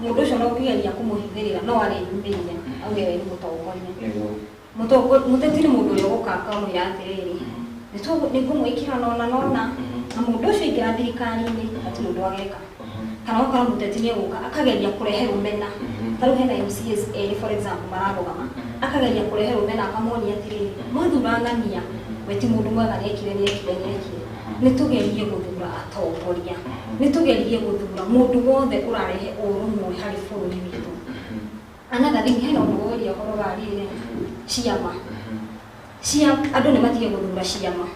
mũndũ ũcio no ũkĩgeria kũmũhithĩrĩra no areyumĩria auge we nĩ mũtongoria mũteti nĩ mũndũ ũrĩa ũgũka akamwĩra atĩrĩrĩ nĩ ngũmwĩkĩra nona na mũndũ ũcio aingĩra thirikari-inĩ atĩ mũndũ ageka kana okorwo mũteti nĩ egũka akageria kũrehe rũmena ta rĩu hena MCAs erĩ for example mararũgama akageria kũrehe rũmena akamonia atĩrĩrĩ mwathura ng'ania we ti mũndũ mwega nĩekire nĩ tũgerie gũthura atongoria nĩ tũgerie gũthura mũndũ wothe ũrarehe ũrũmwe harĩ bũrũri witũ another thing hena ũndũ woria ũhoro wa rĩrĩ ciama andũ nĩ matige gũthura ciama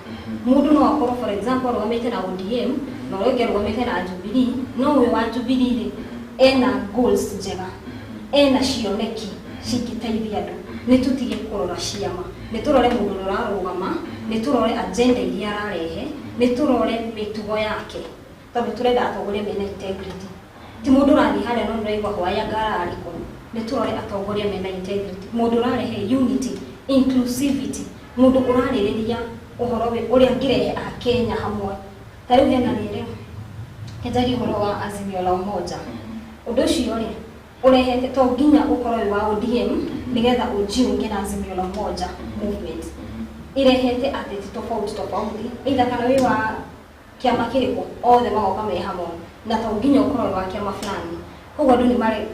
mũndũ no akorwo for example arũgamĩte na ODM na ũrĩa ũngĩ arũgamĩte na Jubilee no ũyũ wa Jubilee rĩ ena goals njega ena cioneki cingĩteithia andũ nĩ tũtige kũrora ciama nĩ tũrore mũndũ ũrĩa ũrarũgama nĩ tũrore agenda iria ararehe nĩ tũrore mĩtugo yake tondũ tũrenda atongoria mena integrity ti mũndũ ũrathiĩ harĩa no ndĩraigua hwaya ngara arĩkũ nĩ tũrore atongoria mena integrity mũndũ ũrarehe unity inclusivity mũndũ ũrarĩrĩria ũhoro ũrĩa angĩrehe Akenya hamwe ta rĩu hena rĩrĩ hendagia ũhoro wa Azimio la Umoja ũndũ ũcio rĩ ũrehete to nginya ũkorwo wa ODM nĩgetha ũjiunge na Azimio la Umoja movement irehete ateti tofauti either kana wĩ wa kĩama kĩrĩkũ othe magoka me hamwe na to nginya ũkorwo wa kĩama fulani koguo andũ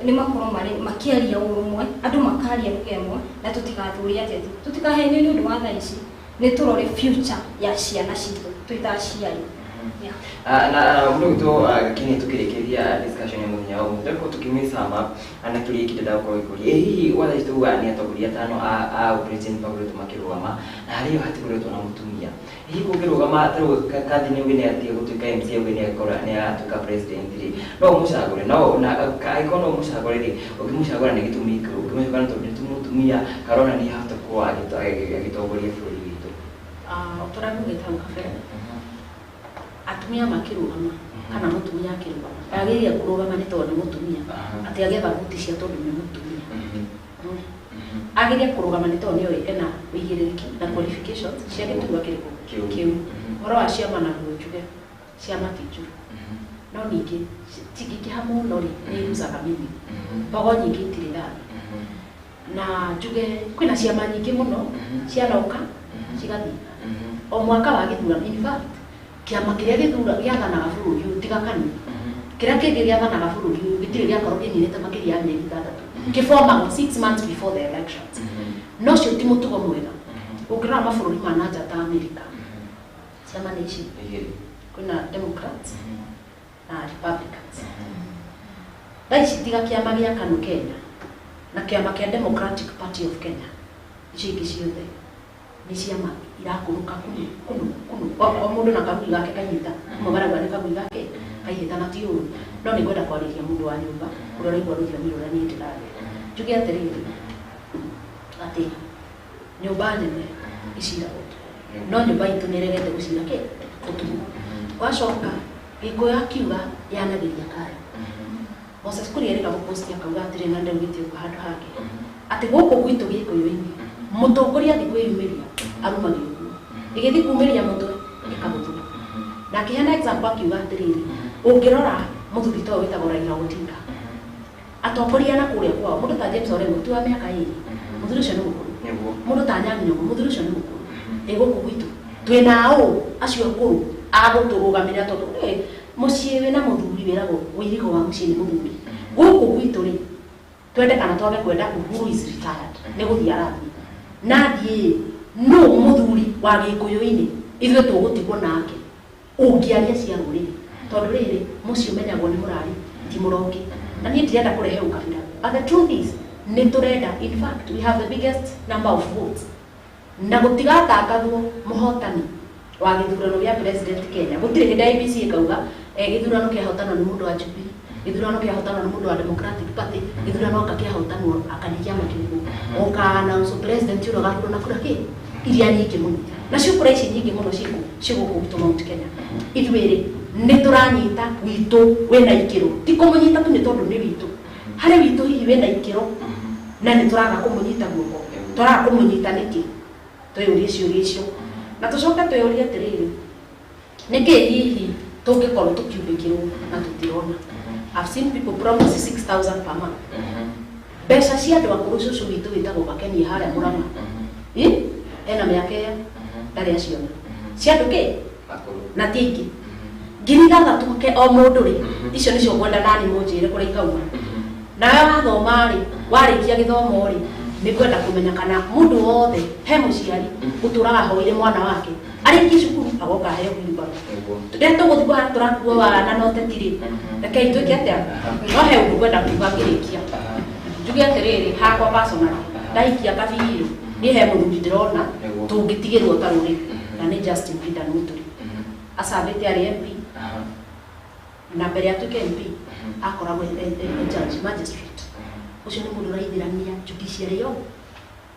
nĩ makorwo makĩaria ũrũmwe andũ makaria lugha ĩmwe na tũtigathurie ateti tũtikahenio nĩ ũndũ wa thaa ici nĩ tũrore future ya ciana citũ twĩta aciari Na mundu to kini tukirekeria discussion ya munya au ndako tukimisama ana tuli kidada kwa ikuri hihi wala ituwa ni atokuria tano a president Paulo Tumakirugama na hali hati kule tunamutumia hihi kugirugama taro kadi ni wene ati gutuka MC wene akora ni atuka president ri no mushagore no na ka ikono mushagore ri ukimushagora ni gitumika ukimushagora to tumutumia karona ni hata kwa agitogoria furi witu otoramu gitanga fere atumia makirugama kana mutumia akirugama agiria kurugama ni tondu mutumia ati agetha guti cia tondu ni mutumia agiria kurugama ni tondu yo ena wigiriki na qualifications cia giturwa kiriko kiu horo wa ciama na gujuge ciama tiju no ningi tigiki hamu nori ni usaga mimi bago nyingi tirirani na juge kwina ciama nyingi muno cianoka cigathi o mwaka wa githurano in fact kiama kiria githura giathanaga bururi uyu tigakani kiria kingi giathanaga bururi uyu gitiri giakorwo kinyirite makiria ya mieri 6 kifomagwo 6 months before the elections no cio ti mutugo mwega ukirora mabururi ma nanja ta America ciama ni ici kuna Democrats na Republicans daici tiga kiama gia KANU Kenya na kiama kia Democratic Party of Kenya ici ingi ciothe ni ciama irakuruka kunu o mundu na kaburi gake kanyita mubara gwa kaburi gake kaihita na tiu no ni gwenda kwariria mundu wa nyumba urora igwa ruthia mirora ni ndirare juge atiriri ati nyumba nene icira no nyumba itu niregete gucira ke utumu wacoka iko yakiuga yanagiria kaya Moses kuri erika post ya kauga atire na ndewite ku handu hake ati guku gwitu giko yoini mutongoria thikwiyumiria arumagio igithi kumiria mutwe ikamuthura na kihana example akiuga atiriri ungirora muthuri to witagwo Raila Odinga atongoria na kuria kwao mundu ta James Orengo tu wa miaka 2 muthuri ucio ni mukuru mundu ta Nyanyongo muthuri ucio ni mukuru guku gwitu twinao acio kuru aguturugamira tondu mucii wina muthuri wiragwo wiriko wa mucii ni muthuri guku gwitu ri twende kana twage kwenda Uhuru is retired ni guthia arathi nathie no muthuri wa gikuyu-ini ithuĩ tũgũtigwo nake ũngĩaria cia rũrĩrĩ tondũ rĩrĩ mũciĩ ũmenyagwo nĩ mũrari ti mũrongi na niĩ ndirenda kũrehe ũkabira but the truth is nĩ tũrenda in fact we have the biggest number of votes na gũtigatangathwo mũhotani wa gĩthurano gĩa president Kenya gũtirĩ hĩndĩ IEBC ĩkauga gĩthurano kĩahotanwo nĩ mũndũ wa Jubilee gĩthurano kĩahotanwo nĩ mũndũ wa Democratic Party gĩthurano kĩahotanwo akani kĩama kĩrĩkũ okana so president yũrũ gakurwo na kura kĩ iria nyingĩ mũno na ciũkũra ici nyingĩ mũno cigũkũ gwitũ Mount Kenya ithuĩ nĩ tũranyita witũ wĩna ikĩro ti kũmũnyita tu nĩ tondũ nĩ witũ harĩ witũ hihi wĩna ikĩro na nĩ tũraga kũmũnyita guoko tũraga kũmũnyita nĩkĩ twĩyũrie ciũria icio na tũcoke twĩyũrie atĩrĩrĩ nĩkĩ hihi tũngĩkorwo tũkiumbĩkĩrwo na tũtirona I've seen people promise 6,000 per month mbeca cia andũ akũrũ cũcũ witũ wĩtagwo Bakeni harĩa Mũrang'a ena mĩaka ĩyo ndarĩ aciona cia andũ kĩ na ti ingĩ ngiri 6 ke o mũndũ rĩ icio nĩcio ngwenda nani mũnjĩre kũrĩa ikauma nawe wathoma rĩ warĩkia gĩthomo rĩ nĩ kwenda kũmenya kana mũndũ wothe he mũciari ũtũraga hoire mwana wake arĩkie cukuru agoka heo wheelbarrow rĩrĩa tũgũthiĩ kũhana tũrakuo wana no tetirĩ rekei twĩke atĩa no he ũndũ ngwenda kuuga ngĩrĩkia njuge atĩrĩrĩ hakwa personally ndaikia kabirĩ niĩ he mũthuri ndĩrona tũngĩtigĩrwo ta rũrĩrĩ na nĩ Justin Peter Muturi acambĩte arĩ MP na mbere atuĩke MP akoragwo judge magistrate ucio nĩ mũndũ ũraithĩrania judiciary yo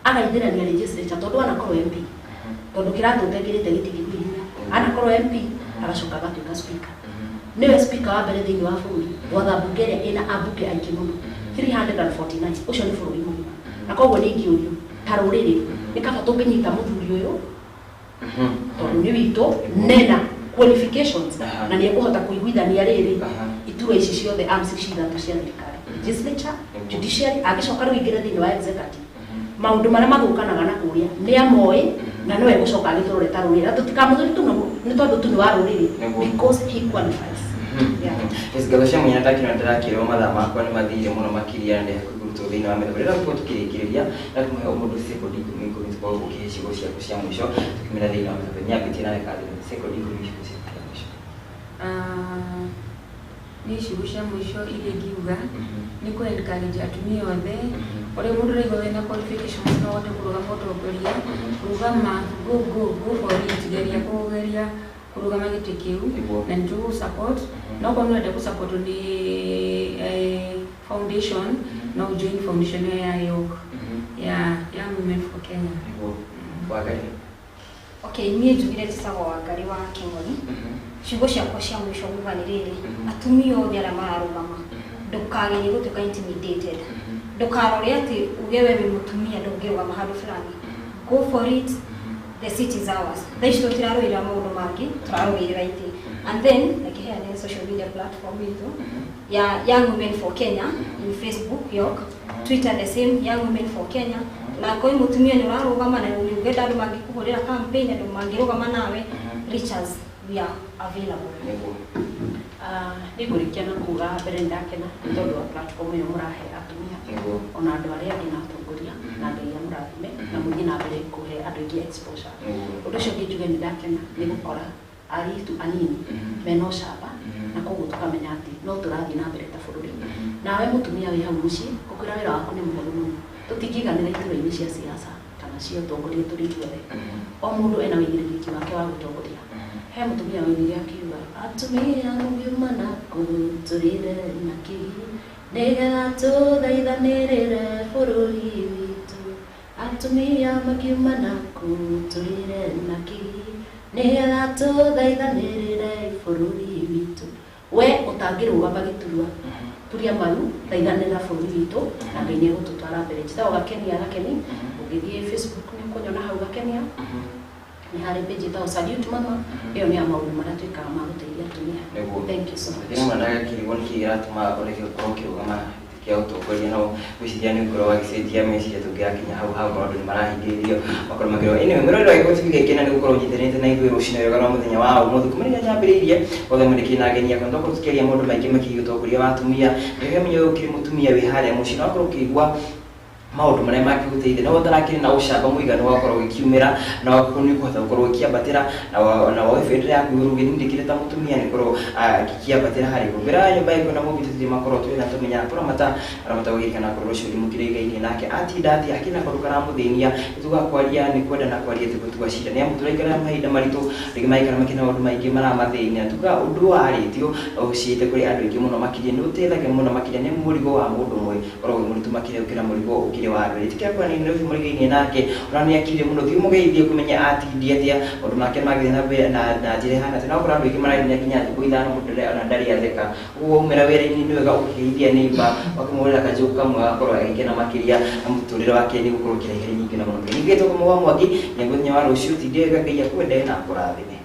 agaithĩrania legislature tondũ anakorwo MP tondũ kĩratũ ũtengĩrĩte gĩtĩ gĩkuhĩrĩra anakorwo MP agacoka agatuĩka speaker nĩwe speaker wa mbere thĩinĩ wa bũrũri gwatha mbunge ĩrĩa ĩna ambunge aingĩ mũno 349 ucio nĩ bũrũri mũgima na koguo nĩ ingĩũrio ta rũrĩrĩ nĩ kaba tũngĩnyita mũthuri ũyũ tondũ nĩ witũ nena qualifications na nĩ ekũhota kũiguithania rĩrĩ iturwa ici ciothe arms ici ithatũ cia thirikari legislature judiciary agĩcoka rĩu ingĩre thĩinĩ wa executive maũndũ marĩa mathũkanaga na kũrĩa nĩ amoĩ na no egũcoka agĩtũrore ta rũrĩrĩ na tũtikamũthuri tu nĩ tondũ tu nĩ wa rũrĩrĩ because he qualifies Esgalasha mwenye ndakira ndakira mathaa makwa nĩ mathire mũno makĩria ndĩ kũrutwo thĩinĩ wa mĩthemba rĩrĩa tũkorwo tũkĩrĩkĩrĩria na tũmũhe mũndũ second ikũmi tũkorwo gũkĩhe ciugo ciaku cia mũico tũkĩmĩra thĩinĩ wa mĩthemba nĩ ambĩtie na reka thĩinĩ second ikũmi ciugo cia mũico ni shughulisha mwisho ile giuga ni ku encourage atumia othe ore mundu rego na qualifications no wote kuruga moto ogoria kurugama go for it geria kugeria kurugama gitikiu na ndu support no kono ende ku support ni foundation no join foundation ya yok ya Women for Kenya Wangari. Okay, niĩ njugire njĩtagwo Wangari wa Kĩng'ori. Ciugo ciakwa cia mũico kuga nĩ rĩrĩ, atumia othe arĩa mararũgama ndũkagerie gũtuĩka intimidated. Ndũkarore atĩ uge we wĩ mũtumia ndũngĩrũgama handũ fulani. Go for it, the seat is ours. Thaa ici tũtirarũĩrĩra maũndũ mangĩ, tũrarũĩrĩra itĩ. And then, like here on social media platform itũ ya Young Women for Kenya in Facebook, York, Twitter the same, Young Women for Kenya. Na koi mutumia ni urarugama na ugenda andu mangikuhurira campaign andu mangirugama nawe, reach us, we are available. Nigurikia na kuga mbere ndakena tondu wa platform yo murahe atumia ona andu aria ina atongoria na andu aria murathime na muthi na mbere kuhe andu ingi exposure. Undu ucio ngijuge ni ndakena ni gukora aritu anini meno camba na koguo tukamenya ati no turathi na mbere ta bururi. Nawe mutumia wi hau muci ukira wira waku ni muhoru muno. Tutingiganira ituro-ini cia siasa kana cia utongoria turi ithuothe. O mundu ena wĩigĩrĩrĩki wake wa gutongoria. He mutumia wĩigĩrĩrĩki akiuga atumia ngiuma na kũtũrĩre na kĩhi nĩgetha tũthaithanĩrĩre bũrũri witũ. Atumia makiuma na kũtũrĩre na kĩhi nĩgetha tũthaithanĩrĩre bũrũri witũ. We ũtangĩrũgama gĩturwa turia maru thaithanĩra bũrũri witũ na Ngai nĩegũtũtwara mbere. Njĩtagwo Gakeni Agakeni, ũngĩthiĩ Facebook nĩũkũnyona hau Gakenia. Nĩ harĩ page ĩtagwo Salute Mama, ĩyo nĩ ya maũndũ marĩa twĩkaga ma gũteithia atumia. Thank you so much. Mwana gakirigo nĩ kĩratũma ũreke gũkorwo ũkĩrũgama kia utongoria no gwĩciria nĩ ũkorwo agĩcenjia meciria tũngĩakinya hau maũndũ nĩ marahingĩrĩrio makorwo makĩrwo ĩnĩ mĩrorero ya gũthiĩ gĩkena nĩ gũkorwo nyitĩrĩte na ithuĩ rũcinĩ rwega rwa mũthenya wa ũmũthĩ kũmenya nyambĩrĩirie othe mwandĩki na ageni akwa ndokorwo tukĩaria maũndũ maingĩ makĩgiĩ ũtongoria wa atumia rĩrĩa menye ũkĩrĩ mũtumia wĩ harĩa mũciĩ no akorwo ũkĩigua maũndũ marĩa makĩgũteithia no ũtarakĩrĩ na ũcamba mũiganu wakorwo ũgĩkiumĩra na nĩ ũkũhota gũkorwo ũkĩambatĩra na woe bendera yaku igũrũ ũgĩthindĩkĩre ta mũtumia nĩ gũkorwo gĩkĩambatĩra harĩ mbere nyũmba ĩkũ na mũngĩ tũtirĩ makorwo twĩ na tũmenya kũramata gũgĩkana kũrora ũcio mũkĩrĩgainie nake atinda atĩ akĩna kaũndũ karamũthĩnia tũgakwaria nĩ kwenda na kwaria tũgũtua cira nĩ amu tũraikara mahinda maritũ rĩngĩ maikara makĩna maũndũ maingĩ maramathĩnia tuga ũndũ warĩtio ũciĩte kũrĩ andũ aingĩ mũno makĩria nĩ ũteithagia mũno makĩria nĩ mũrigo wa mũndũ ũmwe ũrogwo mũritũ makĩria ũkĩra mũrigo ũkĩrĩ wa andũ tikakwa ni ndio mũrigo-inĩ nake ona nĩ akire mũno thiĩ mũgeithie kũmenya atindia atĩa ũndũ make magĩthiĩ na mbere na njĩra hana tena ũkorwo andũ aingĩ mararĩnia nginya thikũ ithano mũndũ ona ndarĩ atheka ũguo umĩra wĩra-inĩ nĩ wega ũkĩgeithia neighbor wakĩmũrĩra kanjũgũ kamwe agakorwo agĩkena makĩria na mũtũrĩre wake nĩ gũkorwo kĩraihĩra nyingĩ na mũno ningĩ tũkũmũgwa Mwangi nĩ mũthenya wa rũciũ tindĩ wega Ngai akwende na akũrathime.